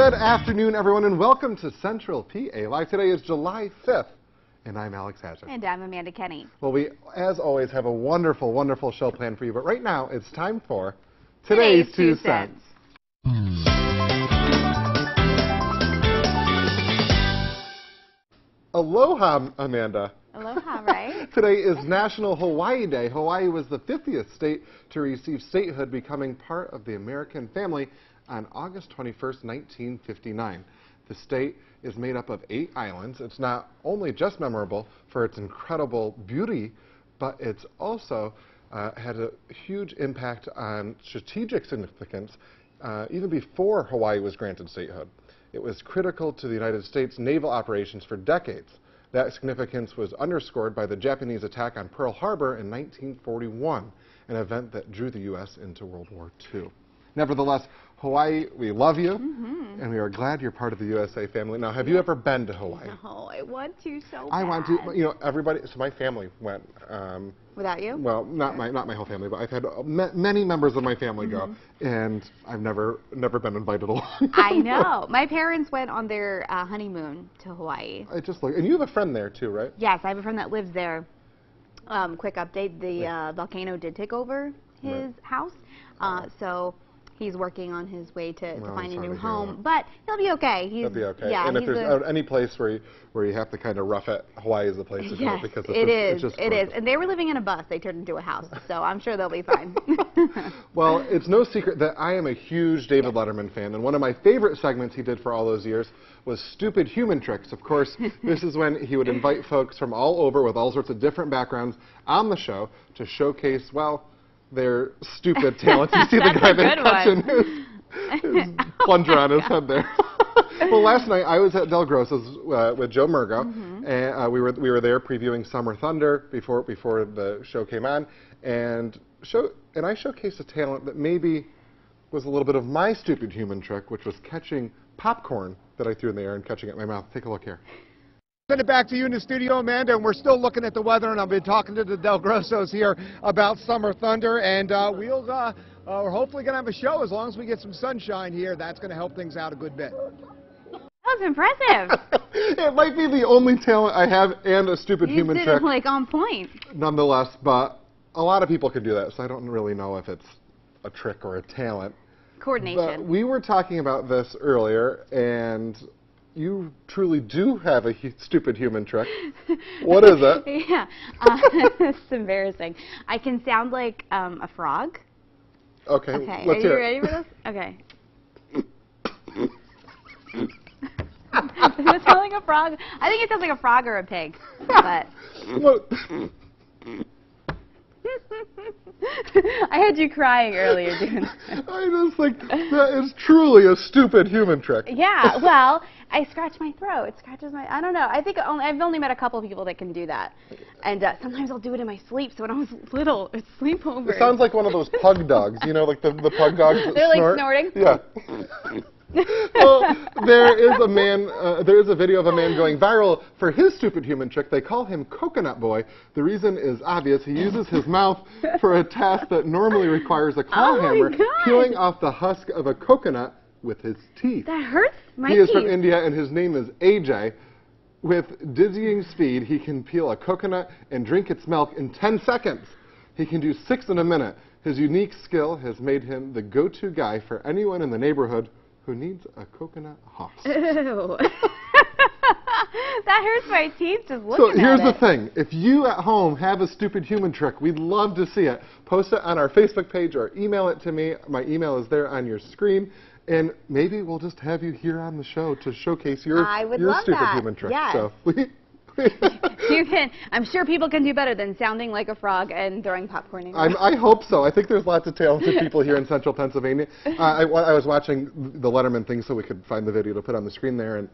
Good afternoon, everyone, and welcome to Central PA Live. Today is July 5th, and I'm Alex Hatcher. And I'm Amanda Kenny. Well, we, as always, have a wonderful, wonderful show planned for you, but right now it's time for Today's 2 Cents. Aloha, Amanda. Aloha, right? Today is National Hawaii Day. Hawaii was the 50th state to receive statehood, becoming part of the American family on August 21st, 1959. The state is made up of 8 islands. It's not only just memorable for its incredible beauty, but it's also had a huge impact on strategic significance even before Hawaii was granted statehood. It was critical to the United States naval operations for decades. That significance was underscored by the Japanese attack on Pearl Harbor in 1941, an event that drew the U.S. into World War II. Nevertheless, Hawaii, we love you, and we are glad you're part of the USA family. Now, have you ever been to Hawaii? No, I want to so bad. I want to. You know, everybody. So my family went. Without you? Well, not my whole family, but I've had many members of my family go, and I've never been invited along. I know. My parents went on their honeymoon to Hawaii. I just look, and you have a friend there too, right? Yes, I have a friend that lives there. Quick update: the volcano did take over his house, so he's working on his way to find a new home, but he'll be okay. He'll be okay. Yeah, and if there's any place where you have to kind of rough it, Hawaii is the place to go because it's just it is. And they were living in a bus they turned into a house, so I'm sure they'll be fine. Well, it's no secret that I am a huge David Letterman fan, and one of my favorite segments he did for all those years was Stupid Human Tricks. Of course, this is when he would invite folks from all over with all sorts of different backgrounds on the show to showcase, well, their stupid talents. You see the guy there catching his plunger on his head there. Well, last night I was at Del Grosso's with Joe Murgo, and we were there previewing Summer Thunder before the show came on, and I showcased a talent that maybe was a little bit of my stupid human trick, which was catching popcorn that I threw in the air and catching it in my mouth. Take a look here. Send it back to you in the studio, Amanda, and we're still looking at the weather, and I've been talking to the Del Grossos here about Summer Thunder, and we're hopefully going to have a show as long as we get some sunshine here. That's going to help things out a good bit. That was impressive. It might be the only talent I have and a stupid human trick. Like on point. Nonetheless, but a lot of people can do that, so I don't really know if it's a trick or a talent. Coordination. But we were talking about this earlier, and you truly do have a stupid human trick. What is it? Yeah, it's embarrassing. I can sound like a frog. Okay, Okay, let's are hear you ready it. for this? Okay. Does it sound like a frog? I think it sounds like a frog or a pig. But I had you crying earlier doing that. I just think that is truly a stupid human trick. Yeah, well, I scratch my throat. It scratches my, I don't know. I think I've only met a couple of people that can do that. And sometimes I'll do it in my sleep. So when I was little, it's sleepovers. It sounds like one of those pug dogs, you know, like the pug dogs that They're snort. like snorting? Yeah. Well, there is a video of a man going viral for his stupid human trick. They call him Coconut Boy. The reason is obvious. He uses his mouth for a task that normally requires a claw hammer, peeling off the husk of a coconut with his teeth. That hurts my teeth. He is from India, and his name is AJ. With dizzying speed, he can peel a coconut and drink its milk in 10 seconds. He can do 6 in a minute. His unique skill has made him the go-to guy for anyone in the neighborhood who needs a coconut husk. Ew. That hurts my teeth just looking at it. So here's the thing. If you at home have a stupid human trick, we'd love to see it. Post it on our Facebook page or email it to me. My email is there on your screen. And maybe we'll just have you here on the show to showcase your stupid human trick. Yes. So You can. I'm sure people can do better than sounding like a frog and throwing popcorn in your mouth. I hope so. I think there's lots of talented people here in Central Pennsylvania. I was watching the Letterman thing so we could find the video to put on the screen there, and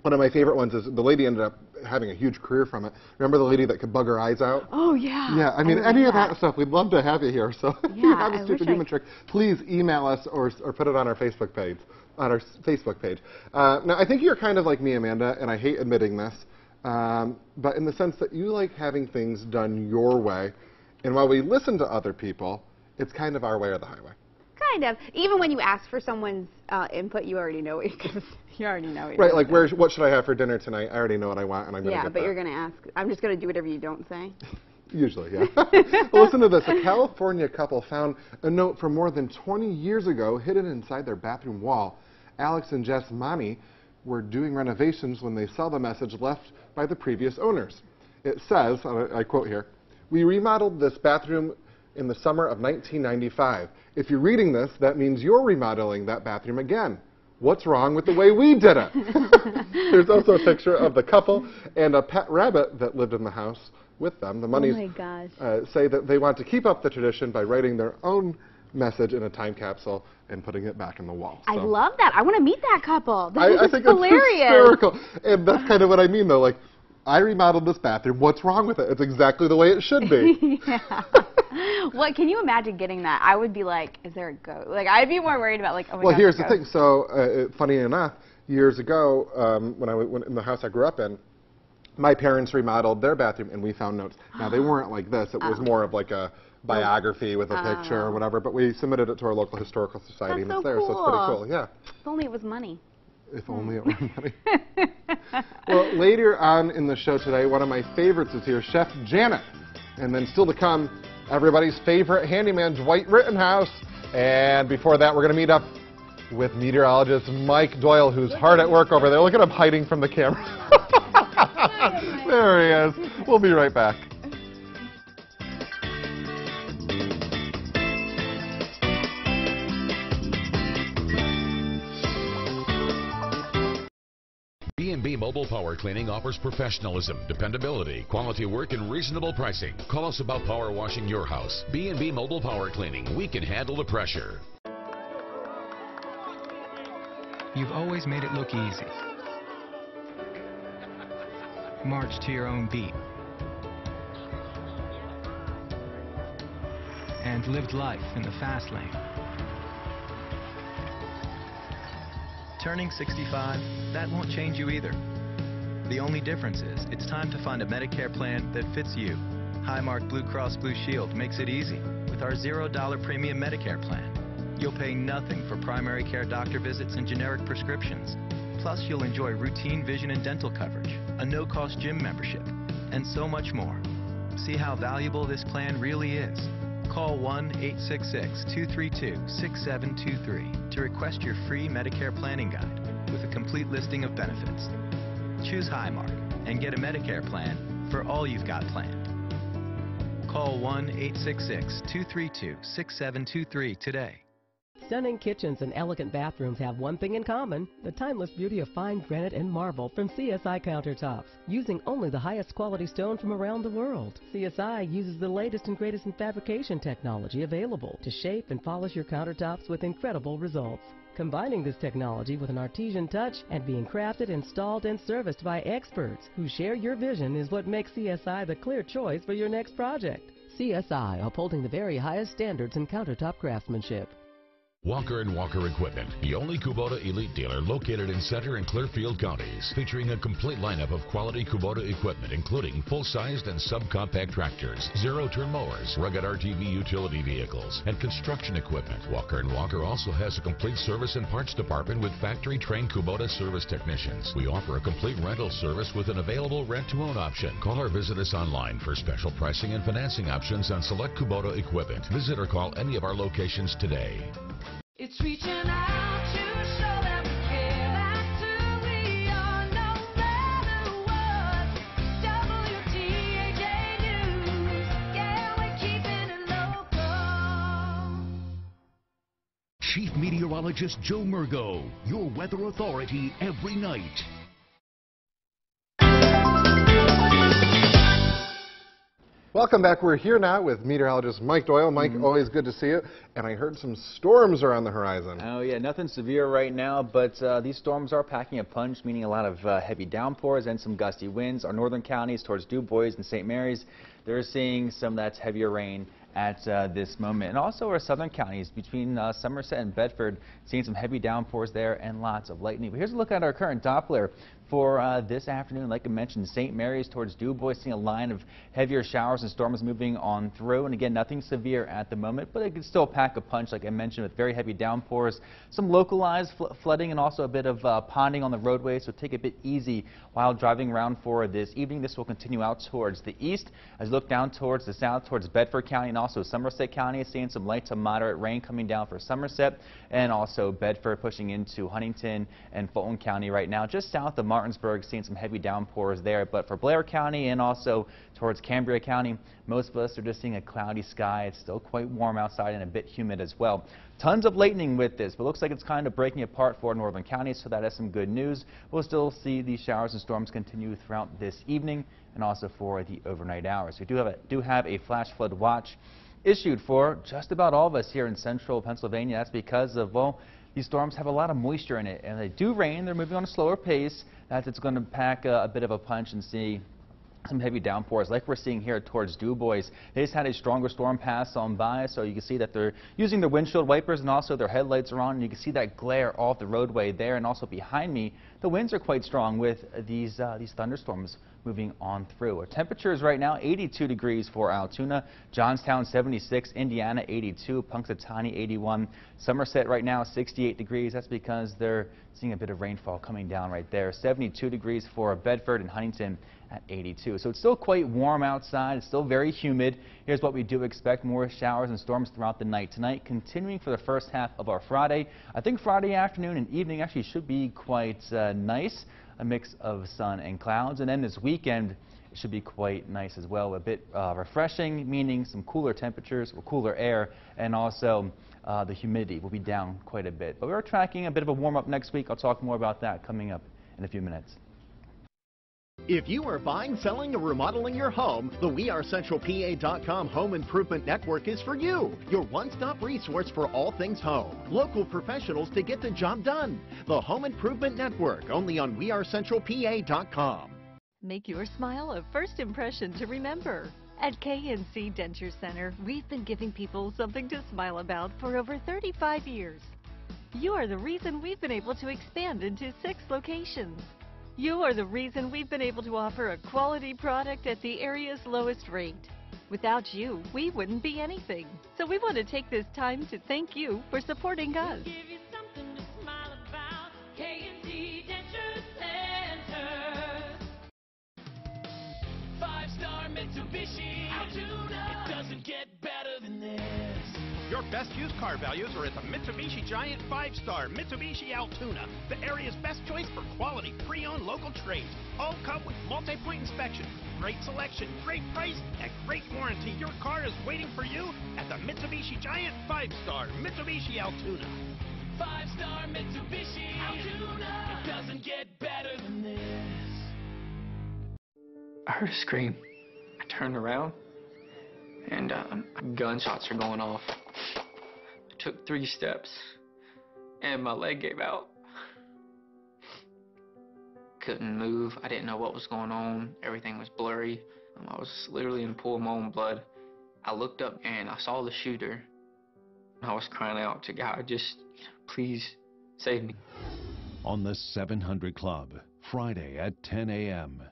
one of my favorite ones is the lady ended up having a huge career from it. Remember the lady that could bug her eyes out? Oh, yeah. Yeah, I mean, any of that stuff, we'd love to have you here. So if you have a stupid human trick, please email us or put it on our Facebook page. Now, I think you're kind of like me, Amanda, and I hate admitting this, but in the sense that you like having things done your way, and while we listen to other people, it's kind of our way or the highway. Kind of. Even when you ask for someone's input, you already know it because you already know it. Right, like what should I have for dinner tonight? I already know what I want, and I'm going to get Yeah, but that. you're going to ask. I'm just going to do whatever you don't say. Usually, yeah. Well, listen to this. A California couple found a note from more than 20 years ago hidden inside their bathroom wall. Alex and Jess Mani were doing renovations when they saw the message left by the previous owners. It says, I quote here, "We remodeled this bathroom in the summer of 1995. If you're reading this, that means you're remodeling that bathroom again. What's wrong with the way we did it?" There's also a picture of the couple and a pet rabbit that lived in the house with them. The Moneys say that they want to keep up the tradition by writing their own message in a time capsule and putting it back in the wall. I love that. I want to meet that couple. I think hilarious. It's hysterical. And that's kind of what I mean, though. Like, I remodeled this bathroom. What's wrong with it? It's exactly the way it should be. Yeah. What, can you imagine getting that? I would be like, is there a ghost? Like, I'd be more worried about, like, oh my Well, God, here's the thing. So, funny enough, years ago, when in the house I grew up in, my parents remodeled their bathroom, and we found notes. Now, they weren't like this. It was more of like a biography with a picture or whatever, but we submitted it to our local historical society, and it's there, so it's pretty cool. Yeah. If only it was money. If only it were money. Well, later on in the show today, one of my favorites is here, Chef Janet. And then still to come, everybody's favorite handyman, Dwight Rittenhouse. And before that, we're going to meet up with meteorologist Mike Doyle, who's hard at work over there. Look at him hiding from the camera. There he is. We'll be right back. B&B Mobile Power Cleaning offers professionalism, dependability, quality work, and reasonable pricing. Call us about power washing your house. B&B Mobile Power Cleaning. We can handle the pressure. You've always made it look easy. March to your own beat. And lived life in the fast lane. Turning 65, that won't change you either. The only difference is it's time to find a Medicare plan that fits you. Highmark Blue Cross Blue Shield makes it easy with our $0 premium Medicare plan. You'll pay nothing for primary care doctor visits and generic prescriptions. Plus, you'll enjoy routine vision and dental coverage, a no-cost gym membership, and so much more. See how valuable this plan really is. Call 1-866-232-6723 to request your free Medicare planning guide with a complete listing of benefits. Choose Highmark and get a Medicare plan for all you've got planned. Call 1-866-232-6723 today. Stunning kitchens and elegant bathrooms have one thing in common, the timeless beauty of fine granite and marble from CSI countertops. Using only the highest quality stone from around the world, CSI uses the latest and greatest in fabrication technology available to shape and polish your countertops with incredible results. Combining this technology with an artisan touch and being crafted, installed, and serviced by experts who share your vision is what makes CSI the clear choice for your next project. CSI, upholding the very highest standards in countertop craftsmanship. Walker & Walker Equipment, the only Kubota elite dealer located in Center and Clearfield counties, featuring a complete lineup of quality Kubota equipment, including full-sized and subcompact tractors, zero-turn mowers, rugged RTV utility vehicles, and construction equipment. Walker & Walker also has a complete service and parts department with factory-trained Kubota service technicians. We offer a complete rental service with an available rent-to-own option. Call or visit us online for special pricing and financing options on select Kubota equipment. Visit or call any of our locations today. It's reaching out to show that we care. That's who we are, no matter what. WTAJ News, yeah, we're keeping it local. Chief Meteorologist Joe Murgo, your weather authority every night. Welcome back. We're here now with meteorologist Mike Doyle. Mike, always good to see you. And I heard some storms are on the horizon. Oh, yeah, nothing severe right now, but these storms are packing a punch, meaning a lot of heavy downpours and some gusty winds. Our northern counties towards Du Bois and St. Mary's, they're seeing some of that heavier rain at this moment. And also our southern counties between Somerset and Bedford, seeing some heavy downpours there and lots of lightning. But here's a look at our current Doppler for this afternoon. Like I mentioned, St. Mary's towards DuBois, seeing a line of heavier showers and storms moving on through. And again, nothing severe at the moment, but it can still pack a punch, like I mentioned, with very heavy downpours, some localized flooding, and also a bit of ponding on the roadway. So take it a bit easy while driving around for this evening. This will continue out towards the east as you look down towards the south, towards Bedford County and also Somerset County, seeing some light to moderate rain coming down for Somerset, and also Bedford pushing into Huntington and Fulton County right now, just south of Martinsburg, seeing some heavy downpours there. But for Blair County and also towards Cambria County, most of us are just seeing a cloudy sky. It's still quite warm outside and a bit humid as well. Tons of lightning with this, but looks like it's kind of breaking apart for northern counties, so that is some good news. We'll still see these showers and storms continue throughout this evening and also for the overnight hours. We do have a flash flood watch issued for just about all of us here in central Pennsylvania. That's because of, well, these storms have a lot of moisture in it, and they do rain. They're moving on a slower pace. It's going to pack a bit of a punch and see some heavy downpours like we're seeing here towards DuBois. They just had a stronger storm pass on by, so you can see that they're using their windshield wipers and also their headlights are on, and you can see that glare off the roadway there. And also behind me, the winds are quite strong with these thunderstorms moving on through. Our temperatures right now, 82 degrees for Altoona, Johnstown 76, Indiana 82, Punxsutawney 81, Somerset right now 68 degrees. That's because they're seeing a bit of rainfall coming down right there. 72 degrees for Bedford and Huntington at 82. So it's still quite warm outside. It's still very humid. Here's what we do expect: more showers and storms throughout the night tonight, continuing for the first half of our Friday. I think Friday afternoon and evening actually should be quite nice, a mix of sun and clouds. And then this weekend, it should be quite nice as well, a bit refreshing, meaning some cooler temperatures or cooler air, and also the humidity will be down quite a bit. But we're tracking a bit of a warm up next week. I'll talk more about that coming up in a few minutes. If you are buying, selling, or remodeling your home, the WeAreCentralPA.com Home Improvement Network is for you. Your one-stop resource for all things home. Local professionals to get the job done. The Home Improvement Network, only on WeAreCentralPA.com. Make your smile a first impression to remember. At K&C Denture Center, we've been giving people something to smile about for over 35 years. You are the reason we've been able to expand into 6 locations. You are the reason we've been able to offer a quality product at the area's lowest rate. Without you, we wouldn't be anything. So we want to take this time to thank you for supporting us. We'll give you something to smile about. K&C Denture Center. 5-star Mitsubishi Altoona. It doesn't get better than this. Your best used car values are at the Mitsubishi Giant 5-star Mitsubishi Altoona, the area's best choice for quality pre-owned local trades. All come with multi-point inspection, great selection, great price, and great warranty. Your car is waiting for you at the Mitsubishi Giant 5-star Mitsubishi Altoona. 5-star Mitsubishi Altoona. It doesn't get better than this. I heard a scream. I turned around, and gunshots are going off. I took 3 steps, and my leg gave out. Couldn't move. I didn't know what was going on. Everything was blurry. I was literally in a pool of my own blood. I looked up, and I saw the shooter. I was crying out to God, just, please save me. On the 700 Club, Friday at 10 a.m.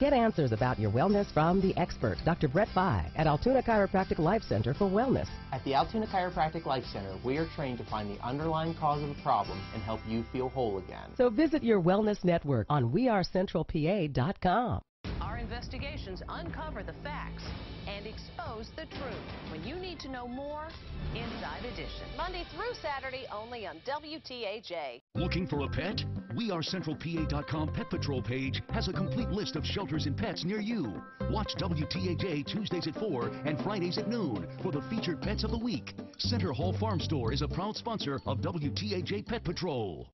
Get answers about your wellness from the expert, Dr. Brett Fye, at Altoona Chiropractic Life Center for Wellness. At the Altoona Chiropractic Life Center, we are trained to find the underlying cause of the problem and help you feel whole again. So visit your wellness network on WeAreCentralPA.com. Our investigations uncover the facts and expose the truth. When you need to know more, Inside Edition. Monday through Saturday, only on WTAJ. Looking for a pet? WeAreCentralPA.com Pet Patrol page has a complete list of shelters and pets near you. Watch WTAJ Tuesdays at 4 and Fridays at noon for the featured pets of the week. Center Hall Farm Store is a proud sponsor of WTAJ Pet Patrol.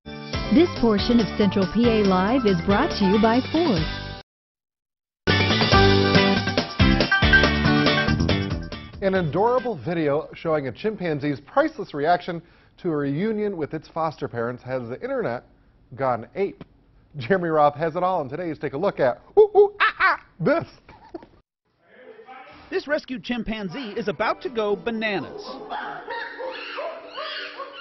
This portion of Central PA Live is brought to you by Ford. An adorable video showing a chimpanzee's priceless reaction to a reunion with its foster parents has the internet gone ape. Jeremy Roth has it all, and today's take a look at this. This rescued chimpanzee is about to go bananas.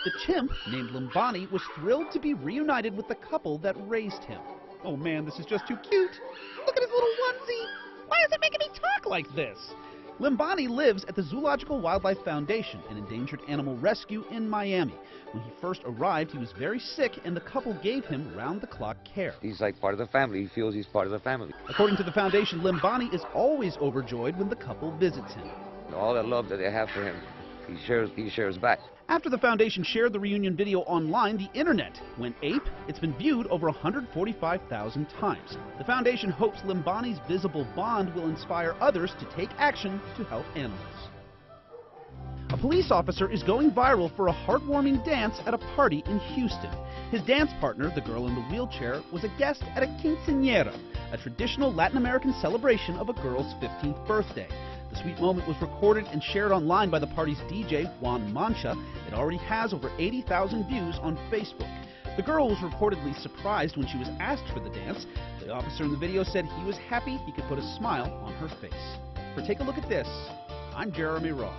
The chimp, named Limbani, was thrilled to be reunited with the couple that raised him. Oh man, this is just too cute. Look at his little onesie. Why is it making me talk like this? Limbani lives at the Zoological Wildlife Foundation, an endangered animal rescue in Miami. When he first arrived, he was very sick, and the couple gave him round-the-clock care. He's like part of the family. He feels he's part of the family. According to the foundation, Limbani is always overjoyed when the couple visits him. All the love that they have for him, he shares back. After the foundation shared the reunion video online, the internet went ape. It's been viewed over 145,000 times. The foundation hopes Limbani's visible bond will inspire others to take action to help animals. A police officer is going viral for a heartwarming dance at a party in Houston. His dance partner, the girl in the wheelchair, was a guest at a quinceañera, a traditional Latin American celebration of a girl's 15th birthday. The sweet moment was recorded and shared online by the party's DJ, Juan Mancha. It already has over 80,000 views on Facebook. The girl was reportedly surprised when she was asked for the dance. The officer in the video said he was happy he could put a smile on her face. For Take a Look at This, I'm Jeremy Raw.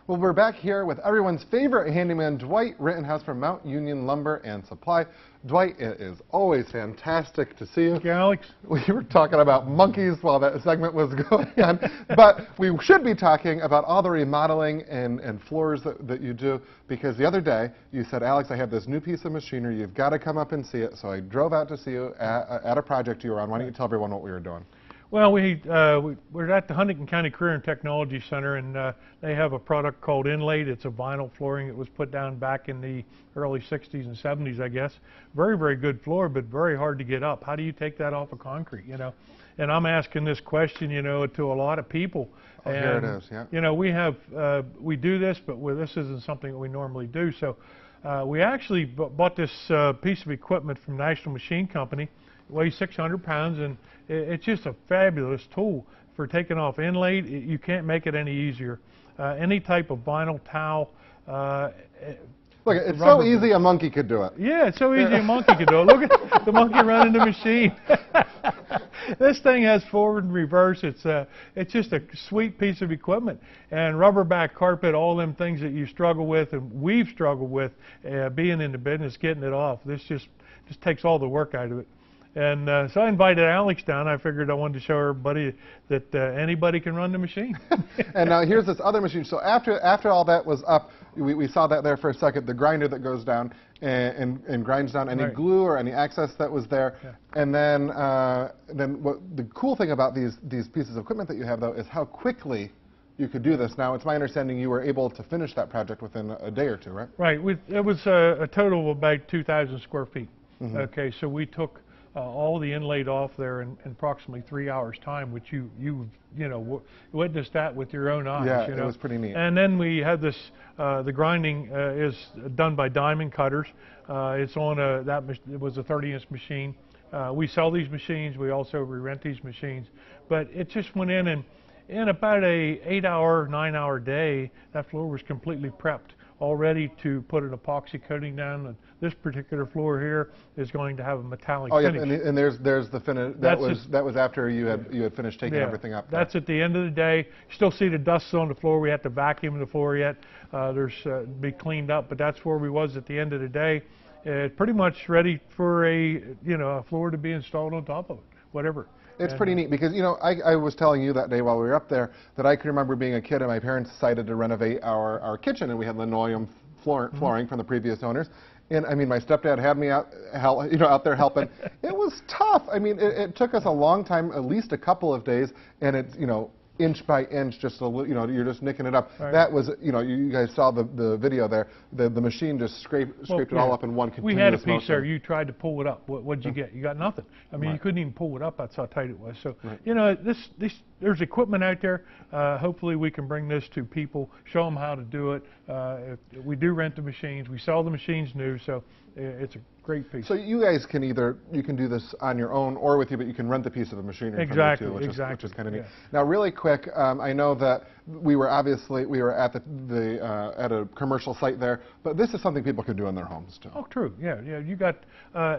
Well, we're back here with everyone's favorite handyman, Dwight Rittenhouse from Mount Union Lumber and Supply. Dwight, it is always fantastic to see you. Thank you, Alex. We were talking about monkeys while that segment was going on, but we should be talking about all the remodeling and floors that you do, because the other day you said, Alex, I have this new piece of machinery. You've got to come up and see it. So I drove out to see you at a project you were on. Why don't you tell everyone what we were doing? Well, we're at the Huntington County Career and Technology Center, and they have a product called Inlaid. It's a vinyl flooring that was put down back in the early 60s and 70s, I guess. Very, very good floor, but very hard to get up. How do you take that off of concrete, you know? And I'm asking this question, you know, to a lot of people. Oh, and, here it is, yeah. You know, we do this, but this isn't something that we normally do. So we actually bought this piece of equipment from National Machine Company. It weighs 600 pounds, and it's just a fabulous tool for taking off inlaid. You can't make it any easier. Any type of vinyl towel. Look, it's so easy a monkey could do it. Yeah, it's so easy a monkey could do it. Look at the monkey running the machine. This thing has forward and reverse. It's just a sweet piece of equipment. And rubber back carpet, all them things that you struggle with and we've struggled with being in the business, getting it off. This just takes all the work out of it. And so I invited Alex down. I figured I wanted to show everybody that anybody can run the machine. And now here's this other machine. So after all that was up, we saw that there for a second, the grinder that goes down and grinds down any glue or any excess that was there. Yeah. And then what the cool thing about these pieces of equipment that you have, though, is how quickly you could do this. Now, it's my understanding you were able to finish that project within a day or two, right? Right. It was a total of about 2,000 square feet. Mm-hmm. Okay, so we took all the inlaid off there in approximately 3 hours time, which you know witnessed that with your own eyes. Yeah, you know? It was pretty neat. And then we had this. The grinding is done by diamond cutters. It's on it was a 30-inch machine. We sell these machines. We also rent these machines. But it just went in, and in about a 8-hour, 9-hour day, that floor was completely prepped, all ready to put an epoxy coating down. And this particular floor here is going to have a metallic finish. Oh yeah, and there's the finish. That was after you had finished taking everything up. That's at the end of the day. You still see the dust on the floor. We have to vacuum the floor yet. There's be cleaned up, but that's where we was at the end of the day. Pretty much ready for a floor to be installed on top of it, whatever. It's pretty neat because, you know, I was telling you that day while we were up there that I can remember being a kid and my parents decided to renovate our kitchen, and we had linoleum flooring from the previous owners. And I mean, my stepdad had me out there helping. It was tough. I mean, it took us a long time, at least a couple of days, and it's, inch by inch, just you're just nicking it up. Right. That was, you guys saw the video there. The machine just scraped it all up in one continuous motion. We had a piece there. You tried to pull it up. What'd you get? You got nothing. I mean, you couldn't even pull it up. That's how tight it was. So, there's equipment out there. Hopefully, we can bring this to people, show them how to do it. We do rent the machines. We sell the machines new. So, it's great piece. So you guys can you can do this on your own or with you, but you can rent a piece of the machinery Exactly, from you too, exactly. which is kind of neat. Yeah. Now, really quick, I know that we were at a commercial site there, but this is something people can do in their homes too. Oh, true. Yeah, yeah. You got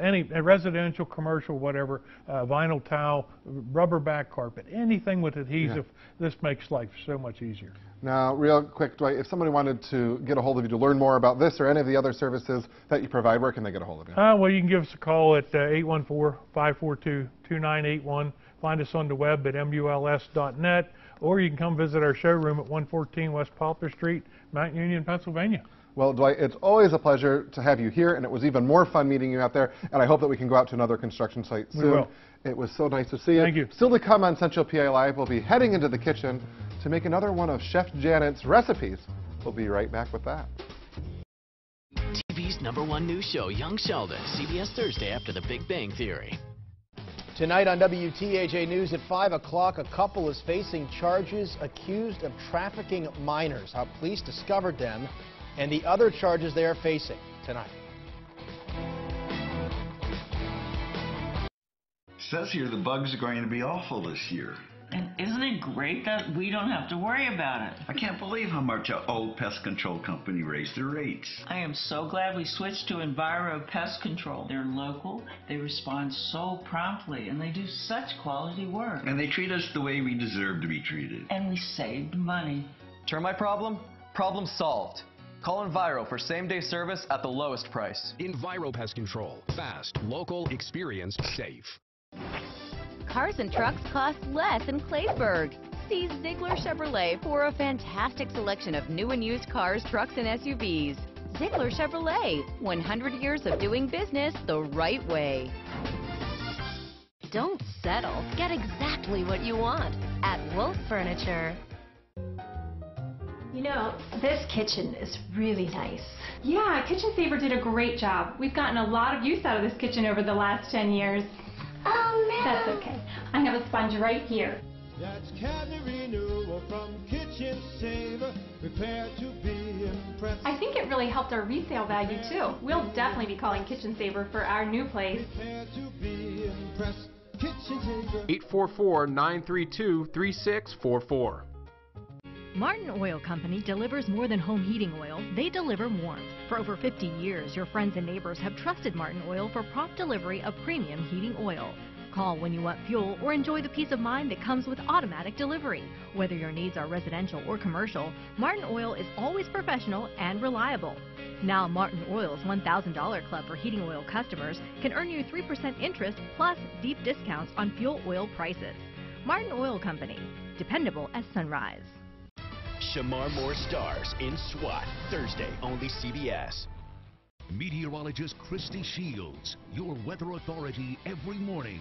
any residential, commercial, whatever, vinyl towel, rubber back carpet, anything with adhesive. This makes life so much easier. Now, real quick, Dwight, if somebody wanted to get a hold of you to learn more about this or any of the other services that you provide, where can they get a hold of you? Well, you can give us a call at 814-542-2981. Find us on the web at muls.net, or you can come visit our showroom at 114 West Poplar Street, Mount Union, Pennsylvania. Well, Dwight, it's always a pleasure to have you here, and it was even more fun meeting you out there, and I hope that we can go out to another construction site soon. We will. It was so nice to see you. Thank you. Still to come on Central PA Live, we'll be heading into the kitchen to make another one of Chef Janet's recipes. We'll be right back with that. TV's #1 news show, Young Sheldon, CBS Thursday after The Big Bang Theory. Tonight on WTAJ News at 5 o'clock, a couple is facing charges accused of trafficking minors. How police discovered them and the other charges they are facing tonight. Says here the bugs are going to be awful this year. And isn't it great that we don't have to worry about it? I can't believe how much our old pest control company raised their rates. I am so glad we switched to Enviro Pest Control. They're local, they respond so promptly, and they do such quality work. And they treat us the way we deserve to be treated. And we saved money. Termite problem? Problem solved. Call Enviro for same-day service at the lowest price. Enviro Pest Control. Fast, local, experienced, safe. Cars and trucks cost less in Claysburg. See Ziegler Chevrolet for a fantastic selection of new and used cars, trucks, and SUVs. Ziegler Chevrolet, 100 years of doing business the right way. Don't settle. Get exactly what you want at Wolf Furniture. You know, this kitchen is really nice. Yeah, Kitchen Saver did a great job. We've gotten a lot of use out of this kitchen over the last 10 years. Oh, no. That's okay. I have a sponge right here. That's cabinet renewal from Kitchen Saver. Prepare to be impressed. I think it really helped our resale value too. We'll definitely be calling Kitchen Saver for our new place. Prepare to be impressed. Kitchen Saver. 844-932-3644. Martin Oil Company delivers more than home heating oil. They deliver warmth. For over 50 years, your friends and neighbors have trusted Martin Oil for prompt delivery of premium heating oil. Call when you want fuel or enjoy the peace of mind that comes with automatic delivery. Whether your needs are residential or commercial, Martin Oil is always professional and reliable. Now, Martin Oil's $1,000 club for heating oil customers can earn you 3% interest plus deep discounts on fuel oil prices. Martin Oil Company, dependable as sunrise. Shamar Moore stars in SWAT, Thursday, only CBS. Meteorologist Christy Shields, your weather authority every morning.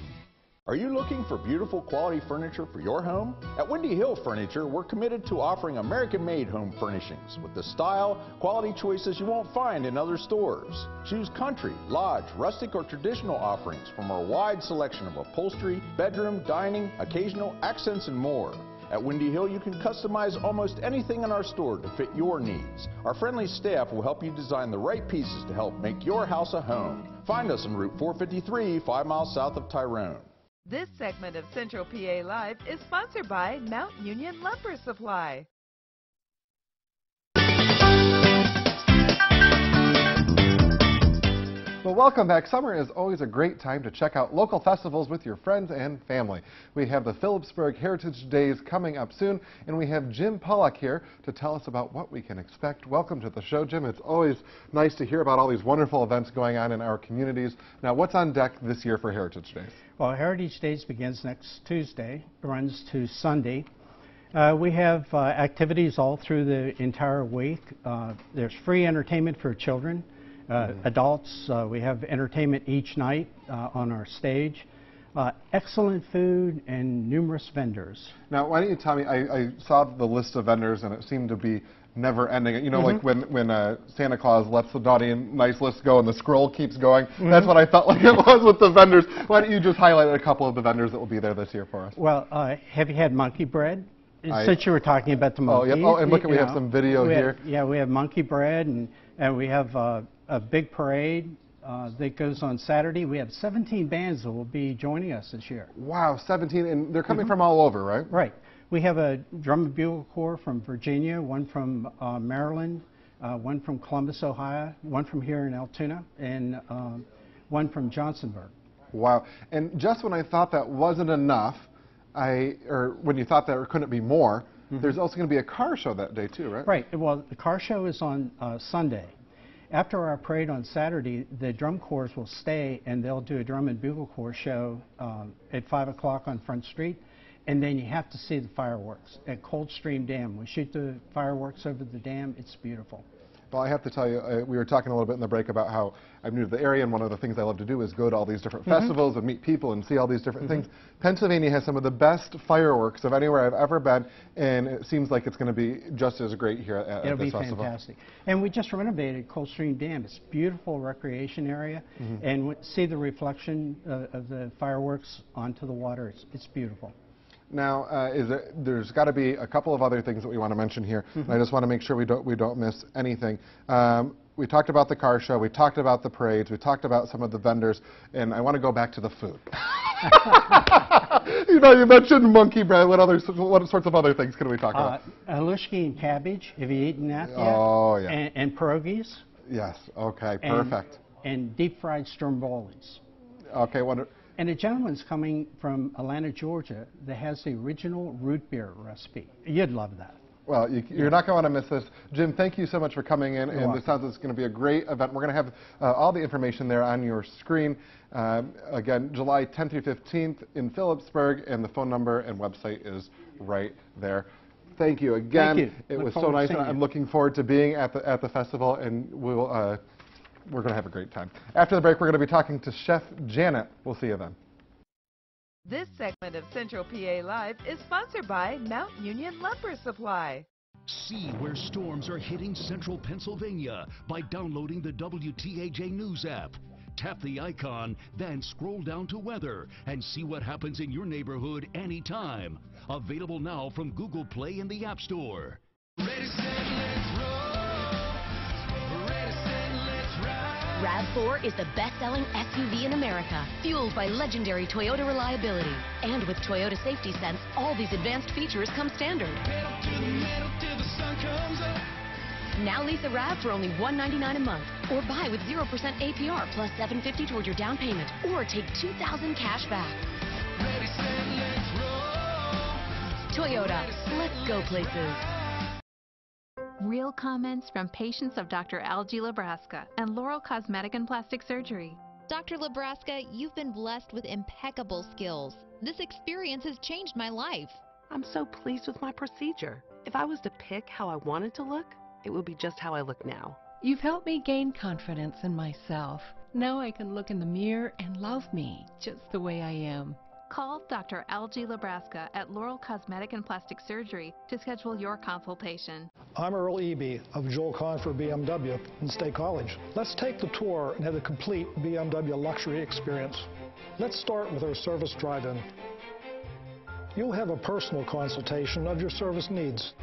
Are you looking for beautiful quality furniture for your home? At Windy Hill Furniture, we're committed to offering American-made home furnishings with the style, quality choices you won't find in other stores. Choose country, lodge, rustic, or traditional offerings from our wide selection of upholstery, bedroom, dining, occasional accents, and more. At Windy Hill, you can customize almost anything in our store to fit your needs. Our friendly staff will help you design the right pieces to help make your house a home. Find us on Route 453, 5 miles south of Tyrone. This segment of Central PA Live is sponsored by Mount Union Lumber Supply. Well, welcome back. Summer is always a great time to check out local festivals with your friends and family. We have the Phillipsburg Heritage Days coming up soon, and we have Jim Pollack here to tell us about what we can expect. Welcome to the show, Jim. It's always nice to hear about all these wonderful events going on in our communities. Now, what's on deck this year for Heritage Days? Well, Heritage Days begins next Tuesday, runs to Sunday. We have activities all through the entire week. There's free entertainment for children. Adults, we have entertainment each night on our stage. Excellent food and numerous vendors. Now, why don't you tell me, I saw the list of vendors and it seemed to be never ending. You know, like when Santa Claus lets the naughty and nice list go and the scroll keeps going. That's what I felt like it was with the vendors. Why don't you just highlight a couple of the vendors that will be there this year for us? Well, have you had monkey bread? Since you were talking about the monkeys. Oh, yep. Oh, and look, we have some video here. Yeah, we have monkey bread, and we have a big parade. that goes on Saturday. We have 17 bands that will be joining us this year. Wow, 17, and they're coming from all over, right? Right. We have a drum and bugle corps from Virginia, one from Maryland, one from Columbus, Ohio, one from here in Altoona, and one from Johnsonburg. Wow. And just when I thought that wasn't enough, or when you thought there couldn't be more, there's also going to be a car show that day too, right? Right. Well, the car show is on Sunday. After our parade on Saturday, the drum corps will stay and they'll do a drum and bugle corps show at 5 o'clock on Front Street. And then you have to see the fireworks at Coldstream Dam. We shoot the fireworks over the dam. It's beautiful. Well, I have to tell you, we were talking a little bit in the break about how I'm new to the area, and one of the things I love to do is go to all these different festivals and meet people and see all these different things. Pennsylvania has some of the best fireworks of anywhere I've ever been, and it seems like it's going to be just as great here at It'll this be festival. Fantastic. And we just renovated Coldstream Dam. It's a beautiful recreation area, and see the reflection of the fireworks onto the water. It's beautiful. Now, there's got to be a couple of other things that we want to mention here, and I just want to make sure we don't miss anything. We talked about the car show, we talked about the parades, we talked about some of the vendors, and I want to go back to the food. You know, you mentioned monkey bread. What sorts of other things can we talk about? Halushki and cabbage. Have you eaten that yet? Oh, yeah. And pierogies. Yes. Okay. Perfect. And deep fried stromboli's. Okay. Wonderful. And a gentleman's coming from Atlanta, Georgia, that has the original root beer recipe. You'd love that. Well, you're not going to want to miss this. Jim, thank you so much for coming in, and this sounds like it's going to be a great event. We're going to have all the information there on your screen. Again, July 10th through 15th in Phillipsburg, and the phone number and website is right there. Thank you again. Thank you. It was so nice, and I'm looking forward to being at the festival, and we're going to have a great time. After the break, we're going to be talking to Chef Janet. We'll see you then. This segment of Central PA Live is sponsored by Mount Union Lumber Supply. See where storms are hitting central Pennsylvania by downloading the WTAJ News app. Tap the icon, then scroll down to weather and see what happens in your neighborhood anytime. Available now from Google Play and the App Store. Ready, set, let's roll. Ready, set, let's ride. RAV4 is the best-selling SUV in America, fueled by legendary Toyota reliability. And with Toyota Safety Sense, all these advanced features come standard. Pedal to the metal till the sun comes up. Now lease a RAV for only $199 a month, or buy with 0% APR plus $750 toward your down payment, or take $2,000 cash back. Ready, set, let's roll. Toyota, let's go places. Real comments from patients of Dr. Algie Lebraska and Laurel Cosmetic and Plastic Surgery. Dr. Lebraska, you've been blessed with impeccable skills. This experience has changed my life. I'm so pleased with my procedure. If I was to pick how I wanted to look, it would be just how I look now. You've helped me gain confidence in myself. Now I can look in the mirror and love me just the way I am. Call Dr. Algie Lebraska at Laurel Cosmetic and Plastic Surgery to schedule your consultation. I'm Earl Eby of Joel Confer BMW in State College. Let's take the tour and have the complete BMW luxury experience. Let's start with our service drive-in. You'll have a personal consultation of your service needs.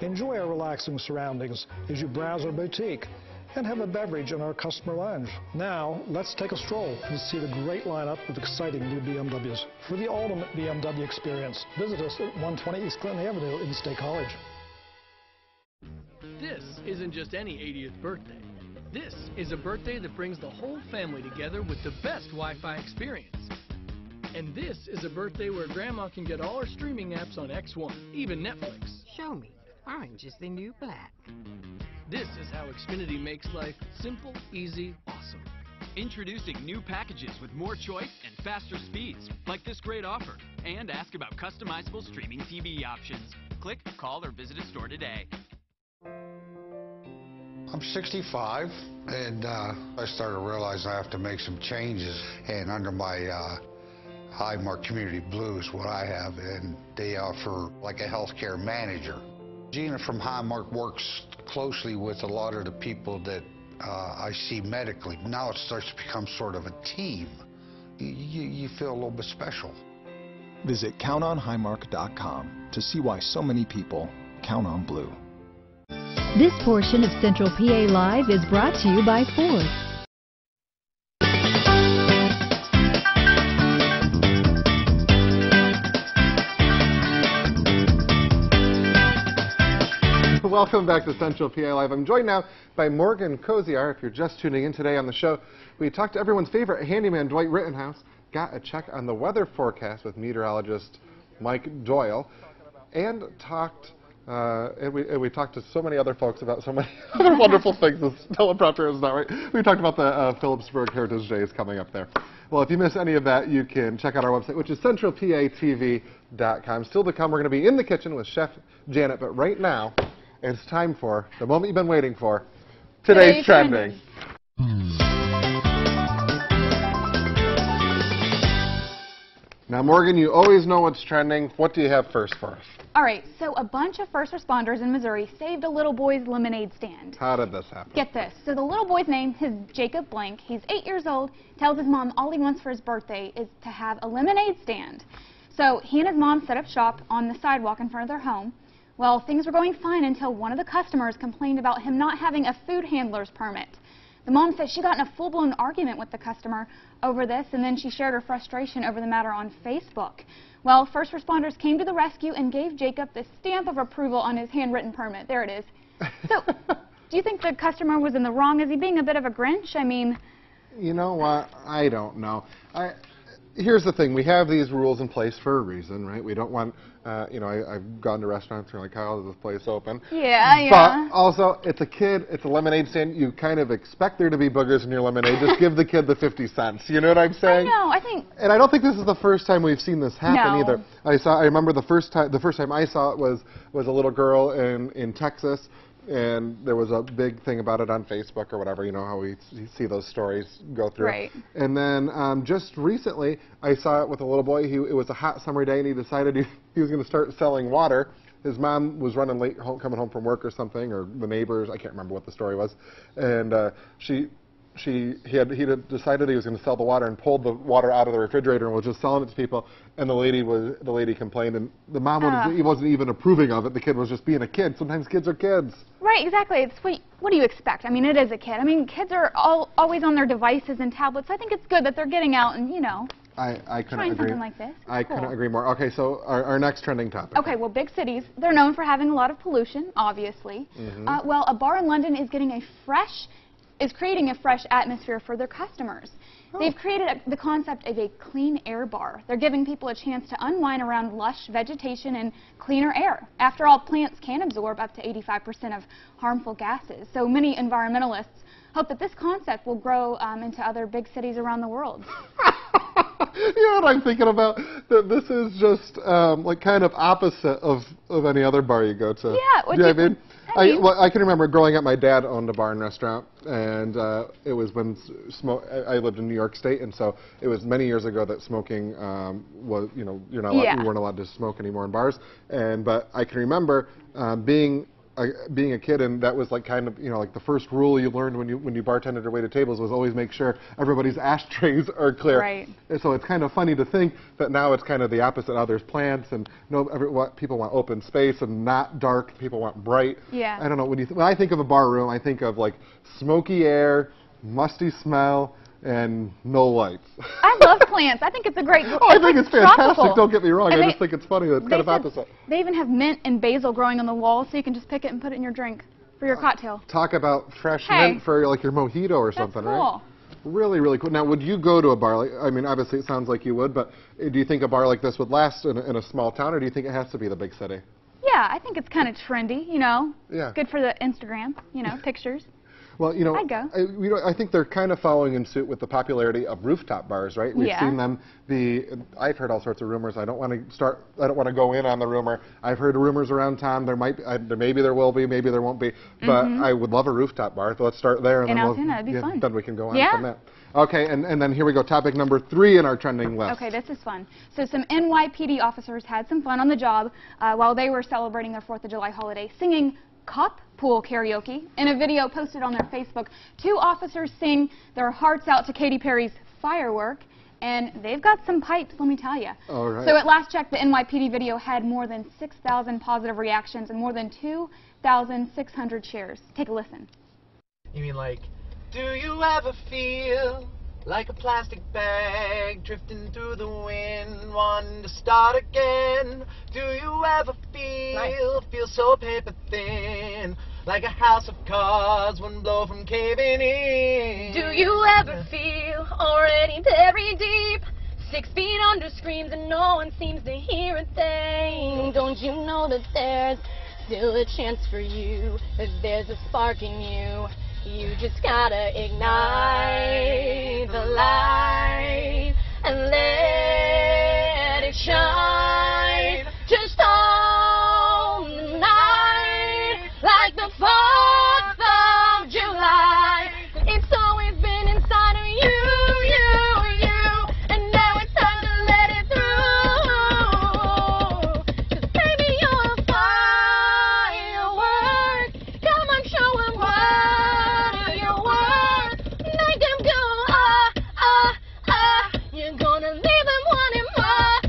Enjoy our relaxing surroundings as you browse our boutique and have a beverage in our customer lounge. Now, let's take a stroll and see the great lineup of exciting new BMWs. For the ultimate BMW experience, visit us at 120 East Clinton Avenue in State College. This isn't just any 80th birthday. This is a birthday that brings the whole family together with the best Wi-Fi experience. And this is a birthday where Grandma can get all her streaming apps on X1, even Netflix. Show me. Orange is the new black. This is how Xfinity makes life simple, easy, awesome. Introducing new packages with more choice and faster speeds, like this great offer. And ask about customizable streaming TV options. Click, call, or visit a store today. I'm 65, and I started to realize I have to make some changes. And under my Highmark Community Blue is what I have, and they offer like a healthcare manager. Gina from Highmark works closely with a lot of the people that I see medically. Now it starts to become sort of a team. You feel a little bit special. Visit CountOnHighmark.com to see why so many people count on Blue. This portion of Central PA Live is brought to you by Ford. Welcome back to Central PA Live. I'm joined now by Morgan Koziar. If you're just tuning in today on the show, we talked to everyone's favorite handyman, Dwight Rittenhouse, got a check on the weather forecast with meteorologist Mike Doyle, and talked we talked to so many other folks about so many other wonderful things. This teleprompter is not right. We talked about the Phillipsburg Heritage Days coming up there. Well, if you miss any of that, you can check out our website, which is centralpatv.com. Still to come, we're going to be in the kitchen with Chef Janet, but right now, it's time for the moment you've been waiting for. Today's Trending. Now, Morgan, you always know what's trending. What do you have first for us? All right, so a bunch of first responders in Missouri saved a little boy's lemonade stand. How did this happen? Get this. So the little boy's name is Jacob Blank. He's 8 years old, tells his mom all he wants for his birthday is to have a lemonade stand. So he and his mom set up shop on the sidewalk in front of their home. Well, things were going fine until one of the customers complained about him not having a food handler's permit. The mom said she got in a full-blown argument with the customer over this, and then she shared her frustration over the matter on Facebook. Well, first responders came to the rescue and gave Jacob the stamp of approval on his handwritten permit. There it is. So, do you think the customer was in the wrong? Is he being a bit of a Grinch? I mean... You know what? I don't know. Here's the thing. We have these rules in place for a reason, right? We don't want, I've gone to restaurants and like, how is this place open? Yeah. But also, it's a kid, it's a lemonade stand. You kind of expect there to be boogers in your lemonade. Just give the kid the 50 cents. You know what I'm saying? I know. I think... And I don't think this is the first time we've seen this happen either. I remember the first time I saw it was a little girl in Texas. And there was a big thing about it on Facebook or whatever, you know how we see those stories go through. Right. And then just recently, I saw it with a little boy. It was a hot summer day, and he decided he was going to start selling water. His mom was running late, coming home from work or something, or the neighbors. I can't remember what the story was. And he had decided he was going to sell the water and pulled the water out of the refrigerator and was just selling it to people. And the lady complained, and the mom wasn't even approving of it. The kid was just being a kid. Sometimes kids are kids. Right, exactly. It's what do you expect? I mean, it is a kid. I mean, kids are always on their devices and tablets. I think it's good that they're getting out and, I couldn't trying agree. something like this. I couldn't agree more. Okay, so our next trending topic. Okay, well, big cities, they're known for having a lot of pollution, obviously. Mm-hmm. Well, a bar in London is creating a fresh atmosphere for their customers. Oh. They've created the concept of a clean air bar. They're giving people a chance to unwind around lush vegetation and cleaner air. After all, plants can absorb up to 85% of harmful gases. So many environmentalists hope that this concept will grow into other big cities around the world. You know what I'm thinking about? That this is just like kind of opposite of any other bar you go to. Yeah. You know what I mean? I can remember growing up, my dad owned a bar and restaurant, and it was when I lived in New York State, and so it was many years ago that smoking was, you weren't allowed to smoke anymore in bars. But I can remember being a kid, and that was like kind of like the first rule you learned when you bartended or waited tables was always make sure everybody's ashtrays are clear. Right. And so it's kind of funny to think that now it's kind of the opposite. Now there's plants, and people want open space and not dark. People want bright. Yeah. I don't know. When I think of a bar room, I think of like smoky air, musty smell, and no lights. I love plants. I think it's a great... I think it's fantastic. Tropical. Don't get me wrong. And I just think it's funny. It's kind of opposite. They even have mint and basil growing on the wall, so you can just pick it and put it in your drink for your cocktail. Talk about fresh mint for like your mojito or something, cool. right? Really, really cool. Now, would you go to a bar? I mean, obviously, it sounds like you would, but do you think a bar like this would last in a small town, or do you think it has to be the big city? Yeah, I think it's kind of trendy, Yeah. Good for the Instagram, pictures. Well, I'd go. I think they're kind of following in suit with the popularity of rooftop bars, right? We've seen them I've heard all sorts of rumors. I don't want to go in on the rumor. I've heard rumors around town. Maybe there will be, maybe there won't be. But I would love a rooftop bar. So let's start there, and that'd be fun. Then we can go on from that. Okay, and then here we go. Topic number 3 in our trending list. Okay, this is fun. So some NYPD officers had some fun on the job while they were celebrating their 4th of July holiday, singing cop pool karaoke. In a video posted on their Facebook, 2 officers sing their hearts out to Katy Perry's Firework, and they've got some pipes, let me tell you. All right. So at last check, the NYPD video had more than 6,000 positive reactions and more than 2,600 shares. Take a listen. You mean like, do you ever feel Like a plastic bag drifting through the wind, wanting to start again. Do you ever feel so paper thin? Like a house of cards, one blow from caving in. Do you ever feel already buried deep? 6 feet under screams and no one seems to hear a thing. Don't you know that there's still a chance for you? That there's a spark in you. You just gotta ignite the light and let it shine. Just all night, like the 4th of July. It's always been inside of you, and now it's time to let it through. 'Cause baby, you're a firework. Come on, show 'em what you're worth. Make them go, ah, ah, ah. You're gonna leave them wanting more,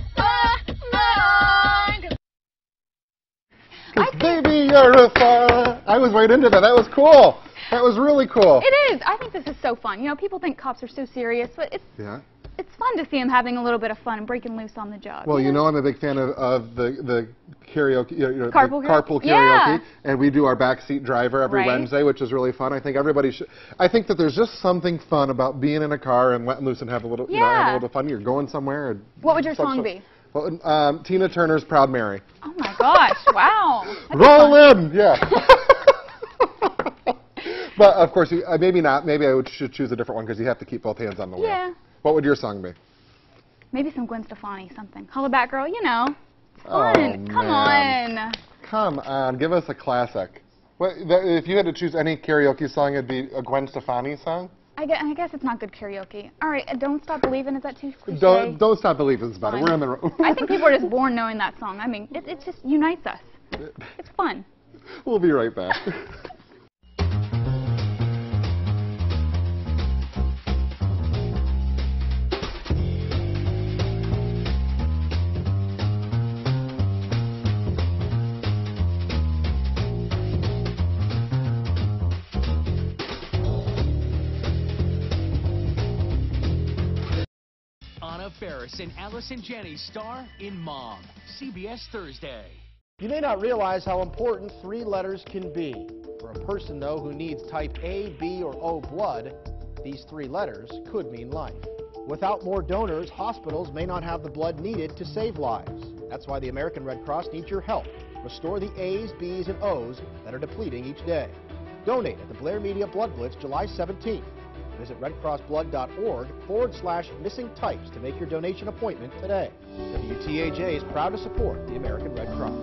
more. Because baby, you're a fire. I was right into that. That was cool. That was really cool. It is. I think this is so fun. You know, people think cops are so serious, but it's fun to see them having a little bit of fun and breaking loose on the job. Well, you know I'm a big fan of the karaoke, Carpool carpool karaoke, yeah. and we do our backseat driver every Wednesday, which is really fun. I think everybody should. I think that there's just something fun about being in a car and letting loose and have a little, have a little fun. You're going somewhere. And what would your song be? Well, Tina Turner's "Proud Mary." Oh my gosh! Wow. Roll in, yeah. But of course, maybe not. Maybe I should choose a different one because you have to keep both hands on the wheel. Yeah. What would your song be? Maybe some Gwen Stefani, something. Hollaback Girl, you know. Oh, Fun. Come on. Come on, give us a classic. If you had to choose any karaoke song, it'd be a Gwen Stefani song? I guess it's not good karaoke. All right, Don't Stop Believin', is that too cliche? Don't Stop Believin' is better. We're in the room. I think people are just born knowing that song. I mean, it just unites us. It's fun. We'll be right back. Ferris and Allison Janney star in Mom, CBS Thursday. You may not realize how important 3 letters can be. For a person, though, who needs type A, B, or O blood, these 3 letters could mean life. Without more donors, hospitals may not have the blood needed to save lives. That's why the American Red Cross needs your help. Restore the A's, B's, and O's that are depleting each day. Donate at the Blair Media Blood Blitz July 17th. Visit redcrossblood.org/missing types to make your donation appointment today. WTAJ is proud to support the American Red Cross.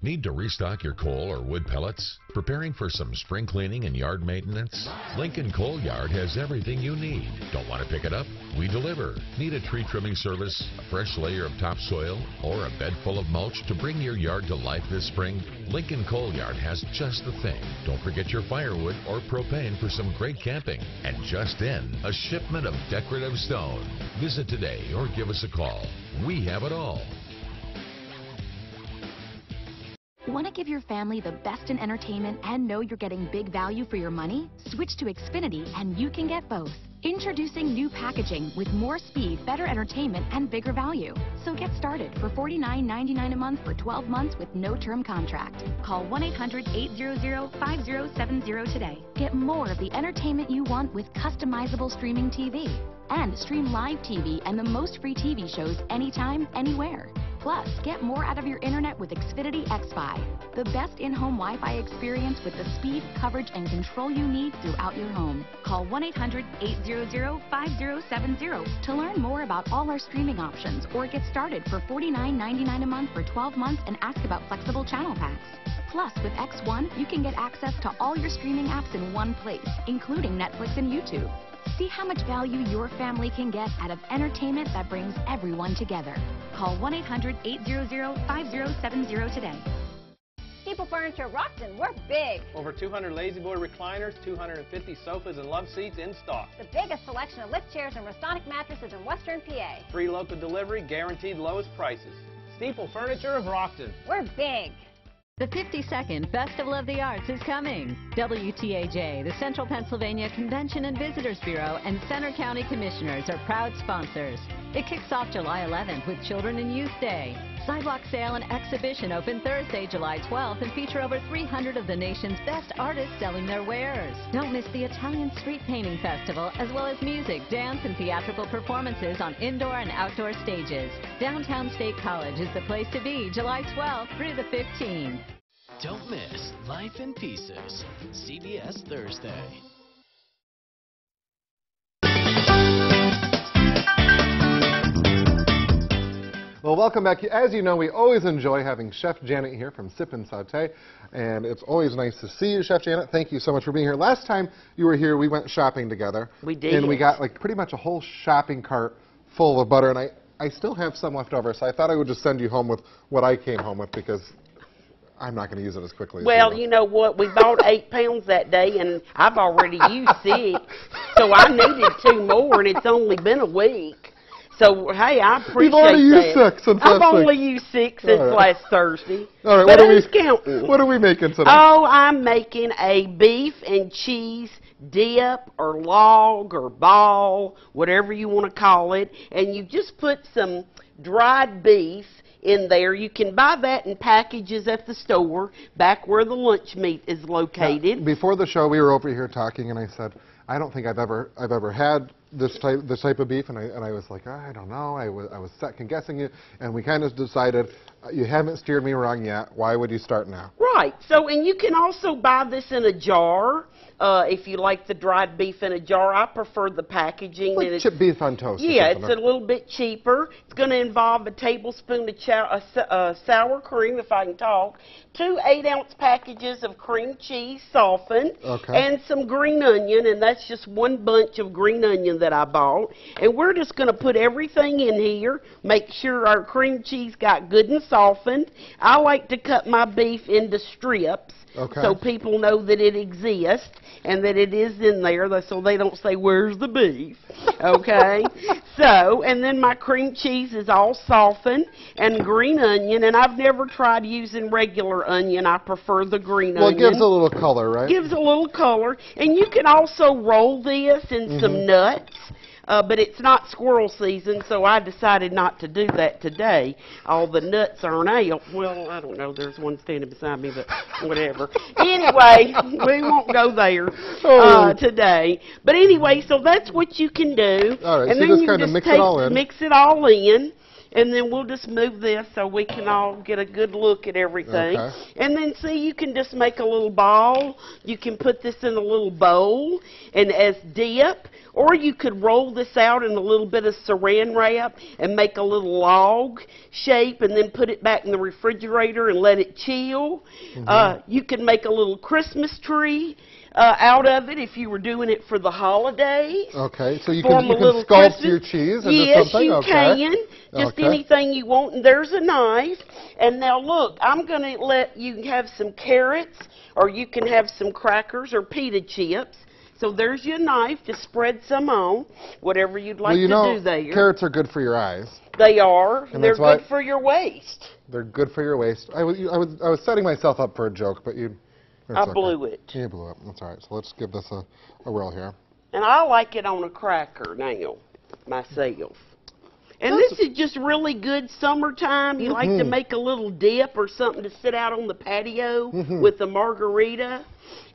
Need to restock your coal or wood pellets? Preparing for some spring cleaning and yard maintenance? Lincoln Coal Yard has everything you need. Don't want to pick it up? We deliver. Need a tree trimming service, a fresh layer of topsoil, or a bed full of mulch to bring your yard to life this spring? Lincoln Coal Yard has just the thing. Don't forget your firewood or propane for some great camping. And just in, a shipment of decorative stone. Visit today or give us a call. We have it all. Want to give your family the best in entertainment and know you're getting big value for your money? Switch to Xfinity and you can get both. Introducing new packaging with more speed, better entertainment, and bigger value. So get started for $49.99 a month for 12 months with no term contract. Call 1-800-800-5070 today. Get more of the entertainment you want with customizable streaming TV. And stream live TV and the most free TV shows anytime, anywhere. Plus, get more out of your internet with Xfinity XFi, the best in-home Wi-Fi experience with the speed, coverage, and control you need throughout your home. Call 1-800-800-5070 to learn more about all our streaming options or get started for $49.99 a month for 12 months and ask about flexible channel packs. Plus, with X1, you can get access to all your streaming apps in one place, including Netflix and YouTube. See how much value your family can get out of entertainment that brings everyone together. Call 1-800-800-5070 today. People Furniture Rockton, we're big. Over 200 Lazy Boy recliners, 250 sofas and love seats in stock. The biggest selection of lift chairs and Restonic mattresses in Western PA. Free local delivery, guaranteed lowest prices. Steeple Furniture of Rockton. We're big. The 52nd Festival of the Arts is coming. WTAJ, the Central Pennsylvania Convention and Visitors Bureau, and Center County Commissioners are proud sponsors. It kicks off July 11th with Children and Youth Day. Sidewalk sale and exhibition open Thursday, July 12th and feature over 300 of the nation's best artists selling their wares. Don't miss the Italian Street Painting Festival, as well as music, dance, and theatrical performances on indoor and outdoor stages. Downtown State College is the place to be July 12th through the 15th. Don't miss Life in Pieces, CBS Thursday. Well, welcome back. As you know, we always enjoy having Chef Janet here from Sip and Saute, and it's always nice to see you, Chef Janet. Thank you so much for being here. Last time you were here, we went shopping together. We did. And we got like pretty much a whole shopping cart full of butter, and I still have some left over, so I thought I would just send you home with what I came home with because I'm not going to use it as quickly as well, you know what? We bought 8 pounds that day, and I've already used 6, so I needed 2 more, and it's only been a week. So, hey, I appreciate that. You've already used 6 since last week. I've only used 6 since last Thursday. All right, what are we making today? Oh, I'm making a beef and cheese dip or log or ball, whatever you want to call it, and you just put some dried beef in there. You can buy that in packages at the store, back where the lunch meat is located. Now, before the show, we were over here talking, and I said, I don't think I've ever had this type of beef, and I was like, I don't know. I was second guessing you, and we kind of decided you haven't steered me wrong yet. Why would you start now? Right. So, and you can also buy this in a jar. If you like the dried beef in a jar, I prefer the packaging. Like chipped beef on toast. Yeah, it's a little bit cheaper. It's going to involve a tablespoon of sour cream, if I can talk, 2 8-ounce packages of cream cheese softened, and some green onion, and that's just 1 bunch of green onion that I bought. And we're just going to put everything in here, make sure our cream cheese got good and softened. I like to cut my beef into strips. So people know that it exists and that it is in there, so they don't say, where's the beef? Okay? So, and then my cream cheese is all softened, and green onion, and I've never tried using regular onion. I prefer the green onion. Well, it gives a little color, right? Gives a little color. And you can also roll this in some nuts. But it's not squirrel season, so I decided not to do that today. All the nuts aren't out. Well, I don't know. There's one standing beside me, but whatever. Anyway, we won't go there today. But anyway, so that's what you can do. All right, and so then just kind of mix it all in. Mix it all in. And then we'll just move this so we can all get a good look at everything. And then, see, you can just make a little ball. You can put this in a little bowl and as dip. Or you could roll this out in a little bit of saran wrap and make a little log shape and then put it back in the refrigerator and let it chill. You can make a little Christmas tree out of it if you were doing it for the holidays. Okay, so you can sculpt your cheese into something? Yes, you can. Just anything you want. And there's a knife. And now look, I'm going to let you have some carrots, or you can have some crackers or pita chips. So there's your knife to spread some on, whatever you'd like to do there. Carrots are good for your eyes. They are. And they're good for your waist. They're good for your waist. I was setting myself up for a joke, but you... I blew it. You blew it. That's all right. So let's give this a whirl here. And I like it on a cracker now, myself. And this is just really good summertime. You like to make a little dip or something to sit out on the patio with a margarita.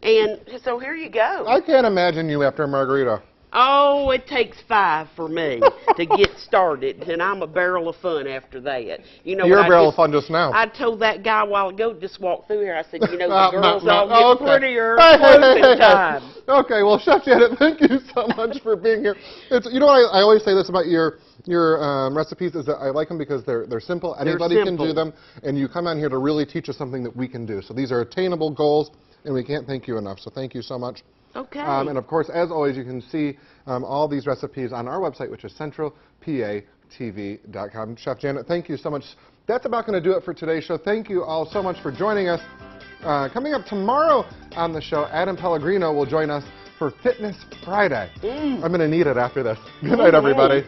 And so here you go. I can't imagine you after a margarita. Oh, it takes 5 for me to get started, and I'm a barrel of fun after that. You know, you're a barrel of fun just now. I told that guy a while ago, just walk through here. I said, you know, the girls all get prettier closing time. Okay, well, Chef Janet, thank you so much for being here. You know what I always say this about your recipes is that I like them because they're simple. Anybody can do them, and you come on here to really teach us something that we can do. So these are attainable goals, and we can't thank you enough. So thank you so much. Okay. And of course, as always, you can see all these recipes on our website, which is centralpatv.com. Chef Janet, thank you so much. That's about going to do it for today's show. Thank you all so much for joining us. Coming up tomorrow on the show, Adam Pellegrino will join us for Fitness Friday. I'm going to need it after this. Good night, everybody.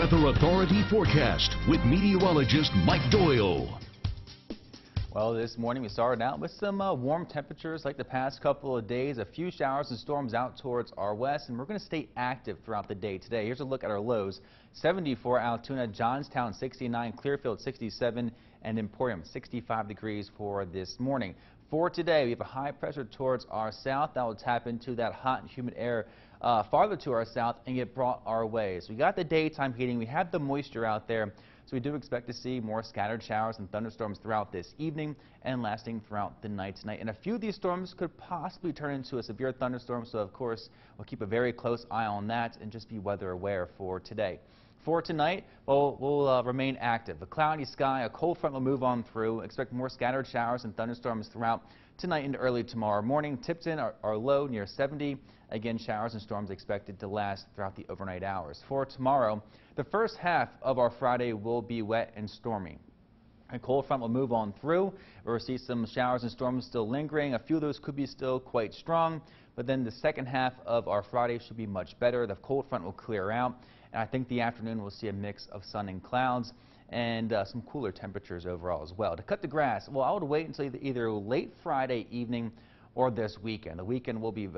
Weather Authority forecast with meteorologist Mike Doyle. Well, this morning we started out with some warm temperatures like the past couple of days. A few showers and storms out towards our west, and we're going to stay active throughout the day today. Here's a look at our lows. 74 Altoona, Johnstown 69, Clearfield 67, and Emporium 65 degrees for this morning. For today, we have a high pressure towards our south that will tap into that hot and humid air farther to our south and get brought our way. So we got the daytime heating. We have the moisture out there. So we do expect to see more scattered showers and thunderstorms throughout this evening and lasting throughout the night tonight. And a few of these storms could possibly turn into a severe thunderstorm. So of course, we'll keep a very close eye on that and just be weather aware for today. For tonight, we'll remain active. A cloudy sky, a cold front will move on through. Expect more scattered showers and thunderstorms throughout tonight into early tomorrow morning. Tipton are low near 70. Again, showers and storms expected to last throughout the overnight hours. For tomorrow, the first half of our Friday will be wet and stormy. A cold front will move on through. We'll see some showers and storms still lingering. A few of those could be still quite strong, but then the second half of our Friday should be much better. The cold front will clear out, and I think the afternoon will see a mix of sun and clouds and some cooler temperatures overall as well. To cut the grass, well, I would wait until either late Friday evening or this weekend. The weekend will be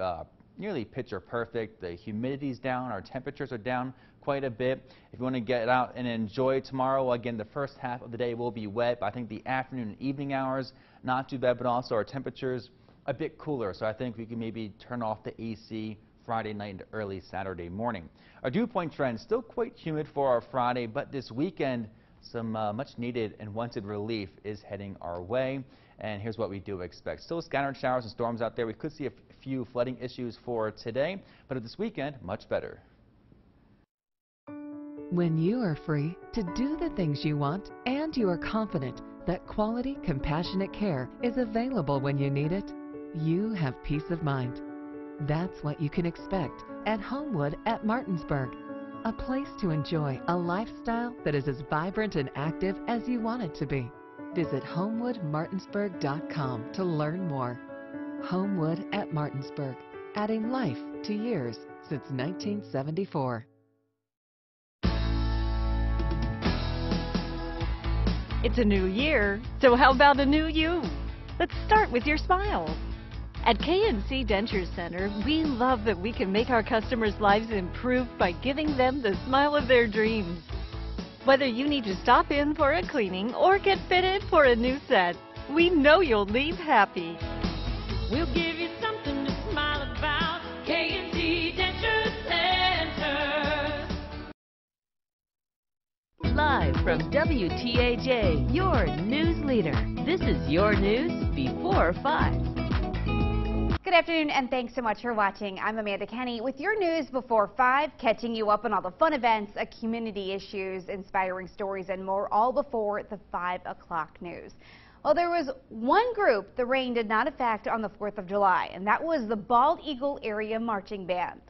nearly picture perfect. The humidity's down, our temperatures are down quite a bit. If you want to get out and enjoy tomorrow, again, the first half of the day will be wet, but I think the afternoon and evening hours, not too bad, but also our temperatures a bit cooler. So I think we can maybe turn off the AC Friday night into early Saturday morning. Our dew point trend still quite humid for our Friday, but this weekend some much needed and wanted relief is heading our way. And here's what we do expect. Still scattered showers and storms out there. We could see a few flooding issues for today, but this weekend, much better. When you are free to do the things you want and you are confident that quality, compassionate care is available when you need it, you have peace of mind. That's what you can expect at Homewood at Martinsburg, a place to enjoy a lifestyle that is as vibrant and active as you want it to be. Visit homewoodmartinsburg.com to learn more. Homewood at Martinsburg, adding life to years since 1974. It's a new year, so how about a new you? Let's start with your smile. At KNC Denture Center, we love that we can make our customers' lives improve by giving them the smile of their dreams. Whether you need to stop in for a cleaning or get fitted for a new set, we know you'll leave happy. We'll give you something to smile about. KNC Denture Center. Live from WTAJ, your news leader. This is your news before 5. Good afternoon and thanks so much for watching. I'm Amanda Kenny with your news before 5, catching you up on all the fun events, community issues, inspiring stories, and more, all before the 5 o'clock news. Well, there was one group the rain did not affect on the 4th of July, and that was the Bald Eagle Area Marching Band.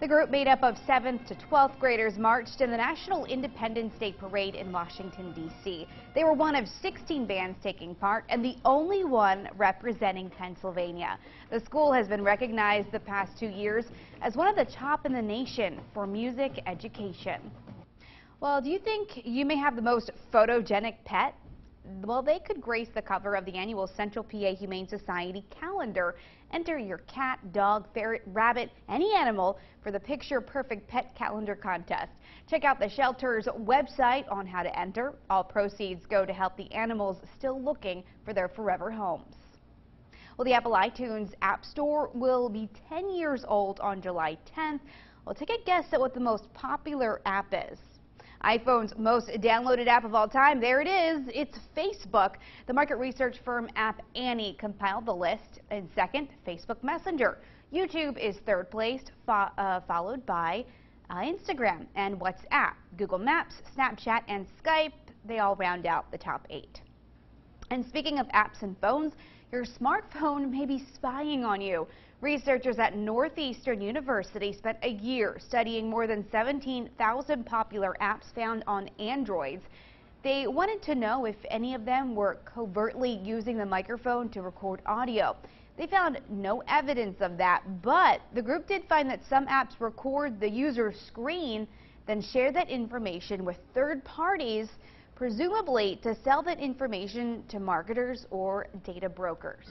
The group, made up of 7th to 12th graders, marched in the National Independence Day Parade in Washington, D.C. They were one of 16 bands taking part and the only one representing Pennsylvania. The school has been recognized the past 2 years as one of the top in the nation for music education. Well, do you think you may have the most photogenic pet? Well, they could grace the cover of the annual Central PA Humane Society calendar. Enter your cat, dog, ferret, rabbit, any animal for the Picture Perfect Pet Calendar contest. Check out the shelter's website on how to enter. All proceeds go to help the animals still looking for their forever homes. Well, the Apple iTunes App Store will be 10 years old on July 10th. Well, take a guess at what the most popular app is. iPhone's most downloaded app of all time, there it is, it's Facebook. The market research firm App Annie compiled the list. In second, Facebook Messenger. YouTube is third place, followed by Instagram and WhatsApp. Google Maps, Snapchat, and Skype, they all round out the top 8. And speaking of apps and phones, your smartphone may be spying on you. Researchers at Northeastern University spent a year studying more than 17,000 popular apps found on Androids. They wanted to know if any of them were covertly using the microphone to record audio. They found no evidence of that, but the group did find that some apps record the user's screen, then share that information with third parties, presumably to sell that information to marketers or data brokers.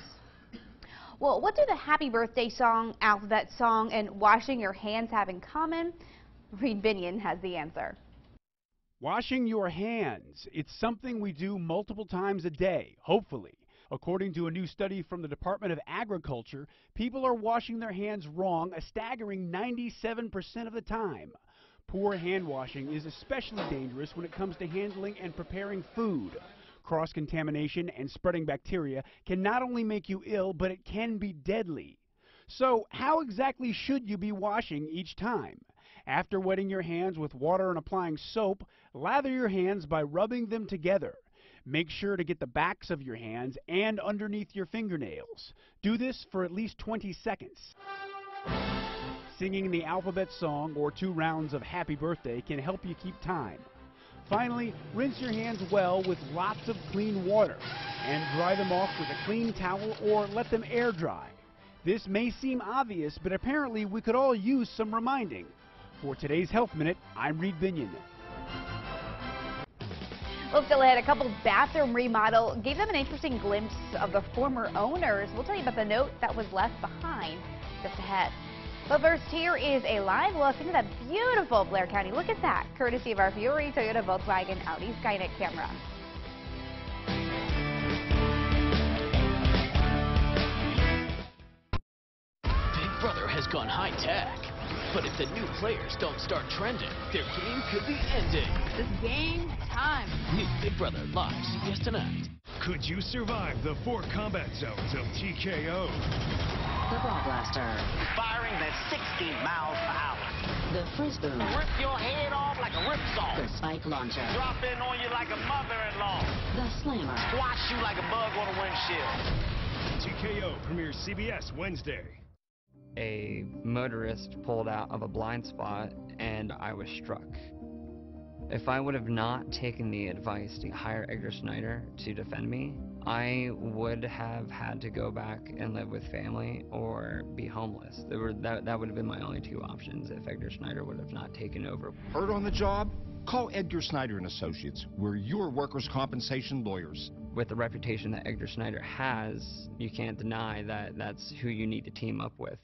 Well, what do the Happy Birthday song, Alphabet Song, and washing your hands have in common? Reed Binion has the answer. Washing your hands. It's something we do multiple times a day, hopefully. According to a new study from the Department of Agriculture, people are washing their hands wrong a staggering 97% of the time. Poor hand washing is especially dangerous when it comes to handling and preparing food. Cross-contamination and spreading bacteria can not only make you ill, but it can be deadly. So, how exactly should you be washing each time? After wetting your hands with water and applying soap, lather your hands by rubbing them together. Make sure to get the backs of your hands and underneath your fingernails. Do this for at least 20 seconds. Singing the alphabet song or 2 rounds of Happy Birthday can help you keep time. Finally, rinse your hands well with lots of clean water and dry them off with a clean towel or let them air dry. This may seem obvious, but apparently we could all use some reminding. For today's Health Minute, I'm Reed Binion. Well, still ahead, a couple bathroom remodel gave them an interesting glimpse of the former owners. We'll tell you about the note that was left behind just ahead. But first, here is a live look into that beautiful Blair County. Look at that, courtesy of our Fiore, Toyota, Volkswagen, Audi Skynet camera. Big Brother has gone high-tech. But if the new players don't start trending, their game could be ending. This game time. New Big Brother live CBS tonight. Could you survive the 4 combat zones of TKO? The Ball Blaster. Firing at 60 miles per hour. The Frisbee. Rip your head off like a ripsaw. The Spike Launcher. Drop in on you like a mother-in-law. The Slammer. Squash you like a bug on a windshield. TKO premieres CBS Wednesday. A motorist pulled out of a blind spot and I was struck. If I would have not taken the advice to hire Edgar Schneider to defend me, I would have had to go back and live with family or be homeless. That would have been my only 2 options if Edgar Schneider would have not taken over. Hurt on the job? Call Edgar Schneider & Associates. We're your workers' compensation lawyers. With the reputation that Edgar Schneider has, you can't deny that that's who you need to team up with.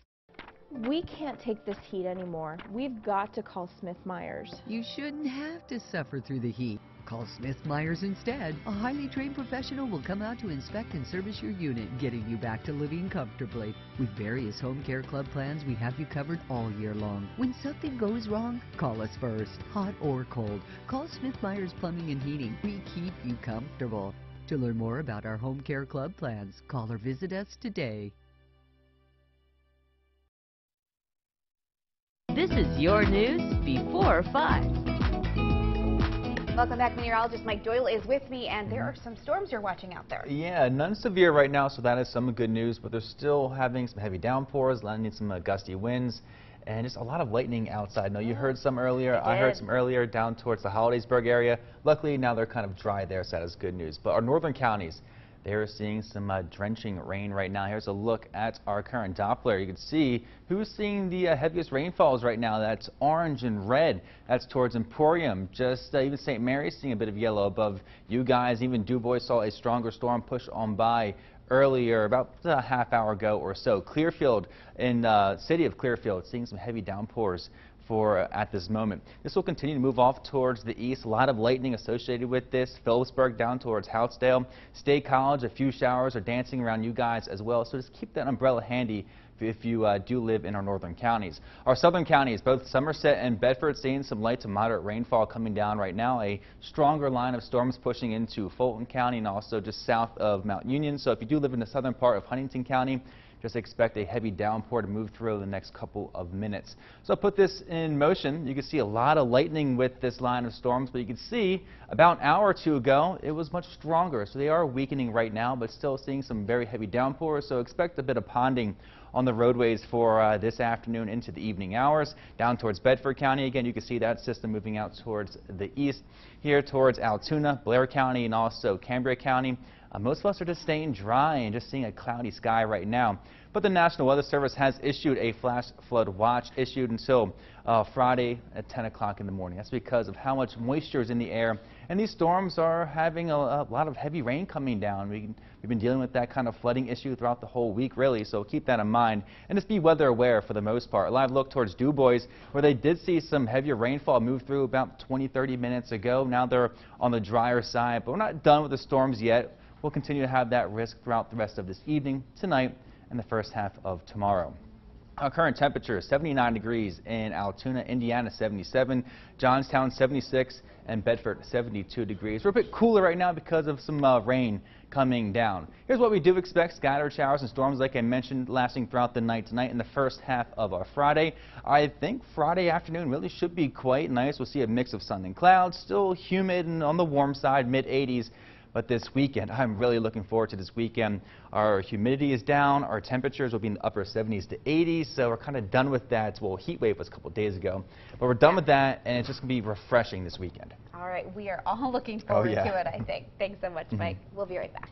We can't take this heat anymore. We've got to call Smith Myers. You shouldn't have to suffer through the heat. Call Smith Myers instead. A highly trained professional will come out to inspect and service your unit, getting you back to living comfortably. With various home care club plans, we have you covered all year long. When something goes wrong, call us first, hot or cold. Call Smith Myers Plumbing and Heating. We keep you comfortable. To learn more about our home care club plans, call or visit us today. This is your news before 5. Welcome back. Meteorologist Mike Doyle is with me, and there are some storms you're watching out there. Yeah, none severe right now, so that is some good news, but they're still having some heavy downpours, landing some gusty winds, and just a lot of lightning outside. Now, you heard some earlier. I heard some earlier down towards the Hollidaysburg area. Luckily, now they're kind of dry there, so that is good news. But our northern counties, they're seeing some drenching rain right now. Here's a look at our current Doppler. You can see who's seeing the heaviest rainfalls right now. That's orange and red. That's towards Emporium. Just even St. Mary's seeing a bit of yellow above you guys. Even DuBois saw a stronger storm push on by earlier, about a half hour ago or so. Clearfield, in the city of Clearfield, seeing some heavy downpours at this moment. This will continue to move off towards the east. A lot of lightning associated with this. Phillipsburg down towards Houtzdale. State College, a few showers are dancing around you guys as well. So just keep that umbrella handy if you do live in our northern counties. Our southern counties, both Somerset and Bedford, seeing some light to moderate rainfall coming down right now. A stronger line of storms pushing into Fulton County and also just south of Mount Union. So if you do live in the southern part of Huntington County, Just expect a heavy downpour to move through the next couple of minutes. So I'll put this in motion. You can see a lot of lightning with this line of storms, but you can see about an hour or two ago it was much stronger. So they are weakening right now, but still seeing some very heavy downpours. So expect a bit of ponding on the roadways for this afternoon into the evening hours. Down towards Bedford County, again, you can see that system moving out towards the east. Here towards Altoona, Blair County, and also Cambria County. Most of us are just staying dry and just seeing a cloudy sky right now. But the National Weather Service has issued a flash flood watch issued until Friday at 10 o'clock in the morning. That's because of how much moisture is in the air. And these storms are having a lot of heavy rain coming down. We've been dealing with that kind of flooding issue throughout the whole week, really. So keep that in mind. And just be weather aware for the most part. A live look towards Du Bois, where they did see some heavier rainfall move through about 20-30 minutes ago. Now they're on the drier side. But we're not done with the storms yet. We'll continue to have that risk throughout the rest of this evening, tonight, and the first half of tomorrow. Our current temperature is 79 degrees in Altoona, Indiana 77, Johnstown 76, and Bedford 72 degrees. We're a bit cooler right now because of some rain coming down. Here's what we do expect: scattered showers and storms, like I mentioned, lasting throughout the night tonight and the first half of our Friday. I think Friday afternoon really should be quite nice. We'll see a mix of sun and clouds, still humid and on the warm side, mid-80s. But this weekend, I'm really looking forward to this weekend. Our humidity is down. Our temperatures will be in the upper 70s to 80s. So we're kind of done with that. Well, heat wave was a couple days ago. But we're done with that, and it's just going to be refreshing this weekend. All right. We are all looking forward to it, I think. Thanks so much, Mike. We'll be right back.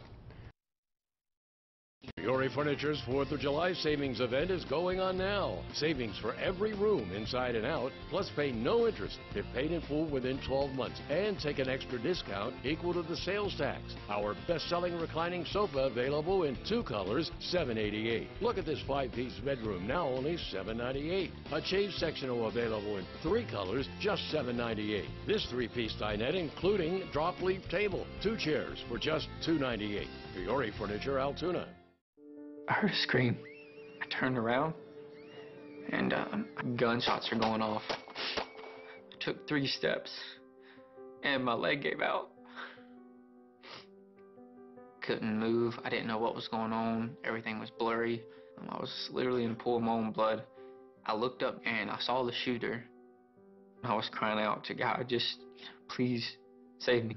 Fiore Furniture's 4th of July savings event is going on now. Savings for every room inside and out, plus pay no interest if paid in full within 12 months, and take an extra discount equal to the sales tax. Our best-selling reclining sofa available in 2 colors, $7.88. Look at this 5-piece bedroom, now only $7.98. A chaise sectional available in 3 colors, just $7.98. This 3-piece dinette including drop leaf table, 2 chairs for just $2.98. Fiore Furniture, Altoona. I heard a scream. I turned around, and gunshots are going off. I took 3 steps, and my leg gave out. Couldn't move. I didn't know what was going on. Everything was blurry. I was literally in a pool of my own blood. I looked up, and I saw the shooter. I was crying out to God, just please save me.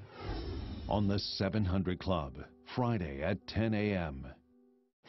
On the 700 Club, Friday at 10 a.m.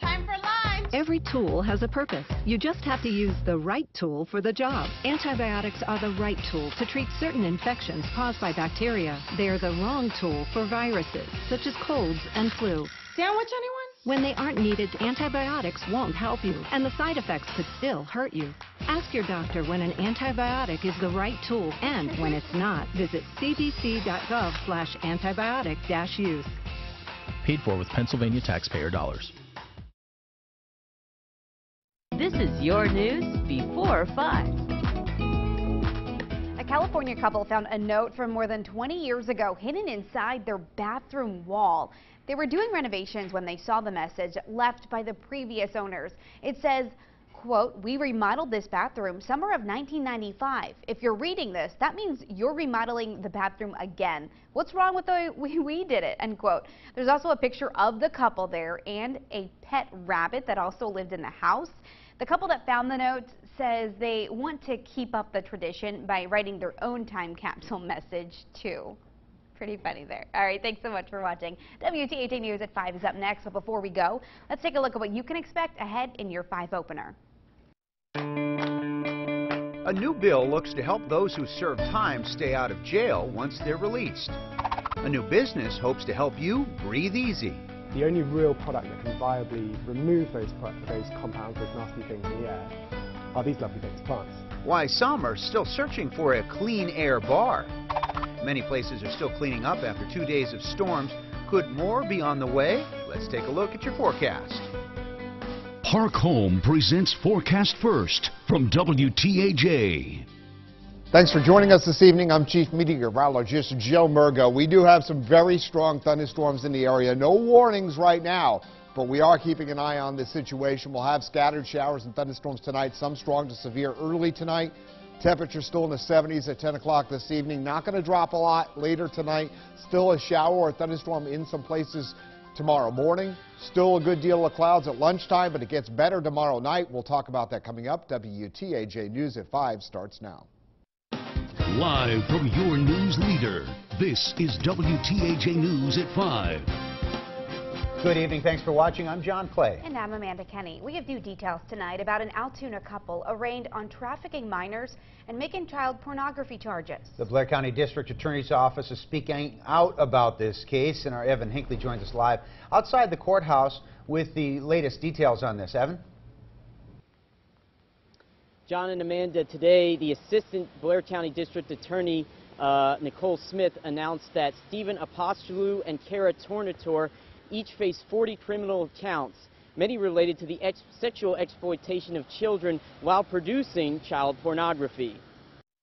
Time for lunch! Every tool has a purpose. You just have to use the right tool for the job. Antibiotics are the right tool to treat certain infections caused by bacteria. They are the wrong tool for viruses, such as colds and flu. Sandwich, anyone? When they aren't needed, antibiotics won't help you, and the side effects could still hurt you. Ask your doctor when an antibiotic is the right tool, and when it's not, visit cdc.gov/antibiotic-use. Paid for with Pennsylvania taxpayer dollars. This is your news before 5. A California couple found a note from more than 20 years ago hidden inside their bathroom wall. They were doing renovations when they saw the message left by the previous owners. It says, quote, "We remodeled this bathroom summer of 1995. If you're reading this, that means you're remodeling the bathroom again. What's wrong with the way we did it?" End quote. There's also a picture of the couple there and a pet rabbit that also lived in the house. The couple that found the note says they want to keep up the tradition by writing their own time capsule message too. Pretty funny there. All right, thanks so much for watching. WTAJ News at 5 is up next, but before we go, let's take a look at what you can expect ahead in your 5 opener. A new bill looks to help those who serve time stay out of jail once they're released. A new business hopes to help you breathe easy. The only real product that can viably remove those compounds, those nasty things in the air, are these lovely things, plants. Why some are still searching for a clean air bar. Many places are still cleaning up after 2 days of storms. Could more be on the way? Let's take a look at your forecast. Park Home presents Forecast First from WTAJ. Thanks for joining us this evening. I'm Chief Meteorologist Joe Murgo. We do have some very strong thunderstorms in the area. No warnings right now, but we are keeping an eye on this situation. We'll have scattered showers and thunderstorms tonight, some strong to severe early tonight. Temperature still in the 70s at 10 o'clock this evening. Not going to drop a lot later tonight. Still a shower or thunderstorm in some places tomorrow morning. Still a good deal of clouds at lunchtime, but it gets better tomorrow night. We'll talk about that coming up. WTAJ News at 5 starts now. Live from your news leader, this is WTAJ News at 5. Good evening. Thanks for watching. I'm John Clay. And I'm Amanda Kenny. We have new details tonight about an Altoona couple arraigned on trafficking minors and making child pornography charges. The Blair County District Attorney's Office is speaking out about this case, and our Evan Hinckley joins us live outside the courthouse with the latest details on this. Evan? John and Amanda, today the Assistant Blair County District Attorney Nicole Smith announced that Stephen Apostolou and Kara Tornator each face 40 criminal counts, many related to the sexual exploitation of children while producing child pornography.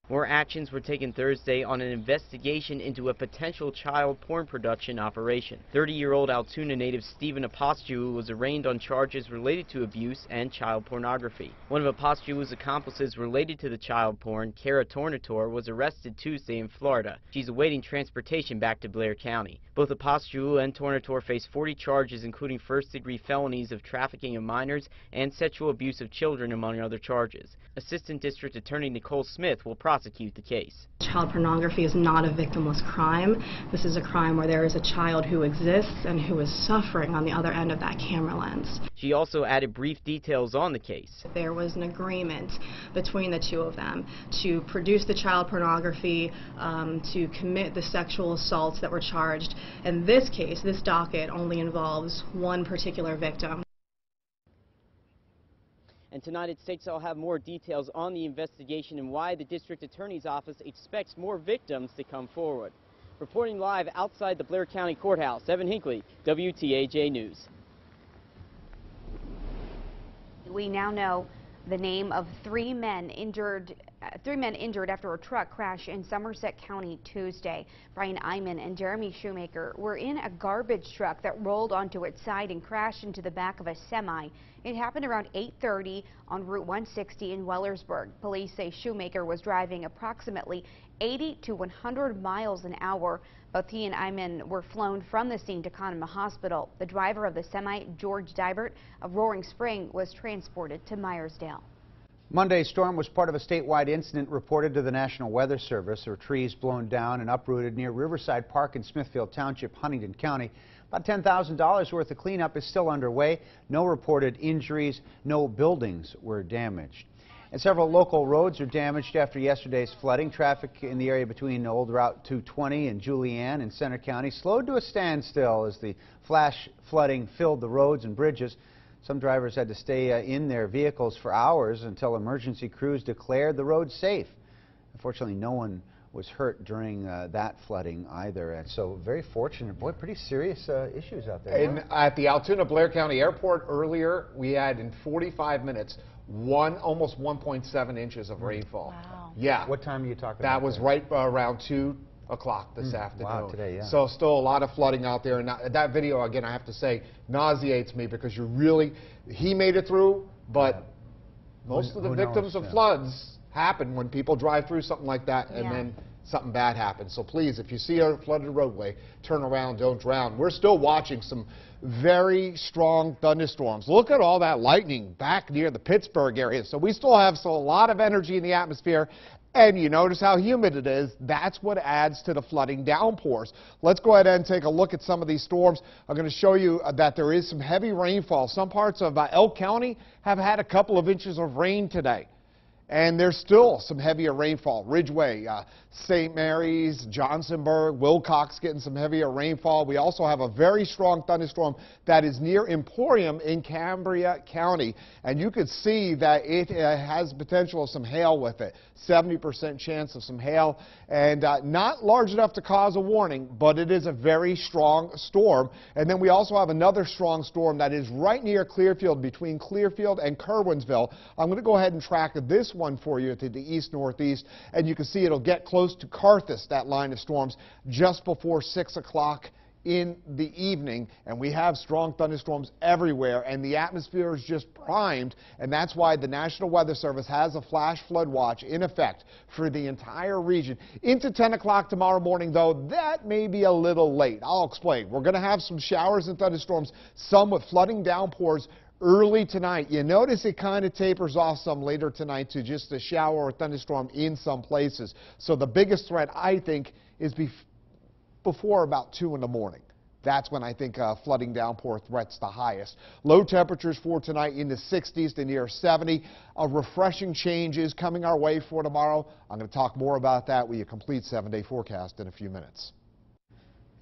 More actions were taken Thursday on an investigation into a potential child porn production operation. 30-year-old Altoona native Stephen Apostolou was arraigned on charges related to abuse and child pornography. One of Apostolou's accomplices related to the child porn, Kara Tornator, was arrested Tuesday in Florida. She's awaiting transportation back to Blair County. Both Apostolou and Tornator face 40 charges, including first-degree felonies of trafficking of minors and sexual abuse of children, among other charges. Assistant District Attorney Nicole Smith will prosecute the case. Child pornography is not a victimless crime. This is a crime where there is a child who exists and who is suffering on the other end of that camera lens. She also added brief details on the case. There was an agreement between the two of them to produce the child pornography, to commit the sexual assaults that were charged. In this case, this docket only involves one particular victim. And tonight at 6, I'll have more details on the investigation and why the District Attorney's Office expects more victims to come forward. Reporting live outside the Blair County Courthouse, Evan Hinckley, WTAJ News. We now know the name of three men injured after a truck crash in Somerset County Tuesday. Brian Iman and Jeremy Shoemaker were in a garbage truck that rolled onto its side and crashed into the back of a semi. It happened around 8:30 on Route 160 in Wellersburg. Police say Shoemaker was driving approximately 80 to 100 miles an hour. Both he and Iman were flown from the scene to Conema Hospital. The driver of the semi, George Dybert of Roaring Spring, was transported to Myersdale. Monday's storm was part of a statewide incident reported to the National Weather Service. There were trees blown down and uprooted near Riverside Park in Smithfield Township, Huntington County. About $10,000 worth of cleanup is still underway. No reported injuries. No buildings were damaged. And several local roads are damaged after yesterday's flooding. Traffic in the area between Old Route 220 and Julianne in Center County slowed to a standstill as the flash flooding filled the roads and bridges. Some drivers had to stay in their vehicles for hours until emergency crews declared the road safe. Unfortunately, no one was hurt during that flooding either. And so very fortunate. Boy, pretty serious issues out there. At the Altoona Blair County Airport earlier, we had in 45 minutes almost 1.7 inches of rainfall. Wow. Yeah. What time are you talking about? That was right around 2 o'clock this afternoon. Wow, today, yeah. So still a lot of flooding out there. And that video, again, I have to say, nauseates me because he made it through, but most of the victims of floods happen when people drive through something like that and then something bad happens. So please, if you see a flooded roadway, turn around, don't drown. We're still watching some very strong thunderstorms. Look at all that lightning back near the Pittsburgh area. So we still have a lot of energy in the atmosphere. And you notice how humid it is. That's what adds to the flooding downpours. Let's go ahead and take a look at some of these storms. I'm going to show you that there is some heavy rainfall. Some parts of Elk County have had a couple of inches of rain today. And there's still some heavier rainfall. Ridgeway, St. Mary's, Johnsonburg, Wilcox getting some heavier rainfall. We also have a very strong thunderstorm that is near Emporium in Cambria County. And you could see that it has potential of some hail with it. 70% chance of some hail. And not large enough to cause a warning, but it is a very strong storm. And then we also have another strong storm that is right near Clearfield, between Clearfield and Kerwinsville. I'm going to go ahead and track this one for you to the east-northeast, and you can see it'll get close to Carthus, that line of storms, just before 6 o'clock in the evening, and we have strong thunderstorms everywhere, and the atmosphere is just primed, and that's why the National Weather Service has a flash flood watch in effect for the entire region. Into 10 o'clock tomorrow morning, though, that may be a little late. I'll explain. We're going to have some showers and thunderstorms, some with flooding downpours early tonight. You notice it kind of tapers off some later tonight to just a shower or thunderstorm in some places. So the biggest threat, I think, is before about 2 in the morning. That's when I think flooding downpour threat's the highest. Low temperatures for tonight in the 60s to near 70. A refreshing change is coming our way for tomorrow. I'm going to talk more about that with your complete 7-day forecast in a few minutes.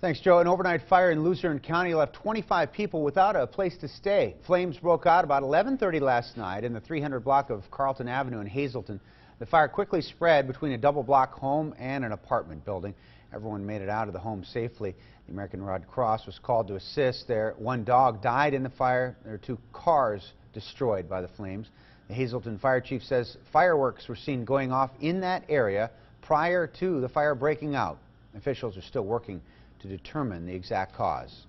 Thanks, Joe. An overnight fire in Luzerne County left 25 people without a place to stay. Flames broke out about 11:30 last night in the 300 block of Carlton Avenue in Hazleton. The fire quickly spread between a double-block home and an apartment building. Everyone made it out of the home safely. The American Red Cross was called to assist there. One dog died in the fire. There are 2 cars destroyed by the flames. The Hazleton fire chief says fireworks were seen going off in that area prior to the fire breaking out. Officials are still working to determine the exact cause.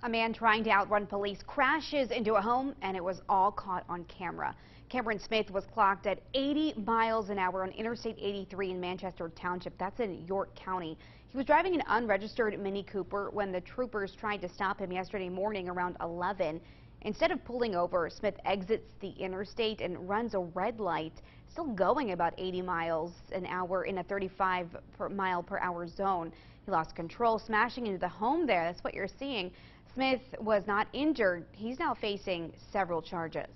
A man trying to outrun police crashes into a home, and it was all caught on camera. Cameron Smith was clocked at 80 miles an hour on Interstate 83 in Manchester Township. That's in York County. He was driving an unregistered Mini Cooper when the troopers tried to stop him yesterday morning around 11. Instead of pulling over, Smith exits the interstate and runs a red light, still going about 80 miles an hour in a 35 mile per hour zone. He lost control, smashing into the home there. That's what you're seeing. Smith was not injured. He's now facing several charges.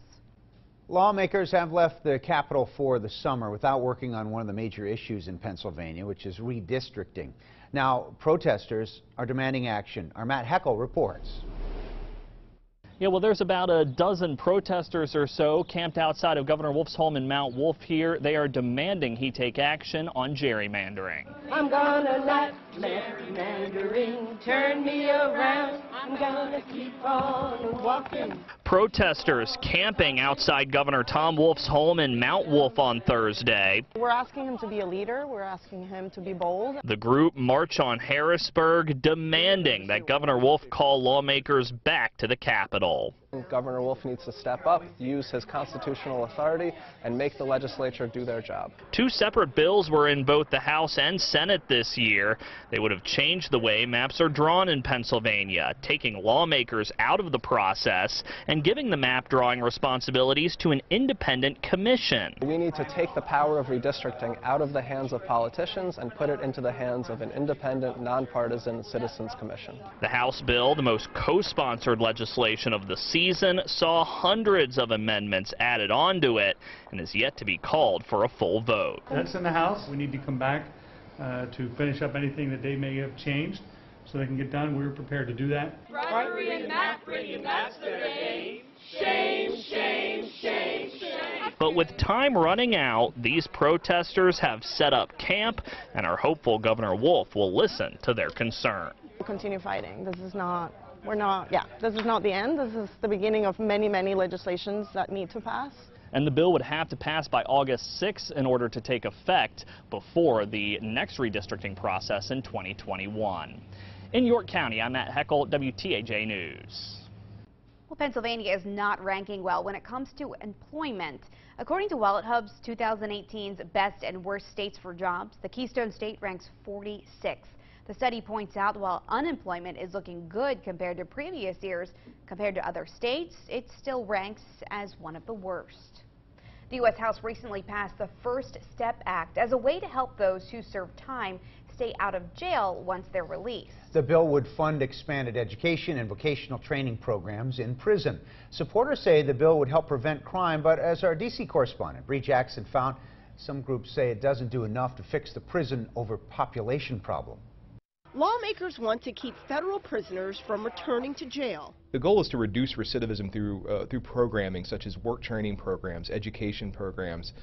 Lawmakers have left the Capitol for the summer without working on one of the major issues in Pennsylvania, which is redistricting. Now, protesters are demanding action. Our Matt Heckel reports. Yeah, well, there's about a dozen protesters or so camped outside of Governor Wolf's home in Mount Wolf here. They are demanding he take action on gerrymandering. I'm gonna let gerrymandering turn me around. I'm gonna keep on walking. Protesters camping outside Governor Tom Wolf's home in Mount Wolf on Thursday. We're asking him to be a leader. We're asking him to be bold. The group March on Harrisburg, demanding that Governor Wolf call lawmakers back to the Capitol. Governor Wolf needs to step up, use his constitutional authority, and make the legislature do their job. 2 separate bills were in both the House and Senate this year. They would have changed the way maps are drawn in Pennsylvania, taking lawmakers out of the process and giving the map drawing responsibilities to an independent commission. We need to take the power of redistricting out of the hands of politicians and put it into the hands of an independent, nonpartisan citizens commission. The House bill, the most co-sponsored legislation of the season, saw hundreds of amendments added onto it and is yet to be called for a full vote. That's in the House. We need to come back to finish up anything that they may have changed so they can get done. We're prepared to do that. Bribery and map reading, that's their game. Shame, shame, shame, shame. But with time running out, these protesters have set up camp and are hopeful Governor Wolf will listen to their concern. We'll continue fighting. This is not the end. This is the beginning of many, many legislations that need to pass. And the bill would have to pass by August 6th in order to take effect before the next redistricting process in 2021. In York County, I'm Matt Heckel, WTAJ News. Well, Pennsylvania is not ranking well when it comes to employment. According to WalletHub's 2018's Best and Worst States for Jobs, the Keystone State ranks 46th. The study points out while unemployment is looking good compared to previous years, compared to other states, it still ranks as one of the worst. The U.S. House recently passed the First Step Act as a way to help those who serve time stay out of jail once they're released. The bill would fund expanded education and vocational training programs in prison. Supporters say the bill would help prevent crime, but as our D.C. correspondent Bree Jackson found, some groups say it doesn't do enough to fix the prison overpopulation problem. Lawmakers want to keep federal prisoners from returning to jail. The goal is to reduce recidivism through programming such as work training programs, education programs,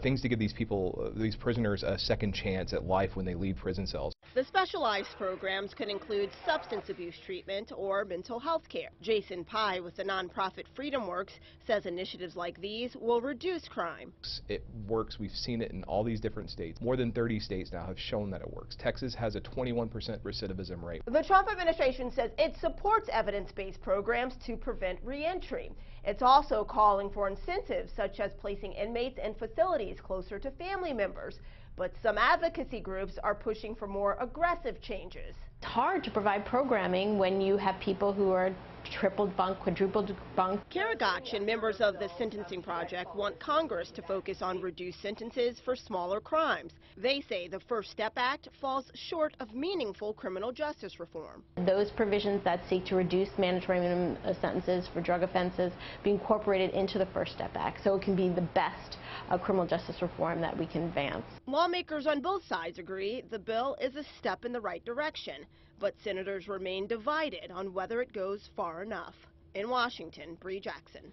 things to give these prisoners a second chance at life when they leave prison cells. The specialized programs could include substance abuse treatment or mental health care. Jason Pye with the nonprofit Freedom Works says initiatives like these will reduce crime. It works. We've seen it in all these different states. More than 30 states now have shown that it works. Texas has a 21% recidivism rate. The Trump administration says it supports evidence-based programs to prevent reentry. It's also calling for incentives such as placing inmates in facilities closer to family members. But some advocacy groups are pushing for more aggressive changes. It's hard to provide programming when you have people who are triple bunk, quadruple bunk. Kara Gotch and members of the Sentencing Project want Congress to focus on reduced sentences for smaller crimes. They say the First Step Act falls short of meaningful criminal justice reform. Those provisions that seek to reduce mandatory minimum sentences for drug offenses be incorporated into the First Step Act so it can be the best criminal justice reform that we can advance. Lawmakers on both sides agree the bill is a step in the right direction, but senators remain divided on whether it goes far enough. In Washington, Bree Jackson.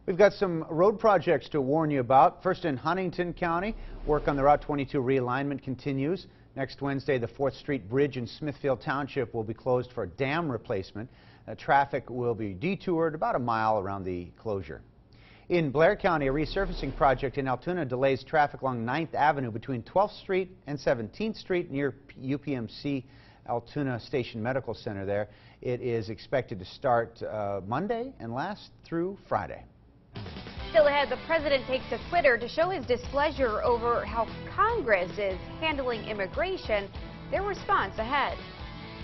We've got some road projects to warn you about. First in Huntington County, work on the Route 22 realignment continues. Next Wednesday, the 4th Street Bridge in Smithfield Township will be closed for dam replacement. Traffic will be detoured about a mile around the closure. In Blair County, a resurfacing project in Altoona delays traffic along 9th Avenue between 12th Street and 17th Street near UPMC Altoona Station Medical Center there. It is expected to start Monday and last through Friday. Still ahead, the president takes to Twitter to show his displeasure over how Congress is handling immigration. Their response ahead.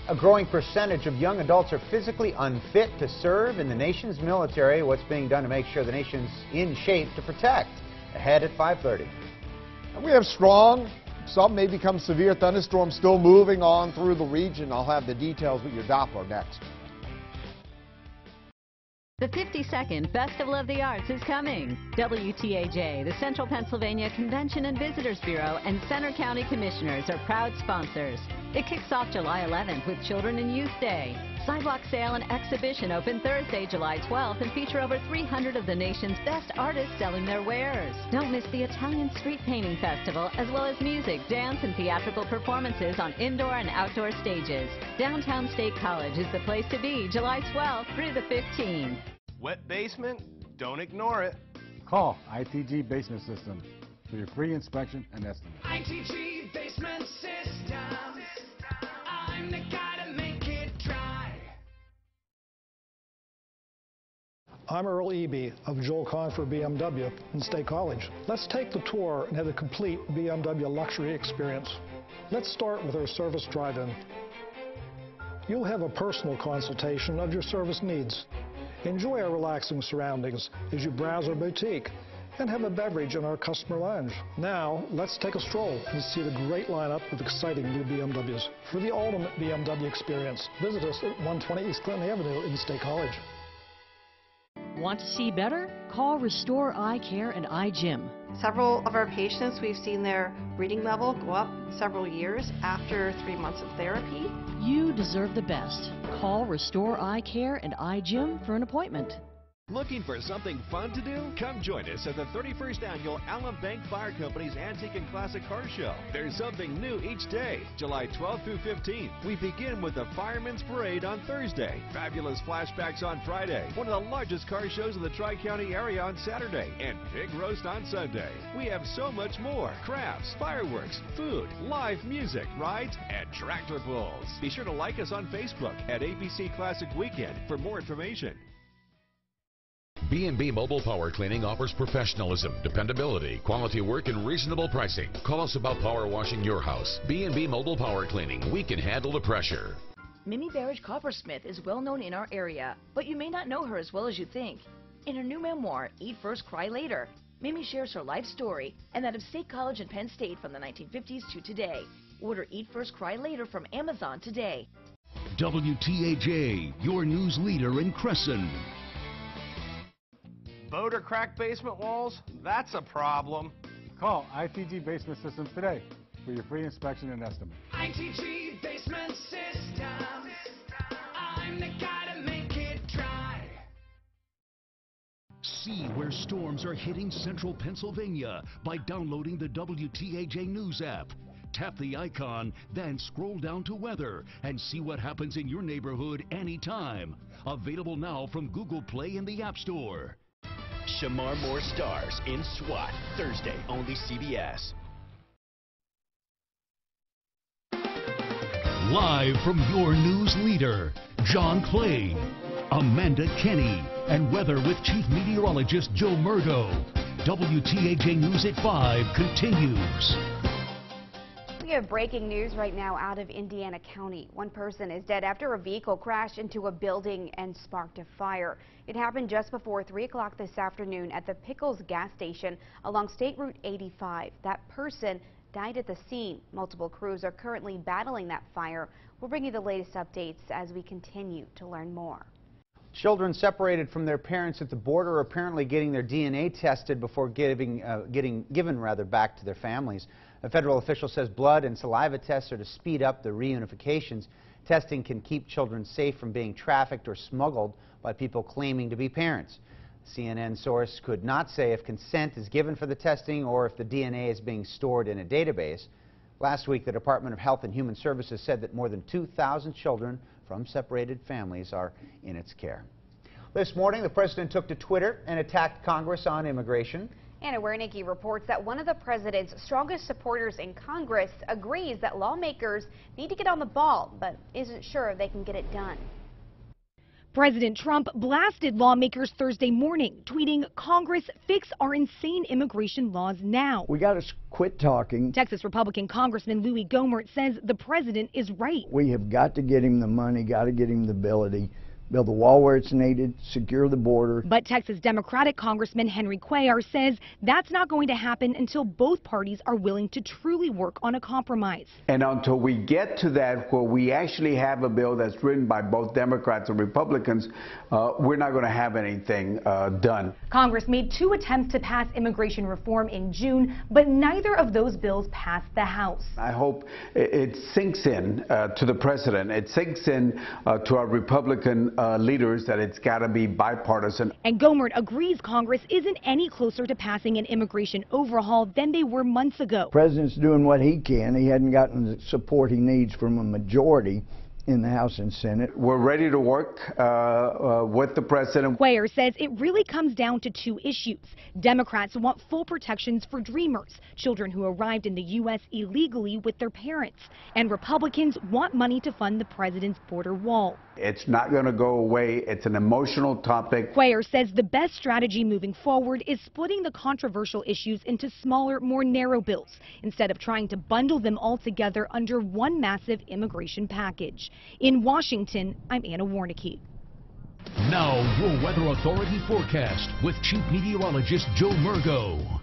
A growing percentage of young adults are physically unfit to serve in the nation's military. What's being done to make sure the nation's in shape to protect? Ahead at 5:30. And we have strong, some may become severe thunderstorms still moving on through the region. I'll have the details with your Doppler next. The 52nd Festival of the Arts is coming. WTAJ, the Central Pennsylvania Convention and Visitors Bureau, and Center County Commissioners are proud sponsors. It kicks off July 11th with Children and Youth Day. Sidewalk sale and exhibition open Thursday, July 12th, and feature over 300 of the nation's best artists selling their wares. Don't miss the Italian Street Painting Festival, as well as music, dance, and theatrical performances on indoor and outdoor stages. Downtown State College is the place to be, July 12th through the 15th. Wet basement? Don't ignore it. Call ITG Basement System for your free inspection and estimate. ITG Basement Systems. I'm the guy to make it dry. I'm Earl Eby of Joel Kahn for BMW in State College. Let's take the tour and have a complete BMW luxury experience. Let's start with our service drive-in. You'll have a personal consultation of your service needs. Enjoy our relaxing surroundings as you browse our boutique and have a beverage in our customer lounge. Now, let's take a stroll and see the great lineup of exciting new BMWs. For the ultimate BMW experience, visit us at 120 East Clinton Avenue in State College. Want to see better? Call Restore Eye Care and Eye Gym. Several of our patients, we've seen their reading level go up several years after 3 months of therapy. You deserve the best. Call Restore Eye Care and Eye Gym for an appointment. Looking for something fun to do? Come join us at the 31st Annual Allen Bank Fire Company's Antique and Classic Car Show. There's something new each day, July 12th through 15th. We begin with the Fireman's Parade on Thursday, fabulous flashbacks on Friday, one of the largest car shows in the Tri-County area on Saturday, and Pig Roast on Sunday. We have so much more: crafts, fireworks, food, live music, rides, and tractor pulls. Be sure to like us on Facebook at ABC Classic Weekend for more information. B&B Mobile Power Cleaning offers professionalism, dependability, quality work, and reasonable pricing. Call us about power washing your house. B&B Mobile Power Cleaning. We can handle the pressure. Mimi Barrage Coppersmith is well known in our area, but you may not know her as well as you think. In her new memoir, Eat First, Cry Later, Mimi shares her life story and that of State College and Penn State from the 1950s to today. Order Eat First, Cry Later from Amazon today. WTAJ, your news leader in Crescent. Bowed or cracked basement walls? That's a problem. Call ITG Basement Systems today for your free inspection and estimate. ITG Basement Systems. I'm the guy to make it dry. See where storms are hitting central Pennsylvania by downloading the WTAJ News app. tap the icon, then scroll down to weather and see what happens in your neighborhood anytime. Available now from Google Play and the App Store. Shamar Moore stars in SWAT, Thursday, only CBS. Live from your news leader, John Clay, Amanda Kenny, and weather with Chief Meteorologist Joe Murgo. WTAJ News at 5 continues. We have breaking news right now out of Indiana County. One person is dead after a vehicle crashed into a building and sparked a fire. It happened just before 3 o'clock this afternoon at the Pickles gas station along State Route 85. That person died at the scene. Multiple crews are currently battling that fire. We'll bring you the latest updates as we continue to learn more. Children separated from their parents at the border are apparently getting their DNA tested before given back to their families. A federal official says blood and saliva tests are to speed up the reunifications. Testing can keep children safe from being trafficked or smuggled by people claiming to be parents. A CNN source could not say if consent is given for the testing or if the DNA is being stored in a database. Last week, the Department of Health and Human Services said that more than 2,000 children from separated families are in its care. This morning, the president took to Twitter and attacked Congress on immigration. Anna Wernicke reports that one of the president's strongest supporters in Congress agrees that lawmakers need to get on the ball, but isn't sure they can get it done. President Trump blasted lawmakers Thursday morning, tweeting, "Congress, fix our insane immigration laws now." We got to quit talking. Texas Republican Congressman Louis Gohmert says the president is right. We have got to get him the money, got to get him the ability. Build the wall where it's needed, secure the border. But Texas Democratic Congressman Henry Cuellar says that's not going to happen until both parties are willing to truly work on a compromise. And until we get to that where we actually have a bill that's written by both Democrats and Republicans, we're not going to have anything done. Congress made 2 attempts to pass immigration reform in June, but neither of those bills passed the House. I hope it sinks in to the president. It sinks in to our Republican leaders that it's got to be bipartisan. And Gohmert agrees Congress isn't any closer to passing an immigration overhaul than they were months ago. The president's doing what he can. He hadn't gotten the support he needs from a majority in the House and Senate. We're ready to work with the president. Cuellar says it really comes down to 2 issues. Democrats want full protections for dreamers, children who arrived in the U.S. illegally with their parents. And Republicans want money to fund the president's border wall. It's not going to go away. It's an emotional topic. Cuellar says the best strategy moving forward is splitting the controversial issues into smaller, more narrow bills, instead of trying to bundle them all together under one massive immigration package. In Washington, I'm Anna Wernicke. Now, your Weather Authority forecast with Chief Meteorologist Joe Murgo.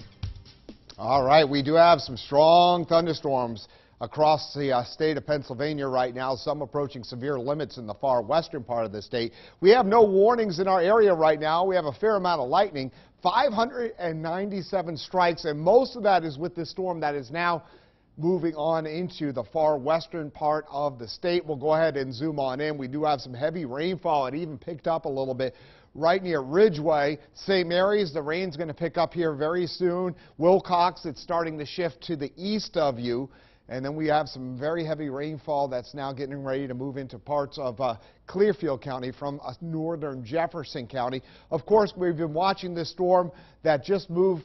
All right, we do have some strong thunderstorms across the state of Pennsylvania right now, some approaching severe limits in the far western part of the state. We have no warnings in our area right now. We have a fair amount of lightning, 597 strikes, and most of that is with this storm that is now moving on into the far western part of the state. We'll go ahead and zoom on in. We do have some heavy rainfall. It even picked up a little bit right near Ridgeway. St. Mary's, the rain's going to pick up here very soon. Wilcox, it's starting to shift to the east of you. And then we have some very heavy rainfall that's now getting ready to move into parts of Clearfield County from northern Jefferson County. Of course, we've been watching this storm that just moved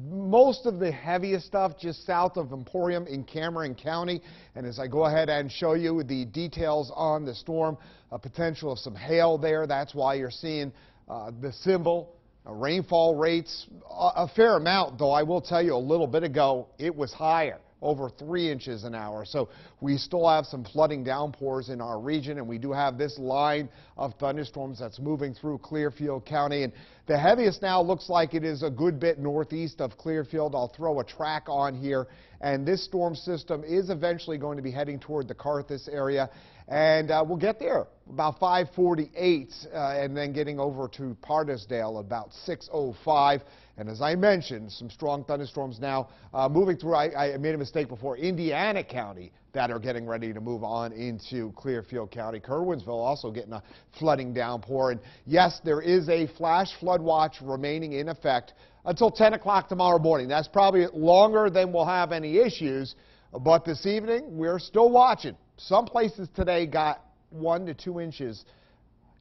most of the heaviest stuff just south of Emporium in Cameron County. And as I go ahead and show you the details on the storm, a potential of some hail there. That's why you're seeing the symbol. Rainfall rates, a fair amount, though I will tell you a little bit ago it was higher, over 3 inches an hour. So we still have some flooding downpours in our region, and we do have this line of thunderstorms that's moving through Clearfield County. And the heaviest now looks like it is a good bit northeast of Clearfield. I'll throw a track on here. And this storm system is eventually going to be heading toward the Carthus area. And we'll get there about 5:48 and then getting over to Partisdale about 6:05. And as I mentioned, some strong thunderstorms now moving through. I made a mistake before. Indiana County that are getting ready to move on into Clearfield County. Kerwinsville also getting a flooding downpour. And yes, there is a flash flood watch remaining in effect until 10 o'clock tomorrow morning. That's probably longer than we'll have any issues. But this evening, we're still watching. Some places today got 1 to 2 inches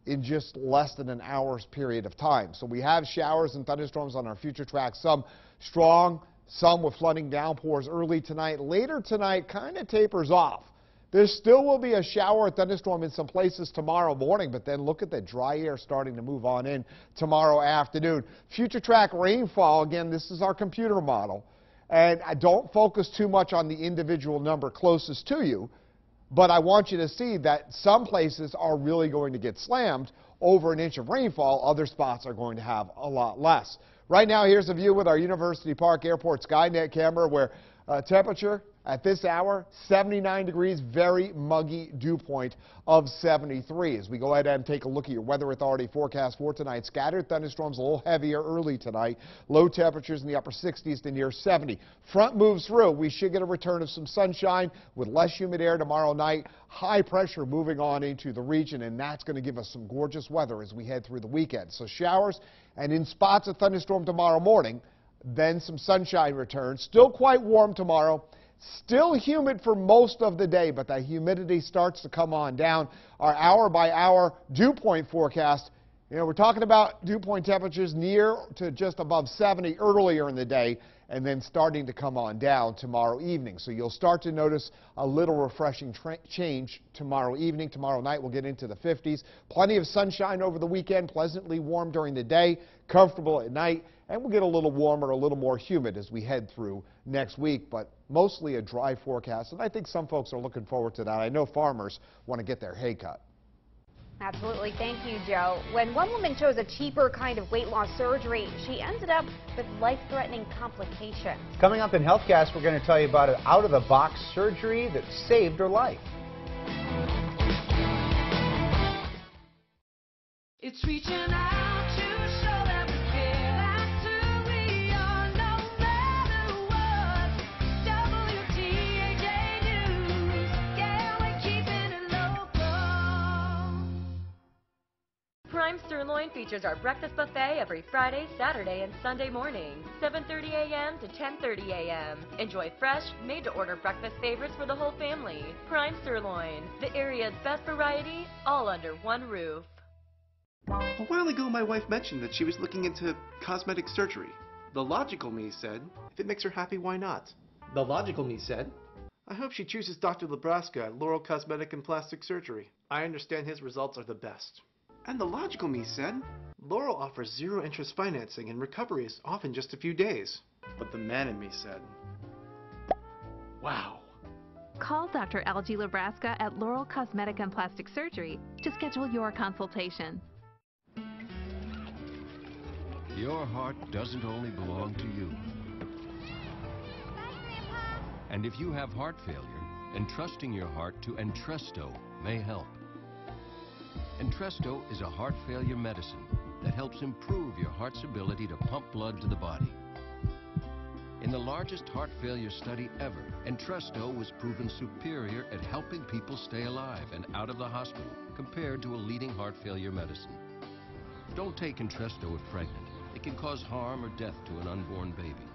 in just less than an hour's period of time. So we have showers and thunderstorms on our future tracks, some strong, some with flooding downpours early tonight. Later tonight kind of tapers off. There still will be a shower or thunderstorm in some places tomorrow morning, but then look at the dry air starting to move on in tomorrow afternoon. Future track rainfall, again, this is our computer model. And I don't focus too much on the individual number closest to you, but I want you to see that some places are really going to get slammed over an inch of rainfall. Other spots are going to have a lot less. Right now, here's a view with our University Park Airport Skynet camera where temperature at this hour, 79 degrees, very muggy dew point of 73. As we go ahead and take a look at your Weather Authority forecast for tonight, scattered thunderstorms a little heavier early tonight. Low temperatures in the upper 60s to near 70. Front moves through. We should get a return of some sunshine with less humid air tomorrow night. High pressure moving on into the region, and that's going to give us some gorgeous weather as we head through the weekend. So showers and in spots of thunderstorm tomorrow morning, then some sunshine returns. Still quite warm tomorrow. Still humid for most of the day, but that humidity starts to come on down. Our hour-by-hour dew point forecast, we're talking about dew point temperatures near to just above 70 earlier in the day, and then starting to come on down tomorrow evening. So you'll start to notice a little refreshing change tomorrow evening. Tomorrow night we'll get into the 50s. Plenty of sunshine over the weekend, pleasantly warm during the day, comfortable at night, and we'll get a little warmer, a little more humid as we head through next week, but mostly a dry forecast, and I think some folks are looking forward to that. I know farmers want to get their hay cut. Absolutely. Thank you, Joe. When one woman chose a cheaper kind of weight loss surgery, she ended up with life-threatening complications. Coming up in HealthCast, we're going to tell you about an out-of-the-box surgery that saved her life. It's reaching out to show that we care. That's who we are, no matter what. WTAJ News, yeah, we're keeping it local. Prime Sirloin features our breakfast buffet every Friday, Saturday, and Sunday morning, 7:30 a.m. to 10:30 a.m. Enjoy fresh, made-to-order breakfast favorites for the whole family. Prime Sirloin, the area's best variety, all under one roof. A while ago, my wife mentioned that she was looking into cosmetic surgery. The logical me said, if it makes her happy, why not? The logical me said, I hope she chooses Dr. Lebraska at Laurel Cosmetic and Plastic Surgery. I understand his results are the best. And the logical me said, Laurel offers zero-interest financing and recovery is often just a few days. But the man in me said, wow. Call Dr. Algie Lebraska at Laurel Cosmetic and Plastic Surgery to schedule your consultation. Your heart doesn't only belong to you. And if you have heart failure, entrusting your heart to Entresto may help. Entresto is a heart failure medicine that helps improve your heart's ability to pump blood to the body. In the largest heart failure study ever, Entresto was proven superior at helping people stay alive and out of the hospital compared to a leading heart failure medicine. Don't take Entresto if pregnant. It can cause harm or death to an unborn baby.